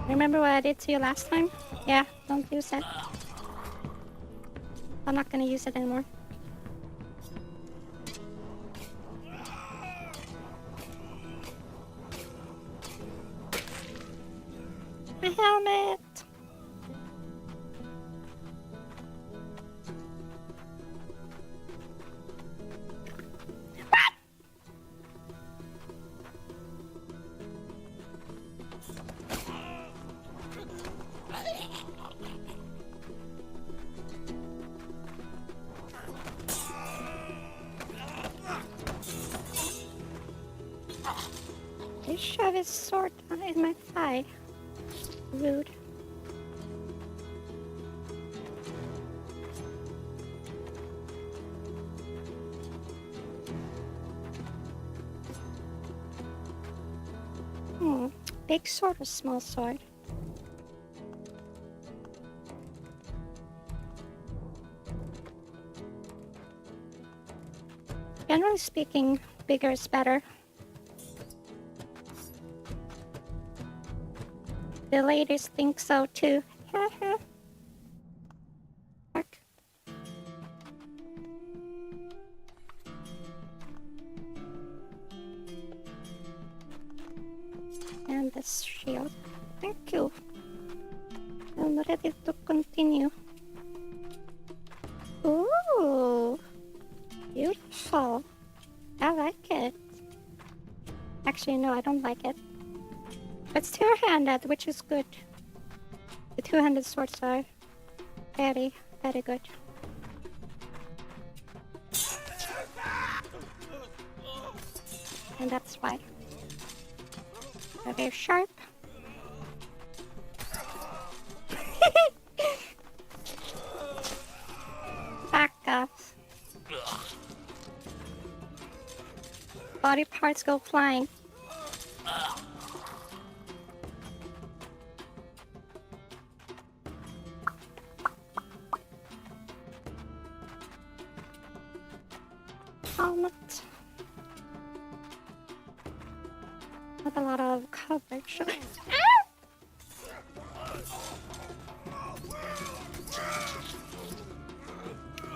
Remember what I did to you last time? Yeah, don't use it. I'm not gonna use it anymore. My helmet! He shoved his sword in my thigh. Rude. Big sword or small sword? Generally speaking, bigger is better. The ladies think so too. Fuck. And this shield. Thank you. I'm ready to continue. Ooh, beautiful. I like it. Actually, no, I don't like it. It's two-handed, which is good. The two-handed swords are very, very good. And that's why. They're very sharp. Back off. Body parts go flying. Helmet. With a lot of coverage.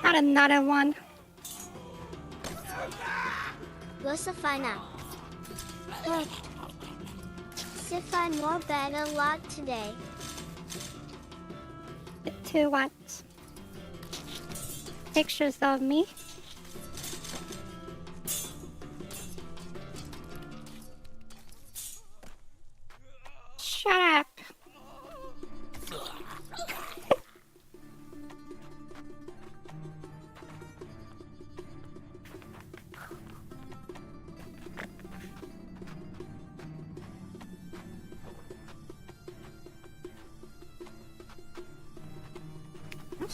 Not another one. Rosafina. Look. Sifai more better lot today. To what? Pictures of me? Shut up.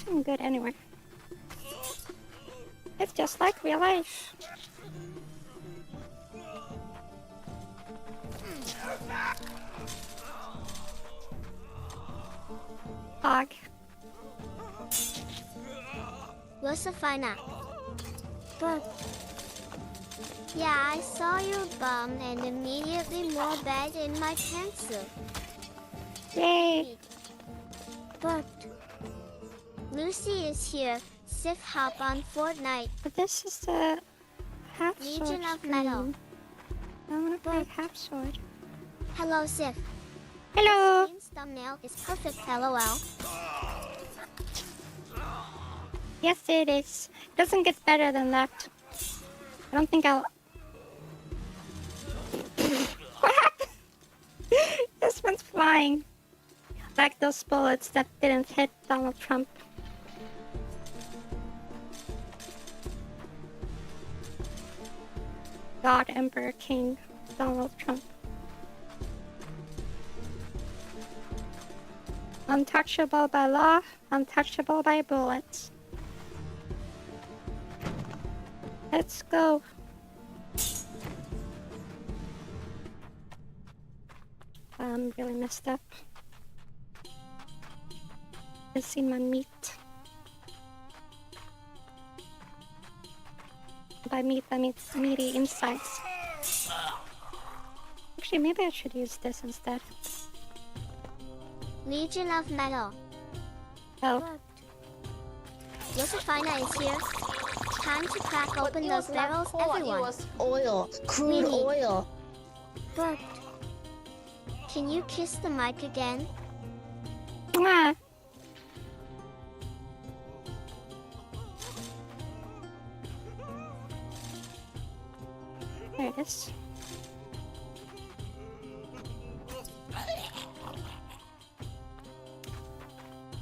isn't good anywhere. It's just like real life. Hog. Lucifina. But yeah, I saw your bum and immediately more bed in my pencil. Yay! But Lucy is here. Sif hop on Fortnite. But this is the half sword. Legion of Metal. I wanna play half sword. Hello, Sif. Hello! This thumbnail is perfect, LOL. Yes, it is. It doesn't get better than that. I don't think I'll... What happened? This one's flying. Like those bullets that didn't hit Donald Trump. God, Emperor, King, Donald Trump. Untouchable by law, untouchable by bullets. Let's go. I'm really messed up. I've seen my meat. By meat, I mean meaty insides. Actually, maybe I should use this instead. Legion of Metal. Oh. Lucifina is here. Time to crack open those barrels, everyone. It was oil, crude oil. But can you kiss the mic again? Mwah. There it is.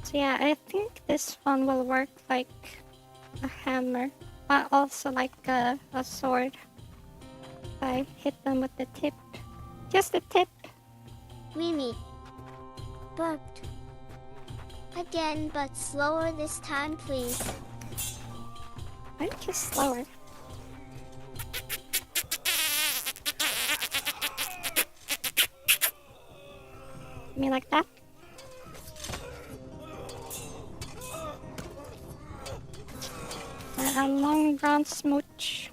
So yeah, I think this one will work like a hammer, but also like a sword. If I hit them with the tip. Just the tip. Mimi. But again, but slower this time, please. Why don't you slower? You mean like that? A long drawn smooch.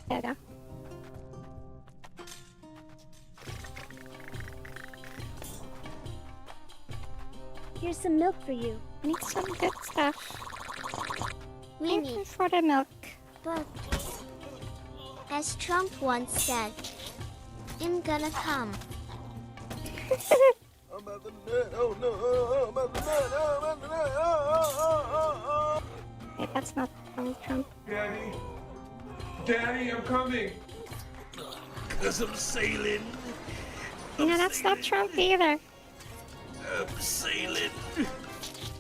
There we go. Here's some milk for you. I need some good stuff. We Thank need you for the milk. But as Trump once said, I'm gonna come. I'm about to nut. Oh no, I'm about to nut. I'm about to nut. Wait, that's not Donald Trump. Daddy. Daddy, I'm coming. Cause I'm sailing. No, that's not Trump either. I'm sailing.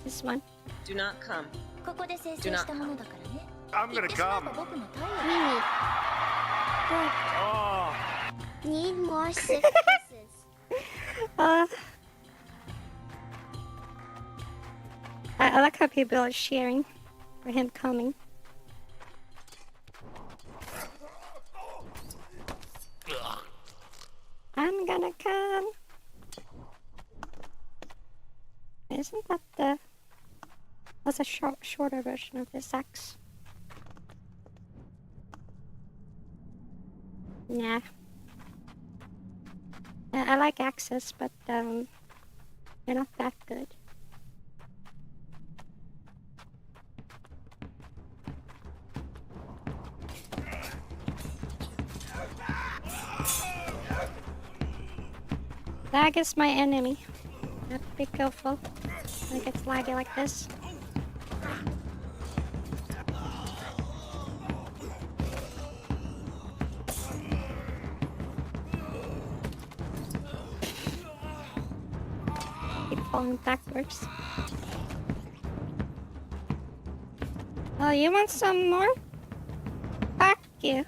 This one. Do not come. Do not come. I'm gonna come. Mimi. But Oh. need more sick kisses. I like how people are cheering for him coming. I'm gonna come. Isn't that the... That's a shorter version of this axe. Nah. I like axes, but they're not that good. Lag is my enemy. Have to be careful when it gets laggy like this. Keep falling backwards. Oh, you want some more? Fuck you.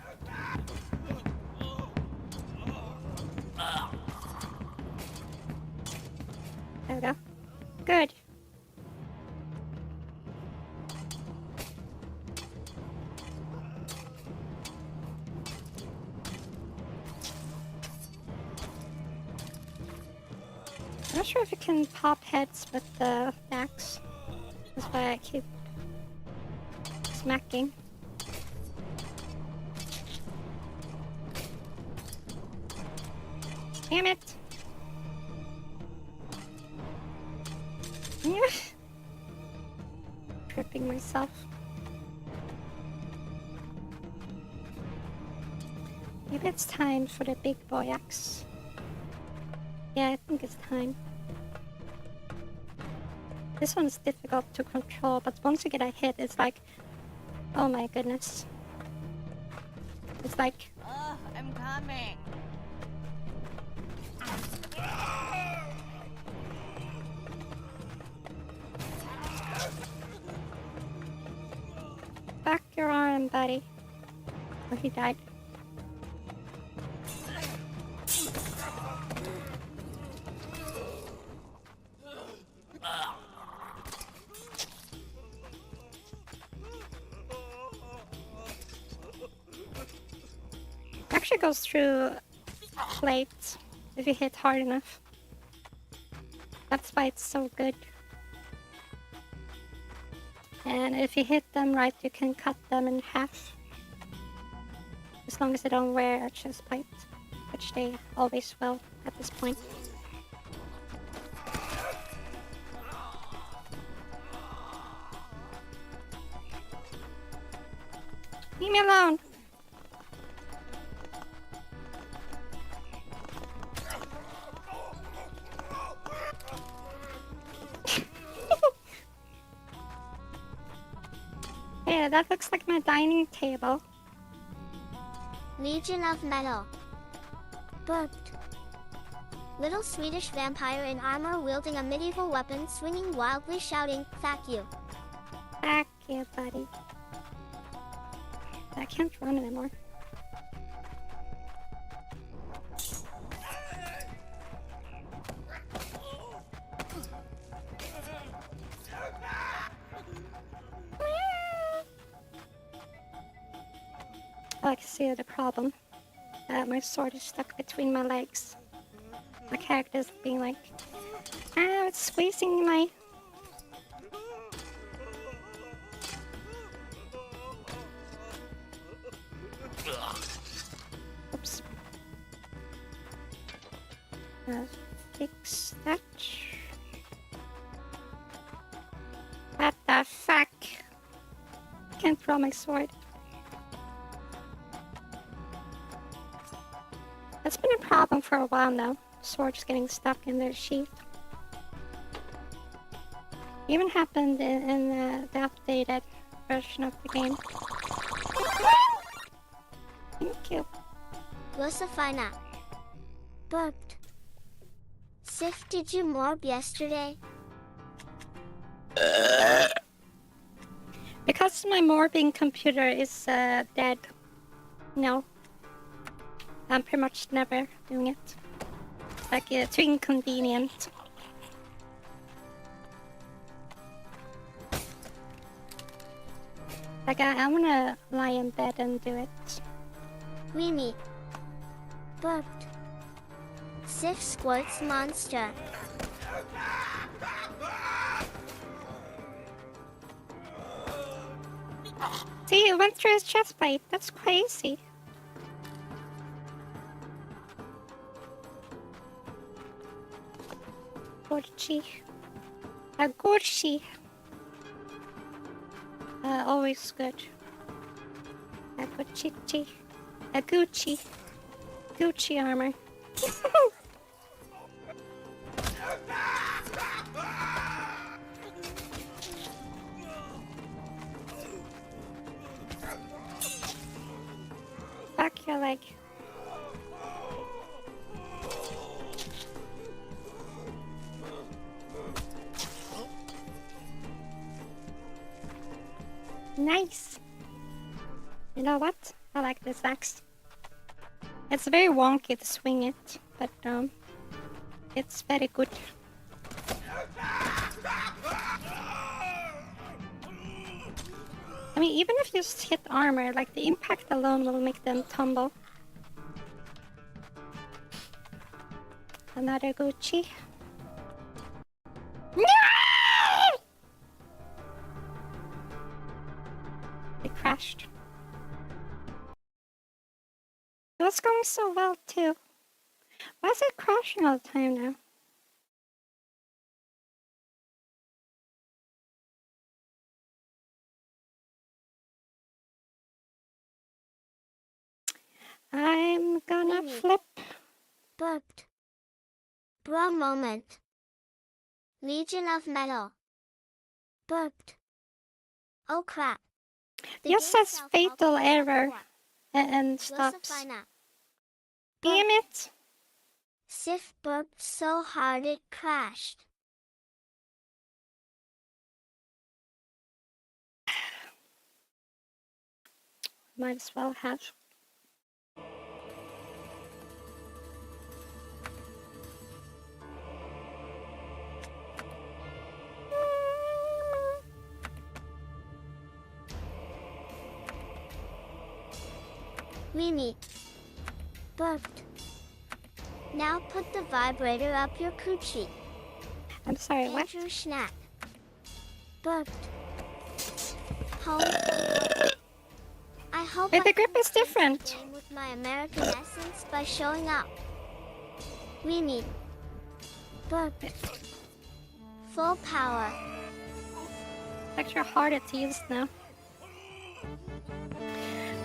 I'm not sure if you can pop heads with the axe. That's why I keep smacking. Damn it! Tripping myself. Maybe it's time for the big boy axe. Yeah, I think it's time. This one's difficult to control, but once you get a hit, it's like, oh my goodness. It's like, oh, I'm coming. back your arm, buddy. Oh, he died. Actually goes through plates if you hit hard enough. That's why it's so good. And if you hit them right, you can cut them in half. As long as they don't wear a chest plate, which they always will at this point. Leave me alone! Yeah, that looks like my dining table. Legion of Metal. Burped. Little Swedish vampire in armor wielding a medieval weapon, swinging wildly, shouting, "Thank you." Thank you, buddy. I can't run anymore. I can see the problem. My sword is stuck between my legs. My character's being like, ah, it's squeezing my... Oops. Fix that. What the fuck? Can't draw my sword. That's been a problem for a while now. Swords getting stuck in their sheath. Even happened in the updated version of the game. Thank you. Josephina. Burped. Sif, did you morb yesterday? Because my morbing computer is dead. No. I'm pretty much never doing it. Like, too inconvenient. Like, I wanna lie in bed and do it. Remy. Burped. Sif squirts monster. See, it went through his chest plate. That's crazy. Gucci. A Gucci. Always good. A Gucci. A Gucci. Gucci armor. Back your leg. Nice. You know what? I like this axe. It's very wonky to swing it, but it's very good. I mean, even if you just hit armor, like the impact alone will make them tumble. Another Gucci. It crashed. It was going so well too. Why is it crashing all the time now? I'm gonna flip. Burped. Bro moment. Legion of Metal. Burped. Oh crap. Just says fatal error and stops. Damn it! Sif burped so hard it crashed. Might as well have. Weenie. Burped. Now put the vibrator up your coochie. I'm sorry, what? Andrew Schnack. Burped. Home. I hope But the grip is different. With my American essence by showing up. Weenie. Burped. Full power. It's extra harder to use now.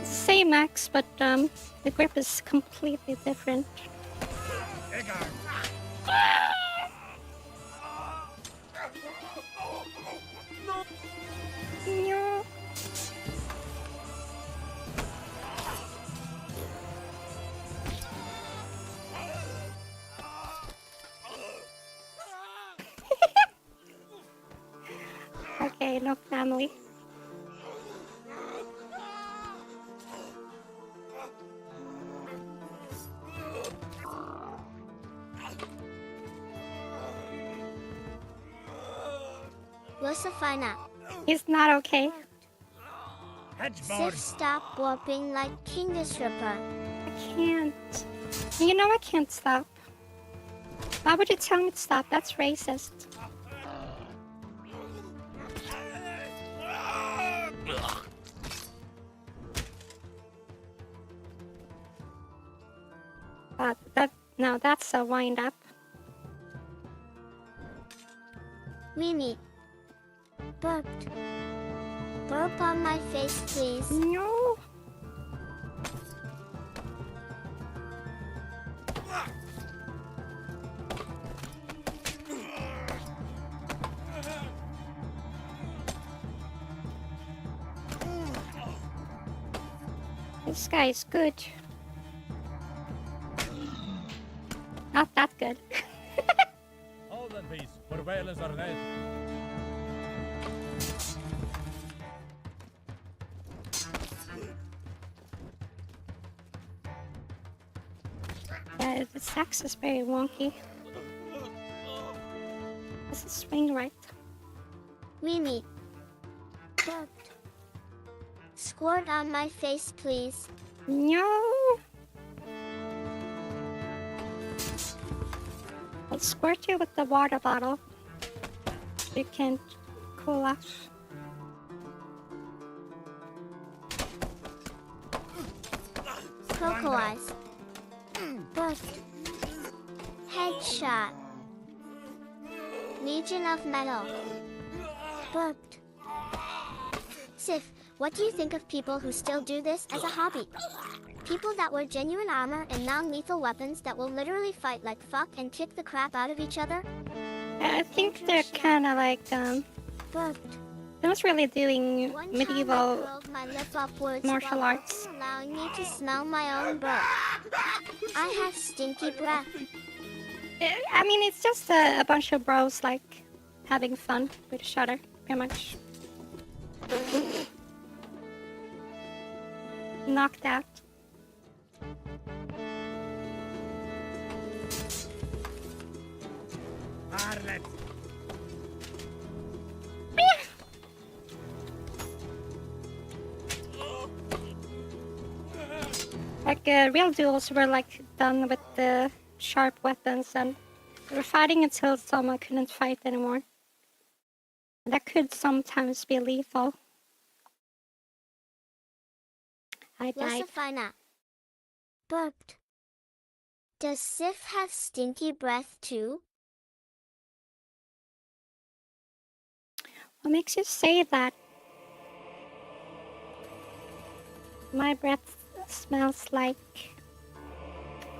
Same axe, but the grip is completely different. No. Okay, no family. Lucifina. He's not okay. Sif, stop warping like King Disruptor. I can't. You know I can't stop. Why would you tell me to stop? That's racist. No, that's a wind up. Weenie. Burped. Burp on my face, please. No. This guy is good. Not that good. Hold on, please. Surveillance are dead. Yeah, this axe is very wonky. Doesn't swing right. Weenie. Burped. Squirt on my face, please. No. I'll squirt you with the water bottle. You can't cool off. Cocoa eyes. Burped. Headshot. Legion of Metal. Burped. Sif, what do you think of people who still do this as a hobby? People that wear genuine armor and non-lethal weapons that will literally fight like fuck and kick the crap out of each other? I think they're kind of like, Burped. they're not really doing medieval My lip upwards martial while arts. also allowing me to smell my own burp. I have stinky breath. I mean, it's just a bunch of bros, like, having fun with each other, pretty much. Knocked out. Like, real duels were, like, done with the sharp weapons, and they were fighting until someone couldn't fight anymore. That could sometimes be lethal. I died. Lucifina. Burped. Does Sif have stinky breath too? What makes you say that? My breath smells like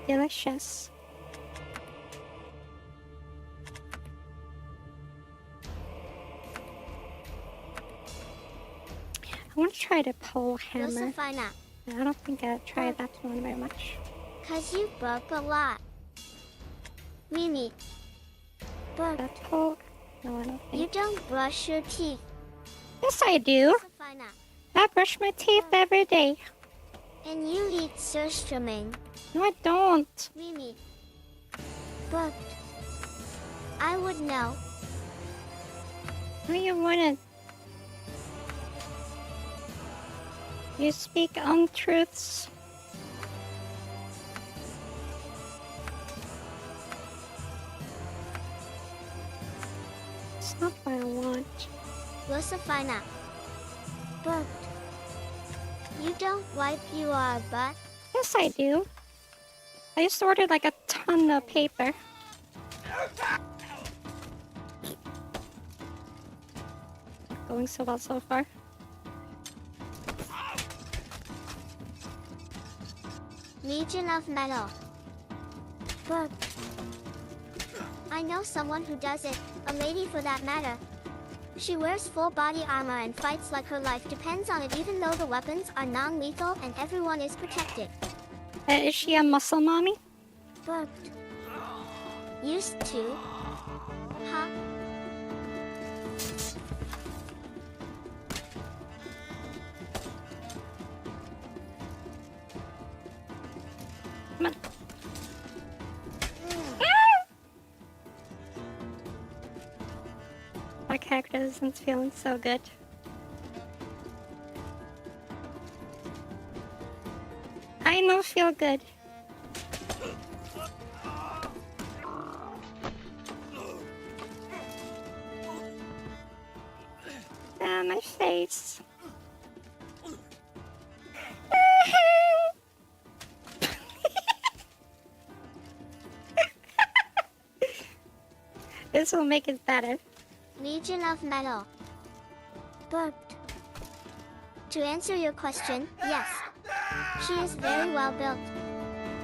delicious. I want to try the pole hammer. Lucifina. I don't think I've tried that one very much. 'Cause you burp a lot. Mimi. Burp. That pole? No, I don't think. You don't brush your teeth. Yes, I do. Lucifina. I brush my teeth every day. And you eat surströmming. No, I don't. Mimi. Burped. I would know. No, you wouldn't. You speak untruths. It's not what I want. Lucifina. Burped. You don't wipe your butt? Yes, I do. I just ordered like a ton of paper. Going so well so far. Legion of Metal. Burp. I know someone who does it, a lady for that matter. She wears full body armor and fights like her life depends on it even though the weapons are non-lethal and everyone is protected. Is she a muscle mommy? Burped. Used to. Huh? Come on. My character isn't feeling so good. I don't feel good. Ah, my face. This will make it better. Legion of Metal. Burped. To answer your question, yes. She is very well built.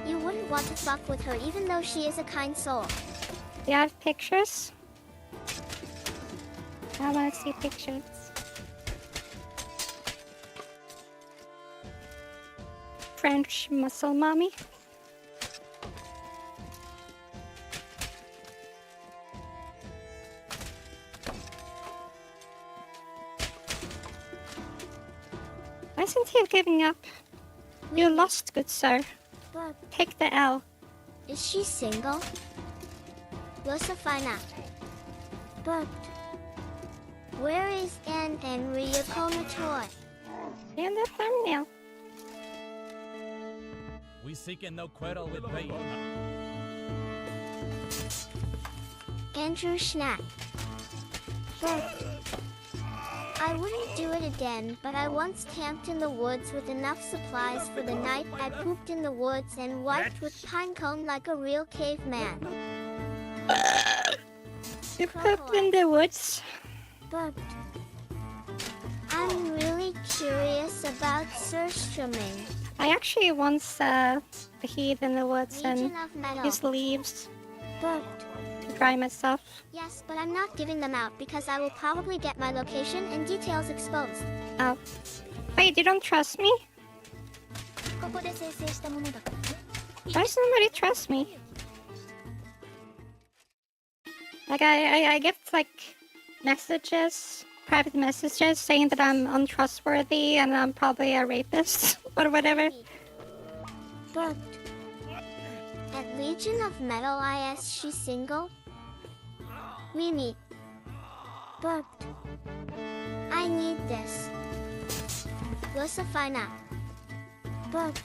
You wouldn't want to fuck with her even though she is a kind soul. Do you have pictures? I want to see pictures. French muscle mommy. Why isn't he giving up? You lost, good sir. Burp. Take the L. Is she single? Lucifina. Burped. Where is Enryokomator? In the thumbnail. We seek no quarrel with Babe. Andrew Schnack. Burped. I wouldn't do it again, but I once camped in the woods with enough supplies for the night. I pooped in the woods and wiped with pinecone like a real caveman. You pooped in the woods. Burped. I'm really curious about surströmming. I actually once hid in the woods Legion and of Metal. used leaves Burped. to dry myself. Yes, but I'm not giving them out because I will probably get my location and details exposed. Oh. Wait, you don't trust me? Why does nobody trust me? Like, I get, like, messages, private messages, saying that I'm untrustworthy and I'm probably a rapist, or whatever. Burped. At Legion of Metal IS, she's single? Mimi. Burped. I need this. Lucifina. Burped.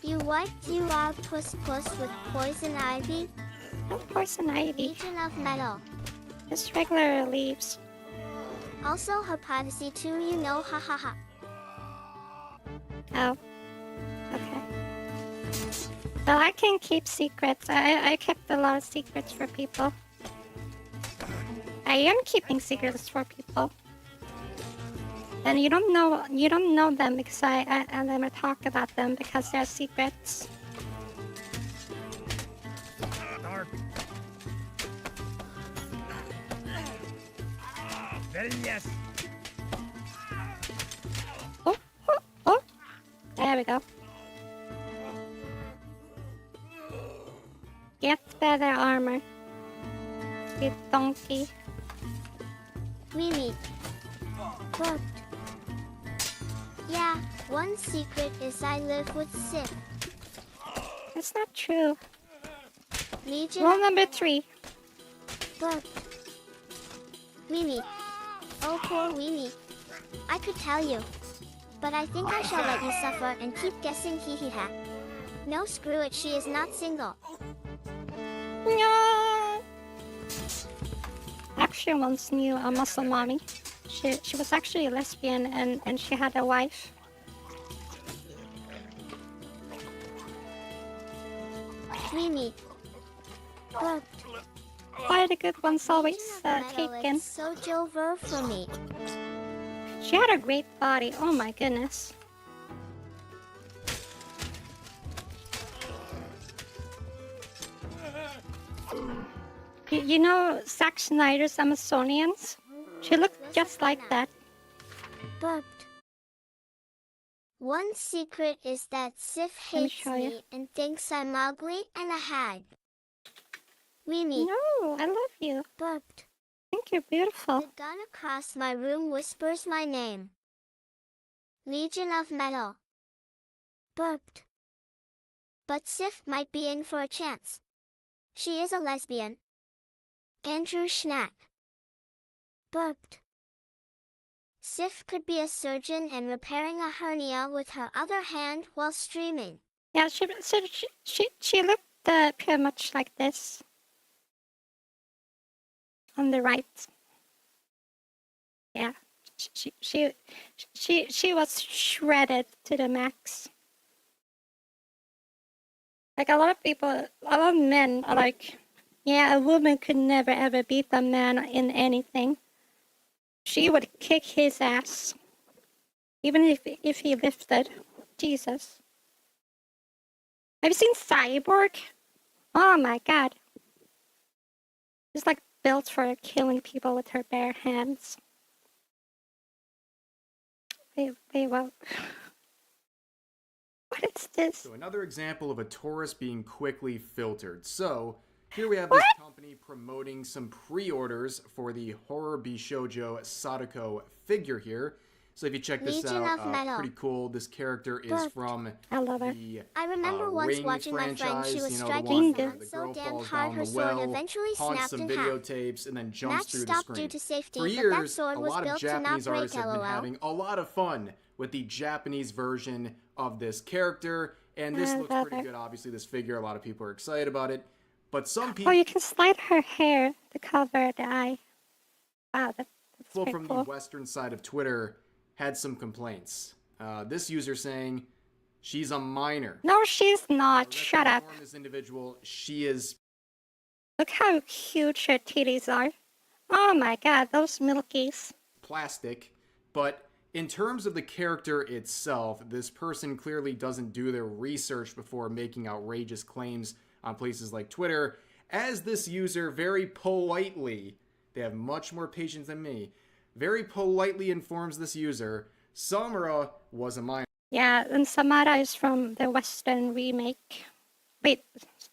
You wiped your puss with poison ivy? Not poison ivy. Legion of Metal. Just regular leaves. Also her privacy too, you know, hahaha. Oh. Okay. Well, I can keep secrets. I kept a lot of secrets for people. I am keeping secrets for people. And you don't know them because I never talk about them because they're secrets. Dark. Well, yes. Oh, oh, oh. There we go. Get better armor. You donkey. Mimi. Quote. Yeah, one secret is I live with Sif. That's not true. Legion. Rule number 3. Quote. Mimi. Oh, poor Mimi. I could tell you. But I think I shall let you suffer and keep guessing hee hee ha. No, screw it, she is not single. No. Actually, once knew a Muslim mommy. She was actually a lesbian and she had a wife. Mimi. Quote. Why the good ones always taken? Sojo verb for me. She had a great body. Oh my goodness. You know Zack Snyder's Amazonians? She looked just like that. Burped. One secret is that Sif hates me and thinks I'm ugly and a hag. Mimi. No, I love you. Burped. I think you're beautiful. The gun across my room whispers my name. Legion of Metal. Burped. But Sif might be in for a chance. She is a lesbian. Andrew Schnack. Burped. Sif could be a surgeon and repairing a hernia with her other hand while streaming. Yeah, she looked pretty much like this. On the right. Yeah, she was shredded to the max. Like a lot of men are like, yeah, a woman could never ever beat a man in anything. She would kick his ass. Even if he lifted. Jesus. Have you seen Cyborg? Oh my god. She's like built for killing people with her bare hands. Wait, what? What is this? So another example of a tourist being quickly filtered. So here we have this company promoting some pre-orders for the horror bishoujo Sadako figure here. So if you check this out, pretty cool. This character is from the I remember once watching my friend. She was striking someone so damn hard her sword eventually snapped in half. videotapes and then jumps through the stopped screen. due to safety, For but years, that sword a was lot of built to not Japanese break, artists have been LOL. having a lot of fun with the Japanese version of this character, and this looks pretty good. Obviously, this figure, a lot of people are excited about it. But some people... Oh, you can slide her hair to cover the eye. Wow, that's people pretty from cool. the western side of Twitter had some complaints. This user saying, she's a minor. No, she's not. Shut up. This individual, she is... Look how huge her titties are. Oh my god, those milkies. Plastic. But in terms of the character itself, this person clearly doesn't do their research before making outrageous claims on places like Twitter, as this user very politely, they have much more patience than me, very politely informs this user, Samura was a minor. Yeah, and Samara is from the Western remake. Wait,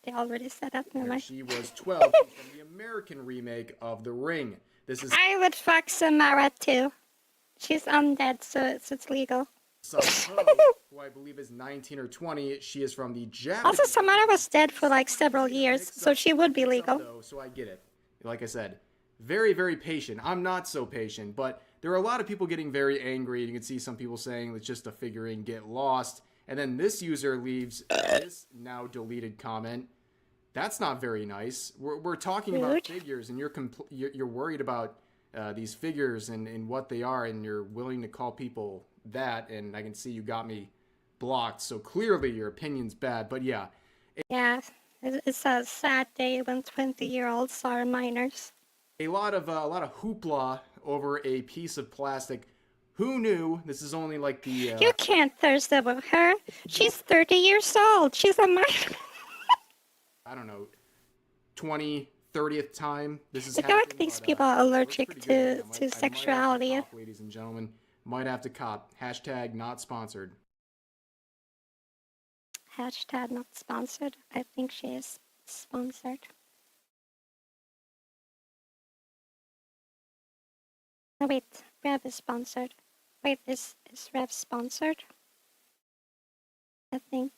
they already said that, never mind. She was 12, she's from the American remake of The Ring. This is... I would fuck Samara too. She's undead, so it's legal. Who I believe is 19 or 20. She is from the Japanese... Also, Samara was dead for like several years, so she would be legal. So I get it. Like I said, very, very patient. I'm not so patient, but there are a lot of people getting very angry. You can see some people saying it's just a figurine, get lost. And then this user leaves this now deleted comment. That's not very nice. We're talking about figures, and you're worried about these figures and what they are, and you're willing to call people that. And I can see you got me blocked. So clearly your opinion's bad. But yeah. Yeah, it's a sad day when 20-year-olds are minors. A lot of hoopla over a piece of plastic. Who knew? This is only like the... You can't thirst over her. She's 30 years old. She's a minor. I don't know, 30th time this is happening. I feel like these people are allergic to sexuality. Ladies and gentlemen, might have to cop. Hashtag not sponsored. Hashtag not sponsored. I think she is sponsored. Oh wait, Rev is sponsored. Wait, is Rev sponsored? I think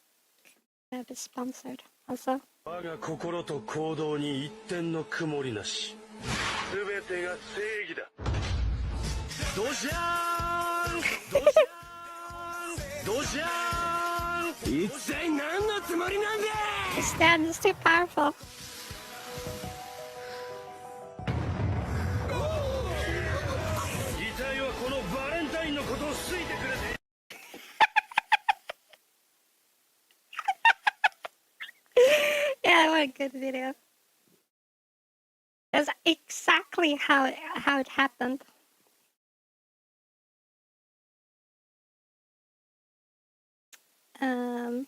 Rev is sponsored also. 我が心と行動に一点の曇りなし。すべてが正義だ。ドジャーン！ドジャーン！ドジャーン！一体何のつもりなんだ！ This stand is too powerful. Yeah, what a good video. That's exactly how it happened. Do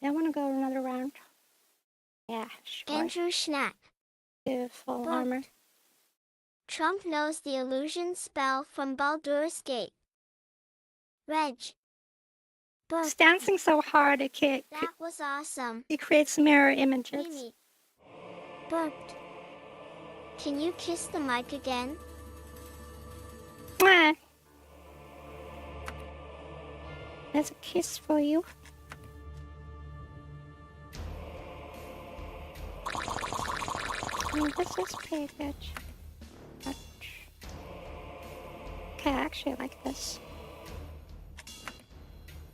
I want to go another round? Yeah, sure. Andrew Schnapp. Do full armor. Trump knows the illusion spell from Baldur's Gate. Reg. It's dancing so hard that was awesome. It creates mirror images. Mimi. Burped. Can you kiss the mic again? Mwah. There's a kiss for you. This is pretty good. Okay, I actually like this.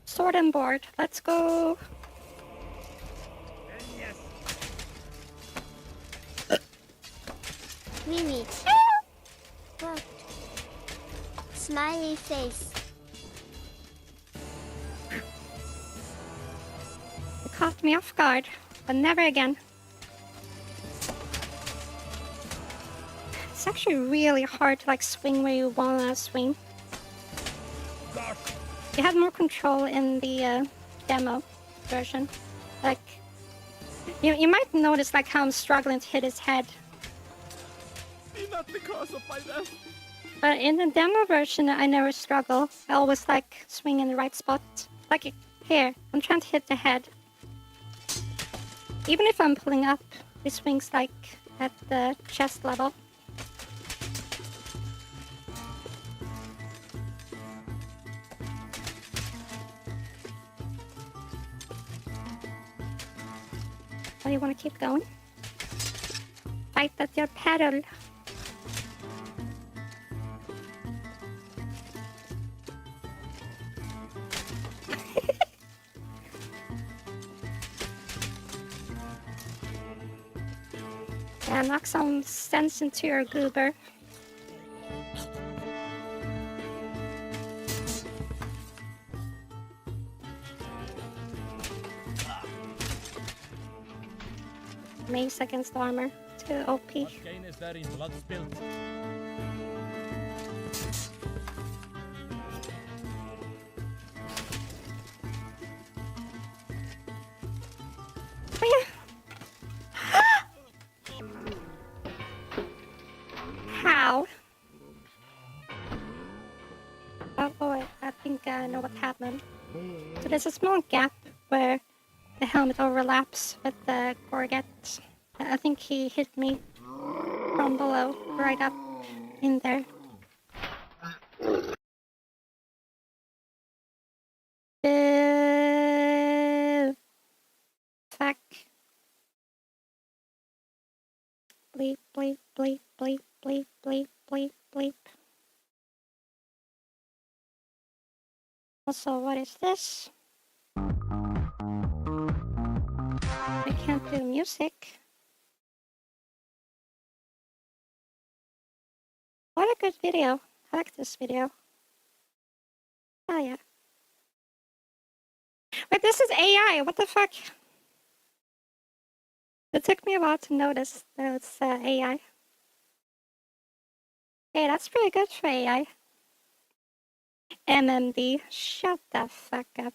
Sword and board. Let's go. Yes. Mimi. Burped. Smiley face. It caught me off guard, but never again. It's actually really hard to like swing where you wanna swing. You had more control in the demo version. Like, you might notice like how I'm struggling to hit his head. Not because of my death. But in the demo version, I never struggle. I always like swing in the right spot. Like here, I'm trying to hit the head. Even if I'm pulling up, it swings like at the chest level. Oh, you want to keep going? Fight at your pedal. Yeah, knock some sense into your goober. Mace against armor. Too OP. What gain is there in blood spilled? Oh, yeah. How? Oh boy, I think I know what happened. So there's a small gap where the helmet overlaps with the gorget. I think he hit me from below, right up in there. Fuck. Bleep, bleep, bleep, bleep, bleep, bleep, bleep, bleep. Also, what is this? I can't do music. What a good video. I like this video. Oh yeah. Wait, this is AI. What the fuck? It took me a while to notice that it's AI. Hey, that's pretty good for AI. MMD, shut the fuck up.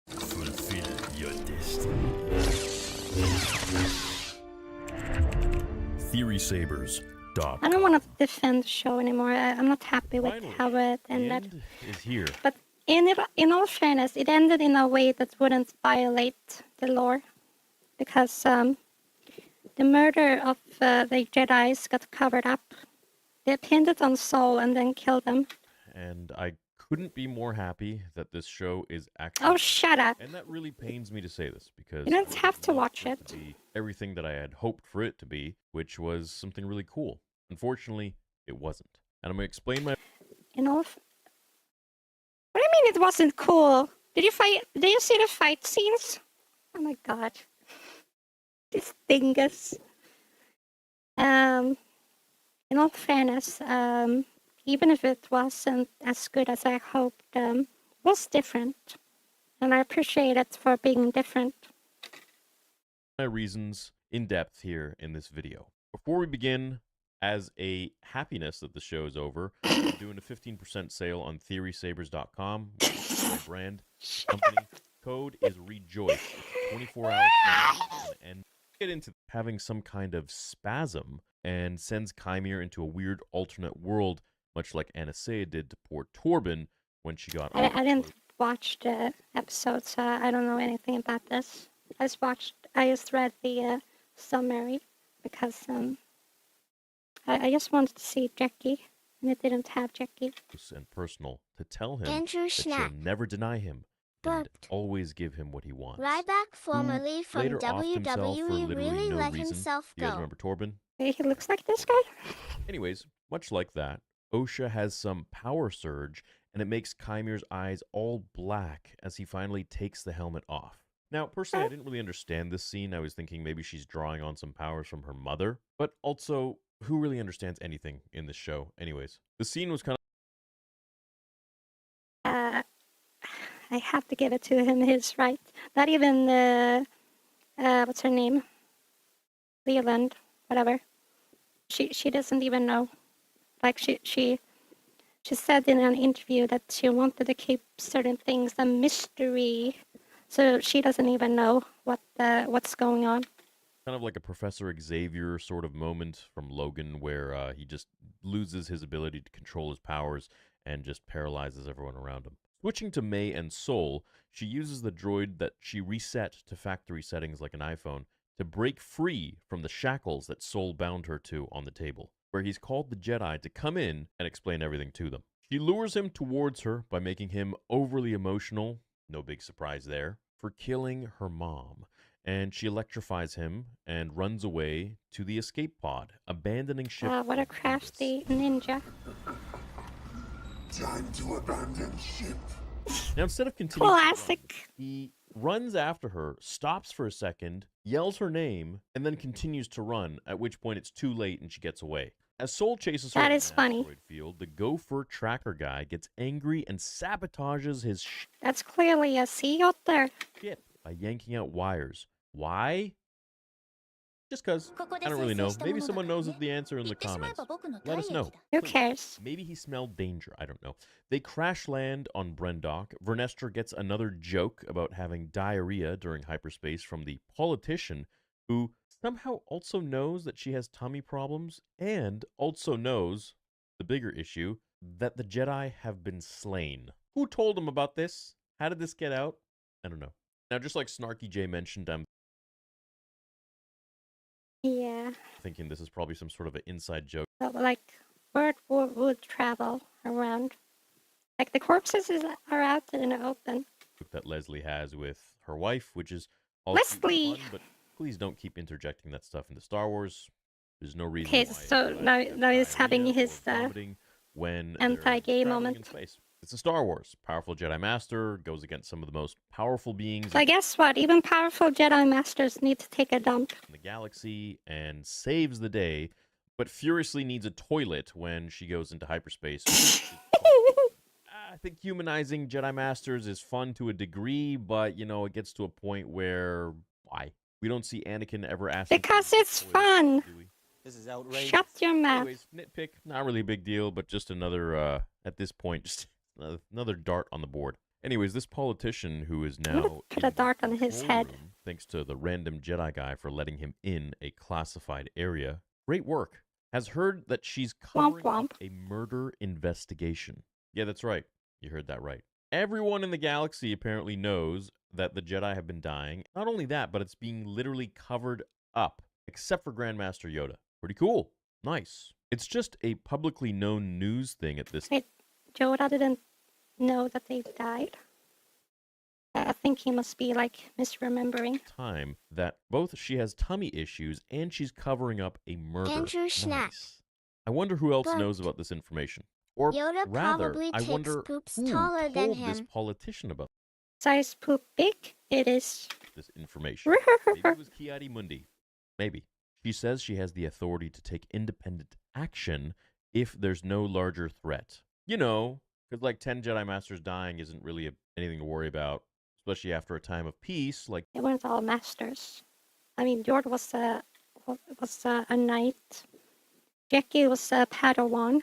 Fulfill your destiny. Theory Sabers. I don't want to defend the show anymore. I'm not happy with how it ended. Is here. But in all fairness, it ended in a way that wouldn't violate the lore. Because the murder of the Jedis got covered up. They pinned it on Sol and then killed them. And I couldn't be more happy that this show is actually... Oh, shut up. And that really pains me to say this, because... You don't have to watch it. To be everything that I had hoped for it to be, which was something really cool. Unfortunately, it wasn't. And I'm going to explain my... You know... What do you mean it wasn't cool? Did you see the fight scenes? Oh my god. This dingus. In all fairness, even if it wasn't as good as I hoped, it was different. And I appreciate it for being different. My reasons in depth here in this video. Before we begin, as a happiness that the show is over, I'm doing a 15% sale on theorysabers.com, my brand company. Code is REJOICE. It's 24 hours and get into having some kind of spasm and sends Kamira into a weird alternate world, much like Anasea did to poor Torben when she got I didn't watch the episode, so I don't know anything about this. I just read the summary because I just wanted to see Jecki, and it didn't have Jecki. And personal to tell him Andrew that she'll Schnapp. never deny him and Burped. always give him what he wants. Ryback, formerly from Later offed himself for WWE, literally really no let reason. himself You guys go. remember Torben? He looks like this guy? Anyways, much like that, Osha has some power surge, and it makes Kamira's eyes all black as he finally takes the helmet off. Now, personally, I didn't really understand this scene. I was thinking maybe she's drawing on some powers from her mother, but also, who really understands anything in this show? Anyways, the scene was kind of... I have to give it to him. He's right. Not even, what's her name? Leland, whatever. She doesn't even know. Like, she said in an interview that she wanted to keep certain things a mystery. So she doesn't even know what's going on. Kind of like a Professor Xavier sort of moment from Logan where he just loses his ability to control his powers and just paralyzes everyone around him. Switching to May and Sol, she uses the droid that she reset to factory settings like an iPhone to break free from the shackles that Sol bound her to on the table, where he's called the Jedi to come in and explain everything to them. She lures him towards her by making him overly emotional, no big surprise there, for killing her mom. And she electrifies him and runs away to the escape pod, abandoning ship. What a crafty ninja. Time to abandon ship. Now, instead of continuing, Classic. He runs after her, stops for a second, yells her name, and then continues to run, at which point it's too late and she gets away. As Sol chases her That in is an funny. asteroid field, the gopher tracker guy gets angry and sabotages his That's clearly a sea otter. ship by yanking out wires. Why? Just because. I don't really know. Maybe someone knows the answer in the comments. Let us know. Who cares? Maybe he smelled danger. I don't know. They crash land on Brendok. Vernestra gets another joke about having diarrhea during hyperspace from the politician who somehow also knows that she has tummy problems and also knows, the bigger issue, that the Jedi have been slain. Who told him about this? How did this get out? I don't know. Now, just like Snarky J mentioned, I'm Yeah. thinking this is probably some sort of an inside joke. But like, word would travel around. Like, the corpses are out in the open. That Leslie has with her wife, which is all cute and Leslie! fun, but please don't keep interjecting that stuff into Star Wars. There's no reason Okay, why so now he's having his when Anti-gay they're traveling moment. in space. It's a Star Wars. Powerful Jedi Master goes against some of the most powerful beings So guess what? Even powerful Jedi Masters need to take a dump. in the galaxy and saves the day, but furiously needs a toilet when she goes into hyperspace. I think humanizing Jedi Masters is fun to a degree, but, you know, it gets to a point where, why? We don't see Anakin ever ask. Because it's fun. This is outrageous. Shut your mouth. Anyways, nitpick, not really a big deal, but just another, at this point, just another dart on the board. Anyways, this politician who is now Put a dart on his head. room, thanks to the random Jedi guy for letting him in a classified area. Great work. Has heard that she's covering up a murder investigation. Yeah, that's right. You heard that right. Everyone in the galaxy apparently knows that the Jedi have been dying. Not only that, but it's being literally covered up, except for Grandmaster Yoda. Pretty cool. Nice. It's just a publicly known news thing at this Wait, Yoda didn't know that they died? I think he must be, like, misremembering. time that both she has tummy issues and she's covering up a murder. Andrew Schnapp. Nice. I wonder who else But knows about this information. Or Yoda rather, probably I takes wonder poops who taller than told this him. politician about Size poop big, it is. this information. Maybe it was Kiadi Mundi. Maybe. She says she has the authority to take independent action if there's no larger threat. You know, because like 10 Jedi Masters dying isn't really anything to worry about, especially after a time of peace. Like They weren't all masters. I mean, Yord was a knight. Jecki was a Padawan.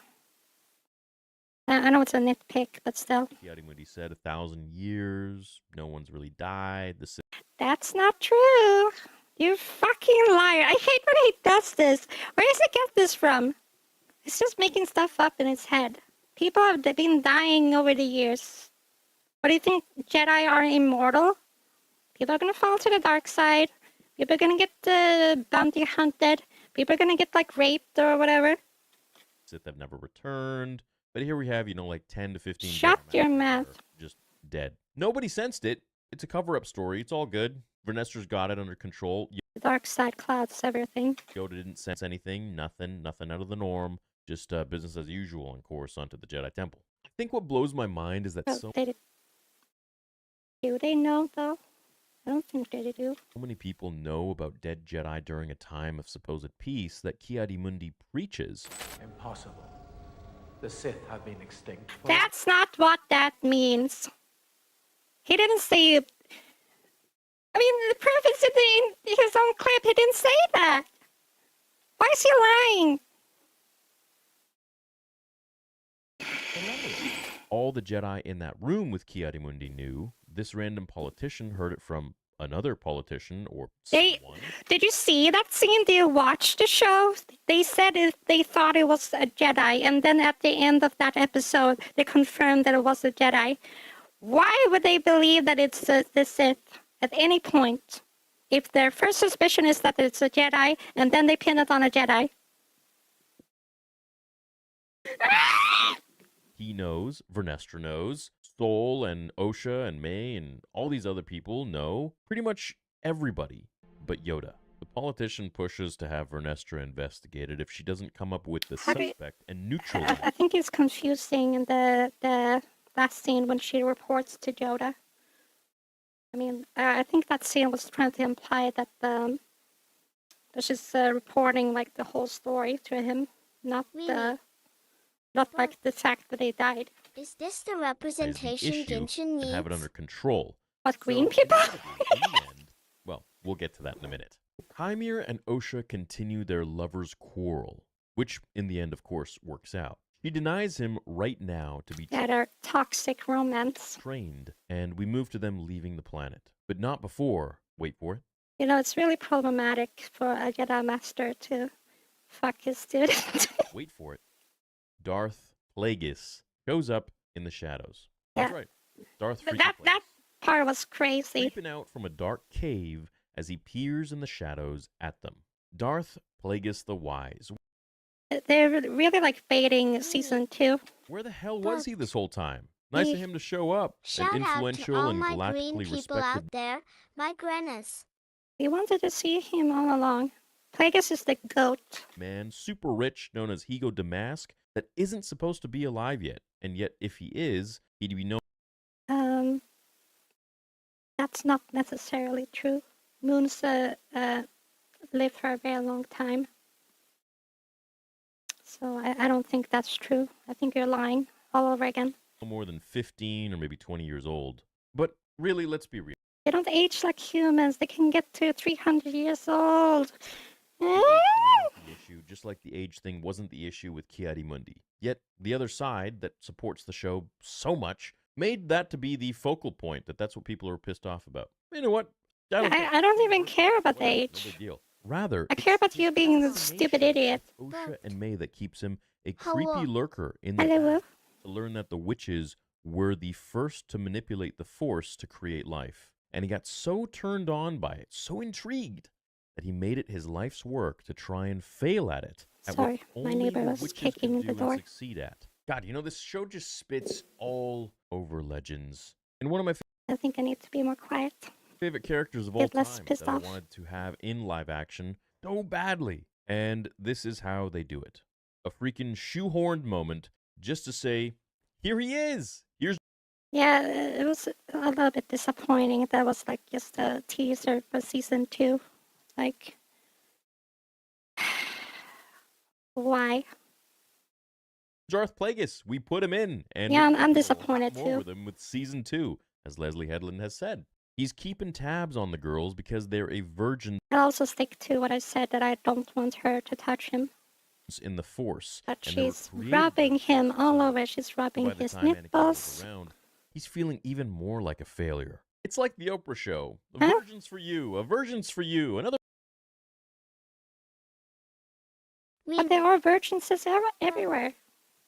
I know it's a nitpick, but still. Kiadi Mundi said, 1,000 years, no one's really died. That's not true. You fucking liar. I hate when he does this. Where does he get this from? He's just making stuff up in his head. People have been dying over the years. What do you think? Jedi are immortal? People are gonna fall to the dark side. People are gonna get bounty hunted. People are gonna get, like, raped or whatever. Sith have never returned. But here we have, you know, like 10 to 15 Shut Jedi your Masters mouth. are just dead. Nobody sensed it. It's a cover-up story. It's all good. Vernester's got it under control. The dark side clouds everything. Yoda didn't sense anything. Nothing out of the norm. Just business as usual on Coruscant at the Jedi Temple. I think what blows my mind is that Well, so do they know, though? I don't think they do. many people know about dead Jedi during a time of supposed peace that Kiadi Mundi preaches. Impossible. The Sith have been extinct. That's not what that means. He didn't say... I mean, the proof is in his own clip. He didn't say that. Why is he lying? All the Jedi in that room with Kiadi Mundi knew. This random politician heard it from another politician or someone. Did you see that scene? Did you watch the show? They said they thought it was a Jedi, and then at the end of that episode, they confirmed that it was a Jedi. Why would they believe that it's the Sith at any point? If their first suspicion is that it's a Jedi, and then they pin it on a Jedi. He knows, Vernestra knows, Sol and Osha and May and all these other people know pretty much everybody but Yoda. The politician pushes to have Vernestra investigated if she doesn't come up with the suspect and neutralize. I think it's confusing in the last scene when she reports to Yoda. I mean, I think that scene was trying to imply that she's reporting like the whole story to him, not like the fact that they died. Is this the representation Genshin needs? And have it under control. What, green people? In the end, well, we'll get to that in a minute. Kamira and Osha continue their lovers' quarrel, which in the end, of course, works out. She denies him right now to be That are toxic romance. trained, and we move to them leaving the planet. But not before, wait for it, You know, it's really problematic for a Jedi Master to fuck his student. wait for it, Darth Plagueis shows up in the shadows. That's right, Darth freaking that Plagueis. part was crazy. Creeping out from a dark cave as he peers in the shadows at them. Darth Plagueis the Wise. They're really like baiting season 2. Where the hell was he this whole time? Nice of him to show up. Shout An out to influential all and my green galactically people respected. out there. My Grennas. We wanted to see him all along. Plagueis is the goat. Man, super rich, known as Higo Damask, that isn't supposed to be alive yet. And yet, if he is, he'd be no. That's not necessarily true. Moons live for a very long time. So I don't think that's true. I think you're lying all over again. More than 15 or maybe 20 years old. But really, let's be real. They don't age like humans. They can get to 300 years old. The issue, just like the age thing wasn't the issue with Chiari Mundi. Yet the other side that supports the show so much made that to be the focal point, that's what people are pissed off about. You know what? I don't even care about the age. No big deal. Rather, I care about you being a stupid idiot. Osha and May that keeps him a creepy lurker in the Hello. to learn that the witches were the first to manipulate the force to create life. And he got so turned on by it, so intrigued, that he made it his life's work to try and fail at it. Sorry, my neighbor was kicking the door. Succeed at. God, you know, this show just spits all over legends. And one of my I think I need to be more quiet. favorite characters of all time that I wanted to have in live action so badly. And this is how they do it. A freaking shoehorned moment just to say, here he is. Here's. Yeah, it was a little bit disappointing. That was like just a teaser for season 2. Like, why? Darth Plagueis, we put him in. And yeah, I'm disappointed more too. with him with season 2, as Leslie Headland has said. He's keeping tabs on the girls because they're a virgin. I'll also stick to what I said, that I don't want her to touch him. In the Force. But she's rubbing him all over. She's rubbing his nipples. Around, he's feeling even more like a failure. It's like the Oprah show. A virgin's for you. A virgin's for you. Another. But there are virgins everywhere.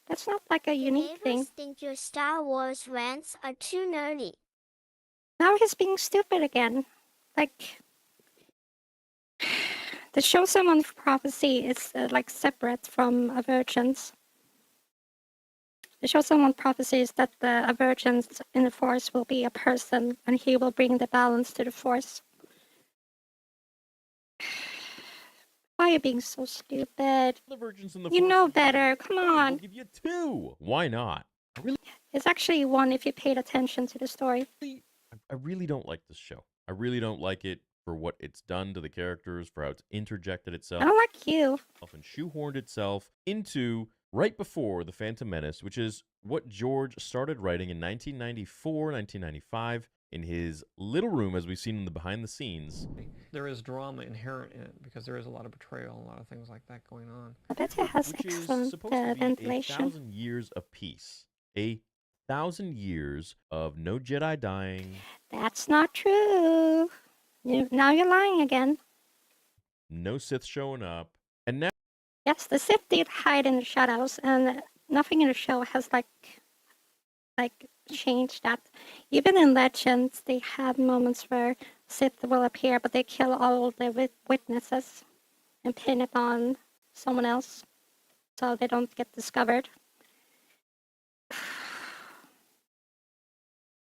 That's not like a unique thing. I think your Star Wars rants are too nerdy. Now he's being stupid again. Like, the chosen one for prophecy is like separate from a virgin's. The chosen one prophecy is that a virgin in the Force will be a person, and he will bring the balance to the Force. Why are you being so stupid? The virgins in the you Force know better. Come on. I'll give you 2. Why not? It's actually 1 if you paid attention to the story. I really don't like this show. I really don't like it for what it's done to the characters, for how it's interjected itself. I don't like you. And shoehorned itself into right before The Phantom Menace, which is what George started writing in 1994, 1995, in his little room, as we've seen in the behind the scenes. There is drama inherent in it because there is a lot of betrayal and a lot of things like that going on. I bet it has excellent ventilation. 1,000 years of peace. 1,000 years of no Jedi dying. That's not true. Now you're lying again. No Sith showing up. And now. Yes, the Sith did hide in the shadows, and nothing in the show has like changed that. Even in Legends, they have moments where Sith will appear, but they kill all the witnesses and pin it on someone else, so they don't get discovered.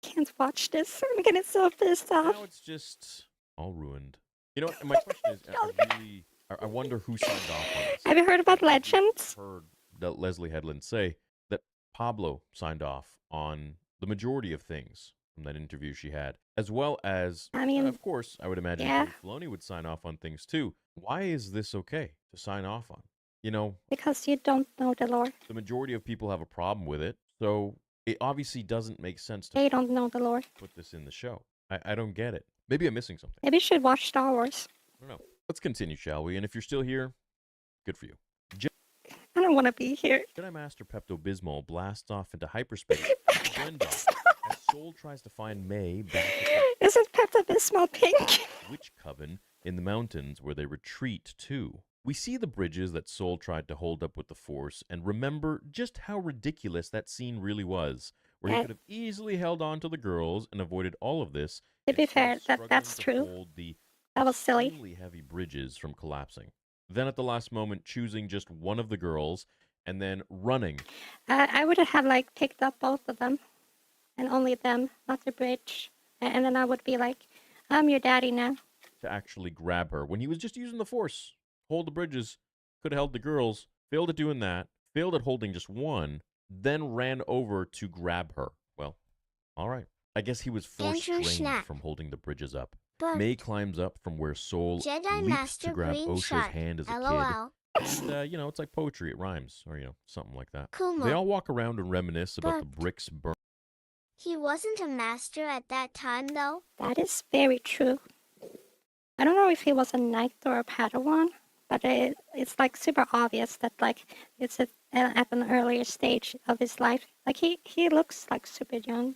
Can't watch this. I'm getting so pissed off. Now it's just all ruined. You know what? My question is, I wonder who signed off on this. Have you heard about Legends? I've heard that Leslie Headland say that Pablo signed off on the majority of things from that interview she had, as well as, I mean, of course, I would imagine Dave Filoni would sign off on things too. Why is this okay to sign off on? You know, because you don't know the lore. The majority of people have a problem with it, so it obviously doesn't make sense to. They don't know the lore. Put this in the show. I don't get it. Maybe I'm missing something. Maybe you should watch Star Wars. I don't know. Let's continue, shall we? And if you're still here, good for you. I don't want to be here. Jedi Master Pepto-Bismol blasts off into hyperspace as Sol tries to find May back at Isn't Pepto-Bismol pink? witch coven in the mountains where they retreat to. We see the bridges that Sol tried to hold up with the Force and remember just how ridiculous that scene really was, where he could have easily held on to the girls and avoided all of this. To be fair, that's true. That was silly. Extremely heavy bridges from collapsing. Then at the last moment, choosing just one of the girls and then running. I would have like picked up both of them, and only them, not the bridge. And then I would be like, I'm your daddy now. To actually grab her when he was just using the Force. Hold the bridges. Could have held the girls. Failed at doing that. failed at holding just one, then ran over to grab her. Well, all right. I guess he was force-trained from holding the bridges up. May climbs up from where Sol Jedi leaps Master to grab Green Osha's Shark. hand as a LOL. kid. And, it's like poetry. It rhymes, or, something like that. Kuma. They all walk around and reminisce about the bricks burning. He wasn't a master at that time, though. That is very true. I don't know if he was a knight or a Padawan, but it's like super obvious that like it's at an earlier stage of his life. Like he looks like super young.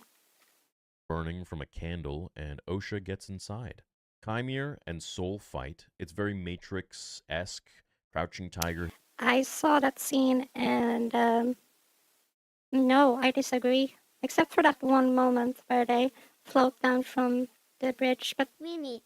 Burning from a candle, and Osha gets inside. Kamira and Sol fight. It's very Matrix-esque, crouching tiger. I saw that scene, and no, I disagree. Except for that one moment where they float down from the bridge, but Mimi.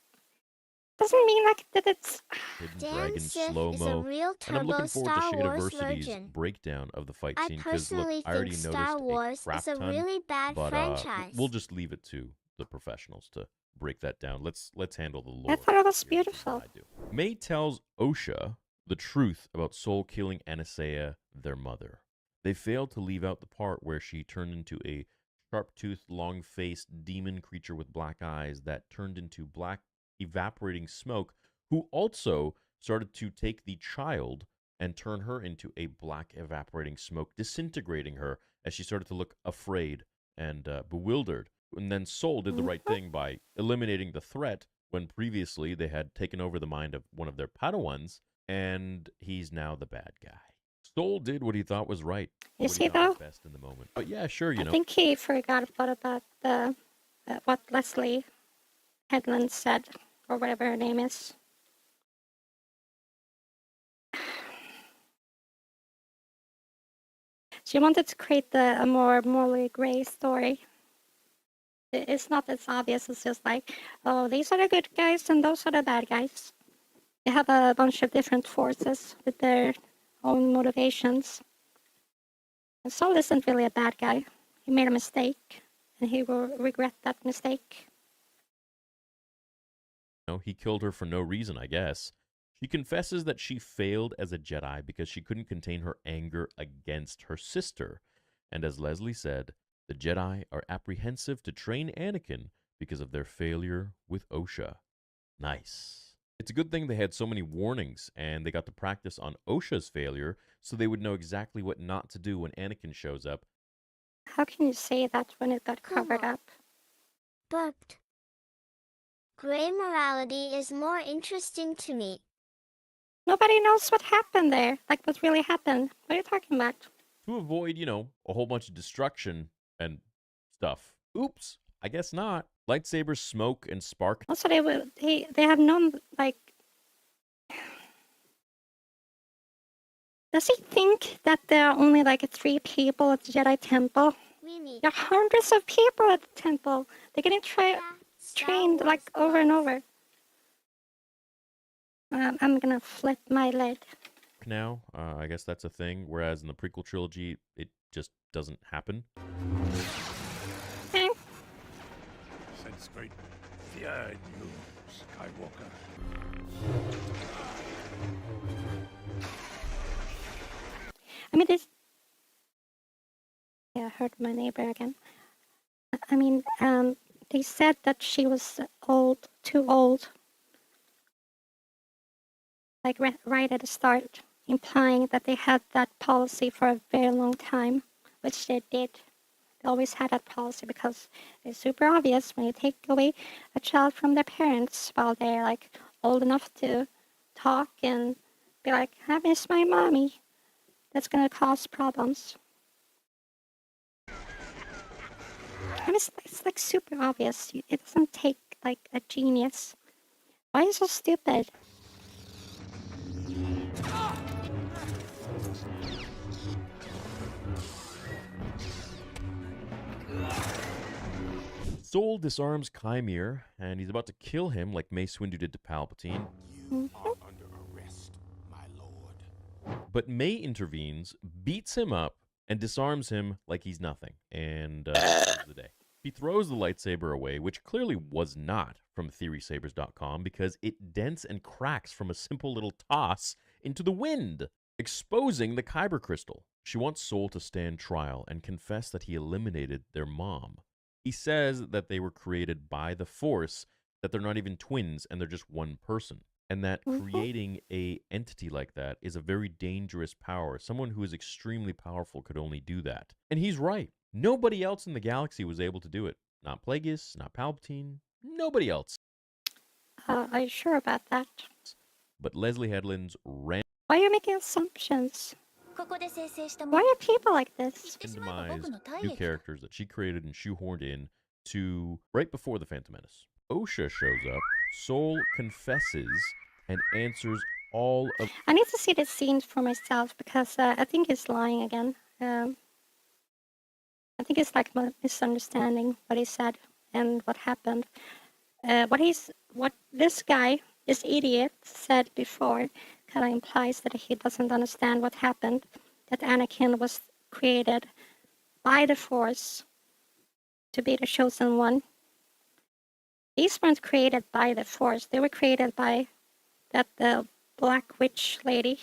Doesn't mean like that it's Hidden Dragon slow-mo. And I'm looking forward to Shadiversity's breakdown of the fight scene, because look, I already noticed Star Wars a crap is a ton, really bad but franchise. we'll just leave it to the professionals to break that down. Let's handle the lore. I thought it was beautiful. May tells Osha the truth about Sol killing Anastasia, their mother. They failed to leave out the part where she turned into a sharp-toothed, long-faced demon creature with black eyes that turned into black evaporating smoke, who also started to take the child and turn her into a black evaporating smoke, disintegrating her as she started to look afraid and bewildered. And then Sol did the right thing by eliminating the threat when previously they had taken over the mind of one of their Padawans, and he's now the bad guy. Sol did what he thought was right. Is he though? Best in the moment. But yeah, sure, I think he forgot about the what Leslie Headland said, or whatever her name is. She wanted to create a more morally gray story. It's not as obvious. It's just like, oh, these are the good guys and those are the bad guys. They have a bunch of different forces with their own motivations. And Sol isn't really a bad guy. He made a mistake, and he will regret that mistake. He killed her for no reason, I guess. She confesses that she failed as a Jedi because she couldn't contain her anger against her sister. And as Leslie said, the Jedi are apprehensive to train Anakin because of their failure with Osha. Nice. It's a good thing they had so many warnings, and they got to practice on Osha's failure so they would know exactly what not to do when Anakin shows up. How can you say that when it got covered up? But gray morality is more interesting to me. Nobody knows what happened there. Like, what really happened. What are you talking about? To avoid, a whole bunch of destruction and stuff. Oops, I guess not. Lightsabers smoke and spark. Also, they have known, like... Does he think that there are only, like, 3 people at the Jedi Temple? Really? There are hundreds of people at the temple. They're getting trained, like, over and over. I'm gonna flip my lid. Now, I guess that's a thing, whereas in the prequel trilogy, it just doesn't happen. Sense great fear in you, Skywalker. I mean, this... Yeah, I heard my neighbor again. I mean, they said that she was too old. Like, right at the start, implying that they had that policy for a very long time, which they did. They always had that policy because it's super obvious when you take away a child from their parents while they're, like, old enough to talk and be like, I miss my mommy. That's gonna cause problems. And it's like super obvious. It doesn't take like a genius. Why are you so stupid? Sol disarms Kamira, and he's about to kill him like Mace Windu did to Palpatine. You are under arrest, my lord. But May intervenes, beats him up, and disarms him like he's nothing, and saves the day. He throws the lightsaber away, which clearly was not from TheorySabers.com because it dents and cracks from a simple little toss into the wind. exposing the Kyber crystal. She wants Sol to stand trial and confess that he eliminated their mom. He says that they were created by the Force, that they're not even twins and they're just one person, and that creating a entity like that is a very dangerous power. Someone who is extremely powerful could only do that. And he's right. Nobody else in the galaxy was able to do it. Not Plagueis, not Palpatine, nobody else. Are you sure about that? But Leslie Headland's Why are you making assumptions? Why are people like this? randomized new characters that she created and shoehorned in to right before the Phantom Menace. Osha shows up, Sol confesses, and answers all of... I need to see this scene for myself because I think he's lying again. I think it's like misunderstanding what he said and what happened. What this guy, this idiot, said before kind of implies that he doesn't understand what happened, that Anakin was created by the Force to be the chosen one. These weren't created by the Force. They were created by the Black Witch lady.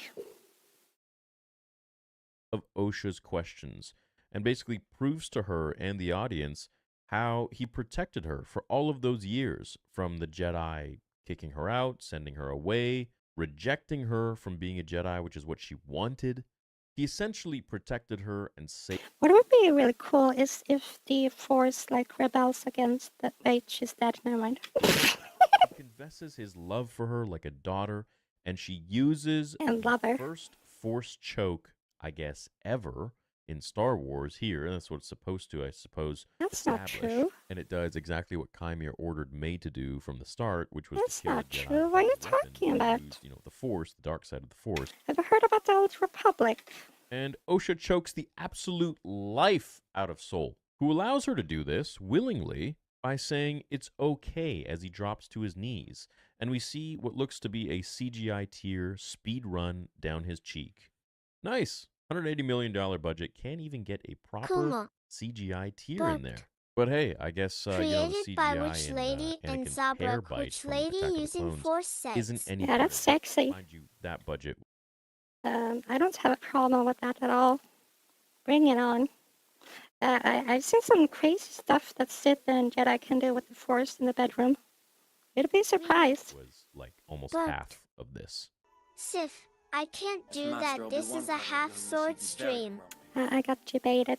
Of Osha's questions, and basically proves to her and the audience how he protected her for all of those years, from the Jedi kicking her out, sending her away, rejecting her from being a Jedi, which is what she wanted. He essentially protected her and saved. What would be really cool is if the Force like rebels against that. Wait, she's dead. Never mind. He confesses his love for her like a daughter, and she uses the first Force choke, I guess, ever in Star Wars here, and that's what it's supposed to, I suppose, That's not establish. true. And it does exactly what Kamira ordered May to do from the start, which was That's to kill not a Jedi true. What are you with a weapon talking and about? use, the Force, the dark side of the Force. Have you heard about the Old Republic? And Osha chokes the absolute life out of Sol, who allows her to do this willingly by saying it's okay as he drops to his knees, and we see what looks to be a CGI tear speed run down his cheek. Nice. $180 million budget can't even get a proper CGI tear in there. But hey, I guess the Created CGI by Witch in Lady and Anakin's hair Zabrak, bite Witch from Lady Attack of the using Clones Force sex. isn't any Yeah, that's sexy. Mind you, that budget. I don't have a problem with that at all. Bring it on. I've seen some crazy stuff that Sith and Jedi can do with the Force in the bedroom. You'd be surprised. Was like almost But- half of this. Sif, I can't do that. This is a half-sword stream. I got debated.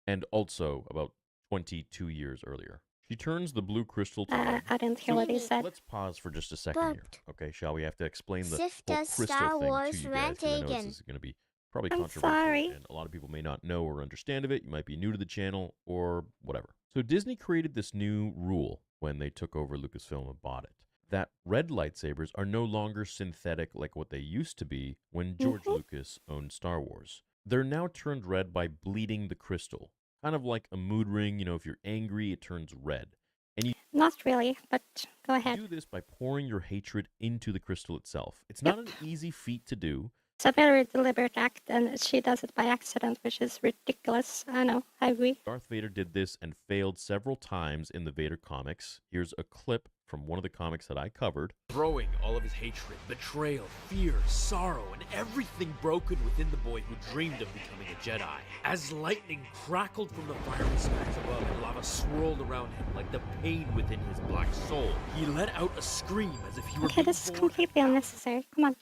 And also about 22 years earlier. She turns the blue crystal to red. I didn't hear what he said. Let's pause for just a second here. Okay, shall we have to explain the Sif whole does crystal Star thing Wars to you guys, 'cause I know Rantagan. this is going to be probably I'm controversial, sorry. and a lot of people may not know or understand of it. You might be new to the channel or whatever. So Disney created this new rule when they took over Lucasfilm and bought it, that red lightsabers are no longer synthetic like what they used to be when George Lucas owned Star Wars. They're now turned red by bleeding the crystal. Kind of like a mood ring, if you're angry, it turns red. And you Not really, but go ahead. do this by pouring your hatred into the crystal itself. It's not an easy feat to do. It's a very deliberate act, and she does it by accident, which is ridiculous. I know, I agree. Darth Vader did this and failed several times in the Vader comics. Here's a clip from one of the comics that I covered. Throwing all of his hatred, betrayal, fear, sorrow, and everything broken within the boy who dreamed of becoming a Jedi. As lightning crackled from the fiery skies above and lava swirled around him like the pain within his black soul, he let out a scream as if he were Okay, this is completely unnecessary. Come on,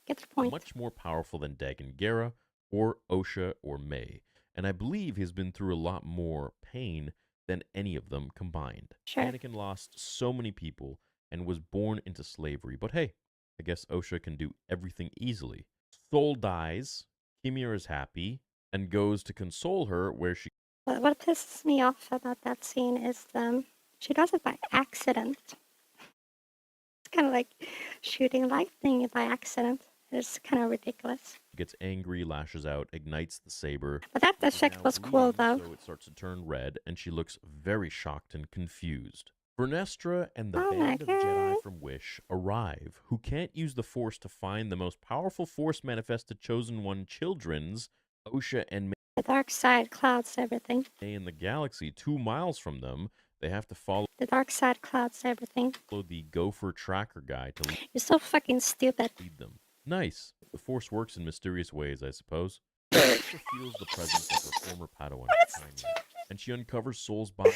get to the point. Much more powerful than Dagan Gera or Osha or May. And I believe he's been through a lot more pain than any of them combined. Sure. Anakin lost so many people and was born into slavery. But hey, I guess Osha can do everything easily. Sol dies, Kamira is happy, and goes to console her where she... What pisses me off about that scene is she does it by accident. It's kind of like shooting lightning by accident. It's kind of ridiculous. gets angry, lashes out, ignites the saber. But that effect was cool, though. So it starts to turn red, and she looks very shocked and confused. Vernestra and the Oh my band of Jedi from Wish arrive, who can't use the Force to find the most powerful Force manifested Chosen One children's, Osha and The dark side clouds everything. May in the galaxy. 2 miles from them, they have to follow The dark side clouds everything. the Gopher tracker guy to You're so fucking stupid. lead them. Nice. The Force works in mysterious ways, I suppose. Osha feels the presence of her former Padawan, Kamira, and she uncovers Sol's body,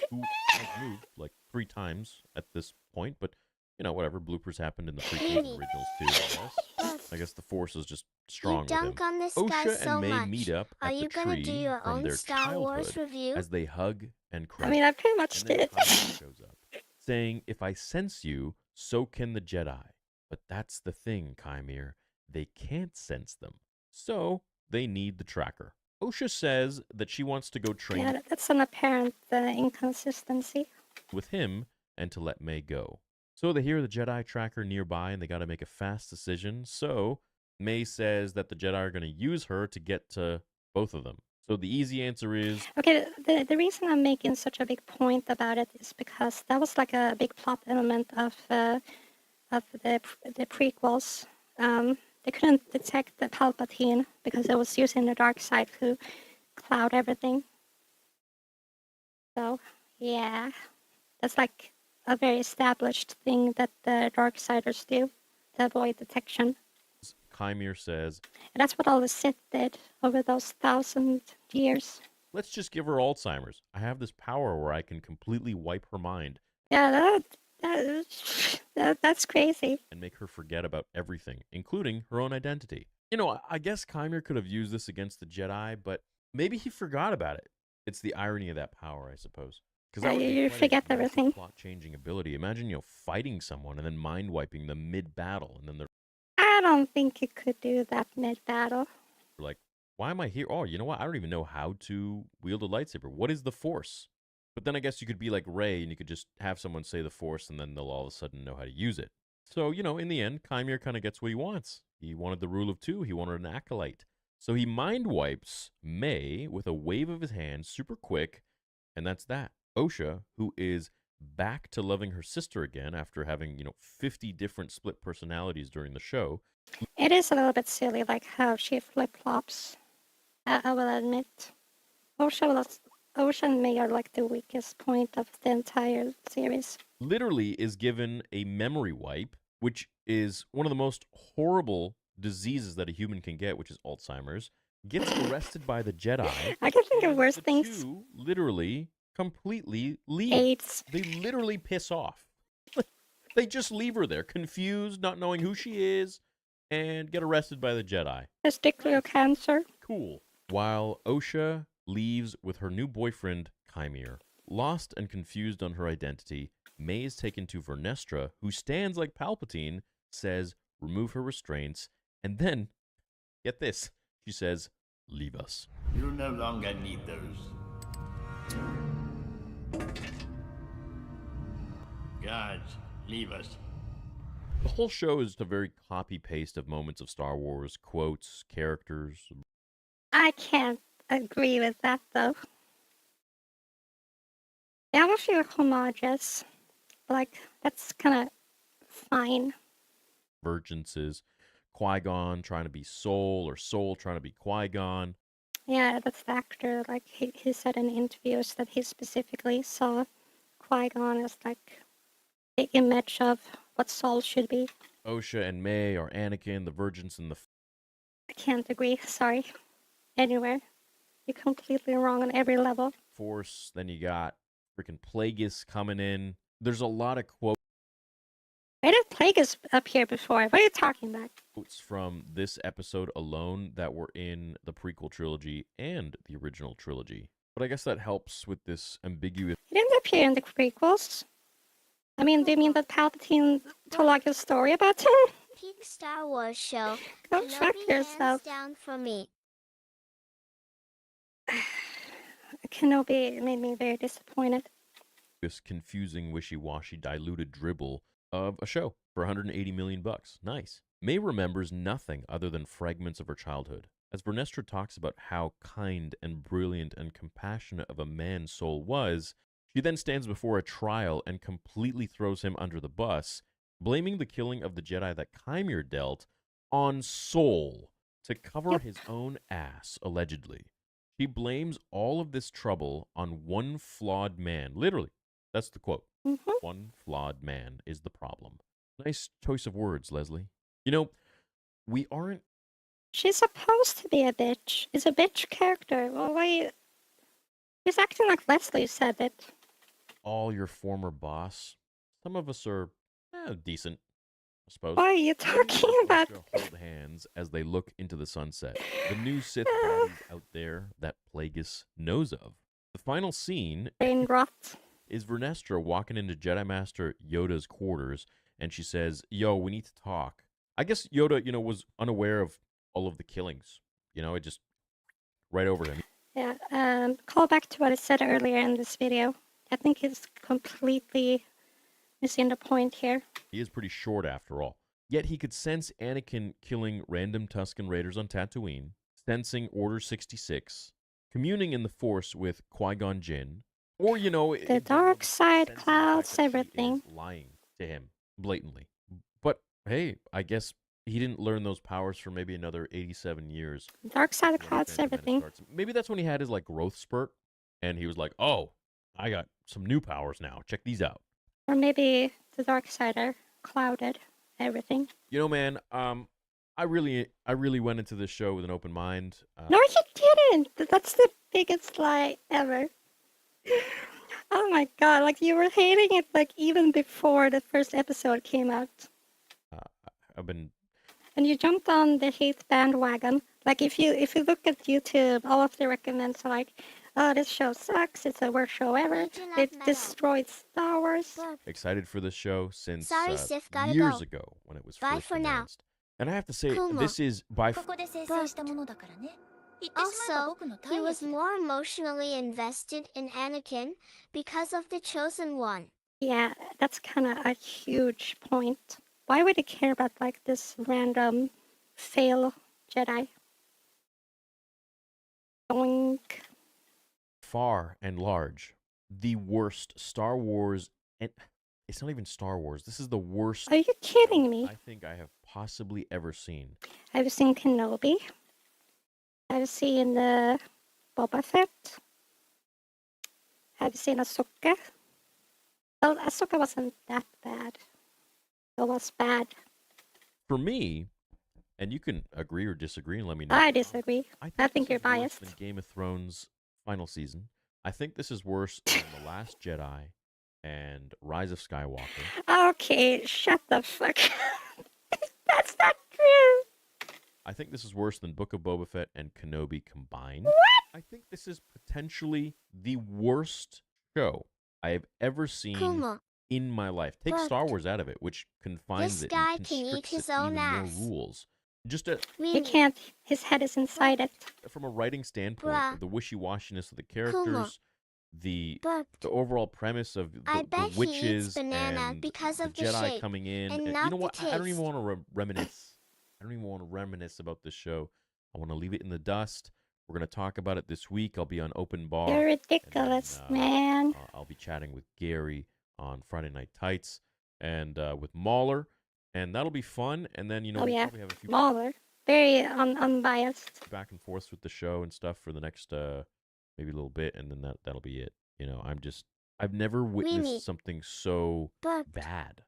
who has moved like 3 times at this point, but, you know, whatever. Bloopers happened in the prequels and originals too, I guess. I guess the Force is just strong with him. dunk on this guy Osha so and May much. meet up Are at you the gonna tree do your from own their Star Wars childhood review? as they hug and cry. I mean, I pretty much And then did. Kamira shows up, saying, "If I sense you, so can the Jedi. But that's the thing, Kamira. They can't sense them. So they need the tracker." Osha says that she wants to go train Yeah, that's an apparent inconsistency. with him and to let May go. So they hear the Jedi tracker nearby and they got to make a fast decision. So May says that the Jedi are going to use her to get to both of them. So the easy answer is... Okay, the reason I'm making such a big point about it is because that was like a big plot element of the prequels. They couldn't detect the Palpatine because it was using the dark side to cloud everything. So, yeah, that's like a very established thing that the Darksiders do to avoid detection. Kamira says, And that's what all the Sith did over those 1,000 years. "Let's just give her Alzheimer's. I have this power where I can completely wipe her mind Yeah, that's crazy. and make her forget about everything, including her own identity." You know, I guess Kamira could have used this against the Jedi, but maybe he forgot about it. It's the irony of that power, I suppose. Because You forget everything. plot-changing ability. Imagine, you know, fighting someone and then mind-wiping them mid-battle, and then they're I don't think you could do that mid-battle. like, "Why am I here? Oh, you know what? I don't even know how to wield a lightsaber. What is the Force?" But then I guess you could be like Rey, and you could just have someone say the Force, and then they'll all of a sudden know how to use it. So, you know, in the end, Kamira kind of gets what he wants. He wanted the rule of 2. He wanted an acolyte. So he mind-wipes May with a wave of his hand, super quick, and that's that. Osha, who is back to loving her sister again after having, you know, 50 different split personalities during the show. It is a little bit silly, like how she flip-flops. I will admit. Osha and May are like the weakest point of the entire series. Literally is given a memory wipe, which is one of the most horrible diseases that a human can get, which is Alzheimer's. Gets arrested by the Jedi. I can think of worse The things. two literally completely leave. AIDS. They literally piss off. They just leave her there, confused, not knowing who she is, and get arrested by the Jedi. Testicular cancer. Cool. While Osha leaves with her new boyfriend, Kamira, lost and confused on her identity, May is taken to Vernestra, who stands like Palpatine, says, "Remove her restraints," and then, get this, she says, "Leave us." You no longer need those. Guards, leave us. The whole show is just a very copy-paste of moments of Star Wars, quotes, characters. I can't agree with that, though. They have a few homages. Like, that's kind of fine. Divergences. Qui-Gon trying to be Sol, or Sol trying to be Qui-Gon. Yeah, that's the actor. Like, he said in interviews that he specifically saw Qui-Gon as, like, the image of what Sol should be. Osha and May are Anakin, the virgins and the... I can't agree, sorry. Anywhere. You're completely wrong on every level. Force. Then you got freaking Plagueis coming in. There's a lot of quotes Why did Plagueis appear before? What are you talking about? from this episode alone that were in the prequel trilogy and the original trilogy. But I guess that helps with this ambiguous... He didn't appear in the prequels. I mean, do you mean that Palpatine told like a story about him? Peak Star Wars show. Go fuck yourself. Hands down for me. Kenobi made me very disappointed. This confusing, wishy-washy, diluted dribble of a show for $180 million. Nice. May remembers nothing other than fragments of her childhood. As Vernestra talks about how kind and brilliant and compassionate of a man Sol was, she then stands before a trial and completely throws him under the bus, blaming the killing of the Jedi that Kamira dealt on Sol to cover his own ass, allegedly. She blames all of this trouble on one flawed man. Literally, that's the quote. One flawed man is the problem. Nice choice of words, Leslie. You know, We aren't. She's supposed to be a bitch. Is a bitch character. Well, why? She's acting like Leslie said it. All your former boss. Some of us are decent, I suppose. Why are you talking about? Hold hands as they look into the sunset. The new Sith bodies out there that Plagueis knows of. The final scene Brain rot. Is Vernestra walking into Jedi Master Yoda's quarters, and she says, "Yo, we need to talk." I guess Yoda, was unaware of all of the killings. It just right over him. Yeah. Call back to what I said earlier in this video. I think he's completely missing the point here. He is pretty short after all. Yet he could sense Anakin killing random Tusken Raiders on Tatooine, sensing Order 66, communing in the Force with Qui-Gon Jinn, or, the dark side clouds everything. Lying to him blatantly. But hey, I guess he didn't learn those powers for maybe another 87 years. Dark side clouds everything. Maybe that's when he had his growth spurt, and he was like, "Oh, I got some new powers now. Check these out." Or maybe the dark sider clouded everything. Man, I really went into this show with an open mind. No, you didn't. That's the biggest lie ever. Oh my god, you were hating it even before the first episode came out. I've been. And you jumped on the hate bandwagon. If you look at YouTube, all of the recommends are "Oh, this show sucks. It's the worst show ever. It destroyed Star Wars." Excited for this show since Sorry, Sif, gotta years go. ago when it was Bye first for announced. And I have to say, Kuma. this is by Also, he was more emotionally invested in Anakin because of the Chosen One. Yeah, that's kind of a huge point. Why would he care about this random fail Jedi? Boink. far and large the worst Star Wars, and it's not even Star Wars. This is the worst. Are you kidding me? I think I have possibly ever seen. I've seen Kenobi. I've seen Boba Fett. I've seen Ahsoka. Well, Ahsoka wasn't that bad. It was bad. For me, and you can agree or disagree and let me know. I disagree. I think this you're is worse biased. than Game of Thrones final season. I think this is worse than The Last Jedi and Rise of Skywalker. Okay, shut the fuck up. That's not true. I think this is worse than Book of Boba Fett and Kenobi combined. What? I think this is potentially the worst show I have ever seen Kuma. in my life. Take But Star Wars out of it, which confines this it guy and can eat constricts his it to own even ass. more rules. Just a, He can't. His head is inside it. from a writing standpoint, Bruh. the wishy-washiness of the characters, the But overall premise of I the bet he eats witches banana and because the of the Jedi shape coming in. and you not know the what? I don't even taste. want to reminisce. I don't even want to reminisce about this show. I want to leave it in the dust. We're going to talk about it this week. I'll be on Open Bar. You're ridiculous, man. I'll be chatting with Gary on Friday Night Tights and with Mahler, and that'll be fun. And then, Oh we'll yeah, probably have a few Mahler. Very unbiased. back and forth with the show and stuff for the next maybe a little bit, and then that'll be it. I've never witnessed Mimi. something so But bad,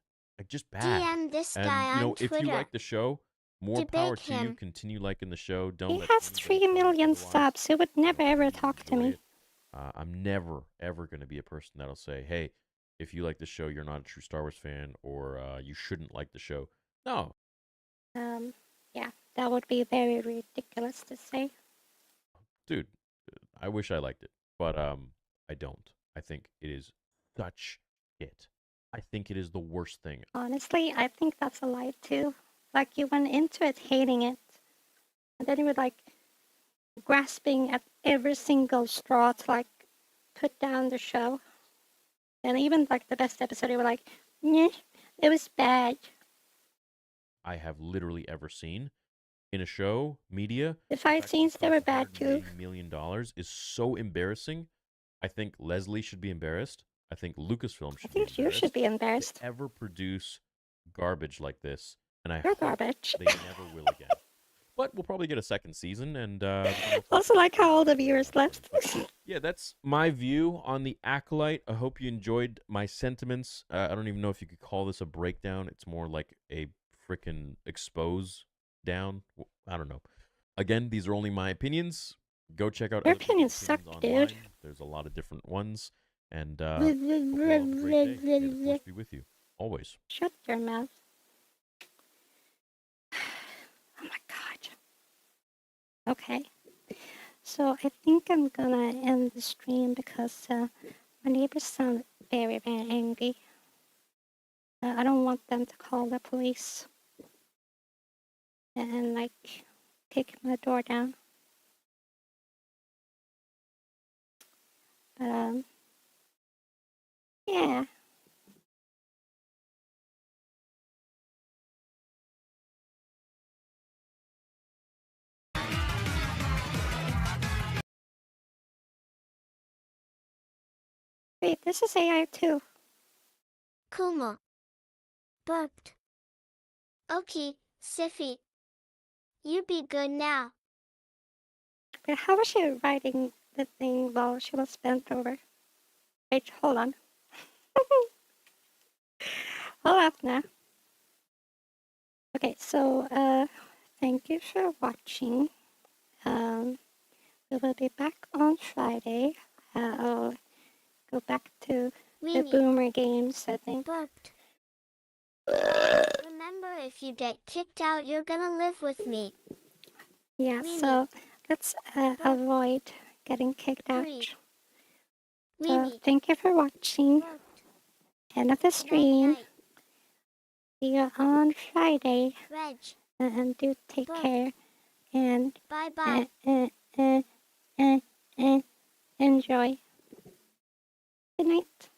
just bad. DM this And guy on if you Twitter. like the show, more Debate power to you. him. Continue liking the show. Don't He let has anybody 3 tell you million otherwise. subs. He would never ever talk to Enjoy me. it. I'm never ever going to be a person that'll say, "Hey, if you like the show, you're not a true Star Wars fan, or you shouldn't like the show." No, Yeah, that would be very ridiculous to say. dude, I wish I liked it, but I don't. I think it is such shit. I think it is the worst thing. Honestly, I think that's a lie too. You went into it hating it, and then you were grasping at every single straw to put down the show. And even the best episode, you were like, "Meh, it was bad." I have literally ever seen in a show, media. The fight scenes, they were bad too. $180 million is so embarrassing. I think Leslie should be embarrassed. I think Lucasfilm should I think be you should be embarrassed. to ever produce garbage like this. And I You're hope garbage. they never will again. But we'll probably get a second season, and Also, how all the viewers left. yeah, that's my view on the Acolyte. I hope you enjoyed my sentiments. I don't even know if you could call this a breakdown. It's more like a freaking expose down. I don't know. Again, these are only my opinions. Go check out Your other people's opinions suck, online. dude. There's a lot of different ones. And hope you all have a great day. May the force be with you. Always. Shut your mouth. Oh my god. Okay. So I think I'm gonna end the stream because my neighbors sound very, very angry. I don't want them to call the police and like kick my door down. But yeah. Wait, this is AI too. Kuma. Burped. Okay, Siffy. You be good now. But how was she writing the thing while she was bent over? Wait, hold on. Hold up now. Okay, so thank you for watching. We will be back on Friday. I'll go back to the boomer games, I think. Burped. Remember, if you get kicked out, you're gonna live with me. Yeah, so let's avoid getting kicked out. So thank you for watching. End of the stream. See you on Friday. And do take care. And bye-bye. Enjoy. Good night.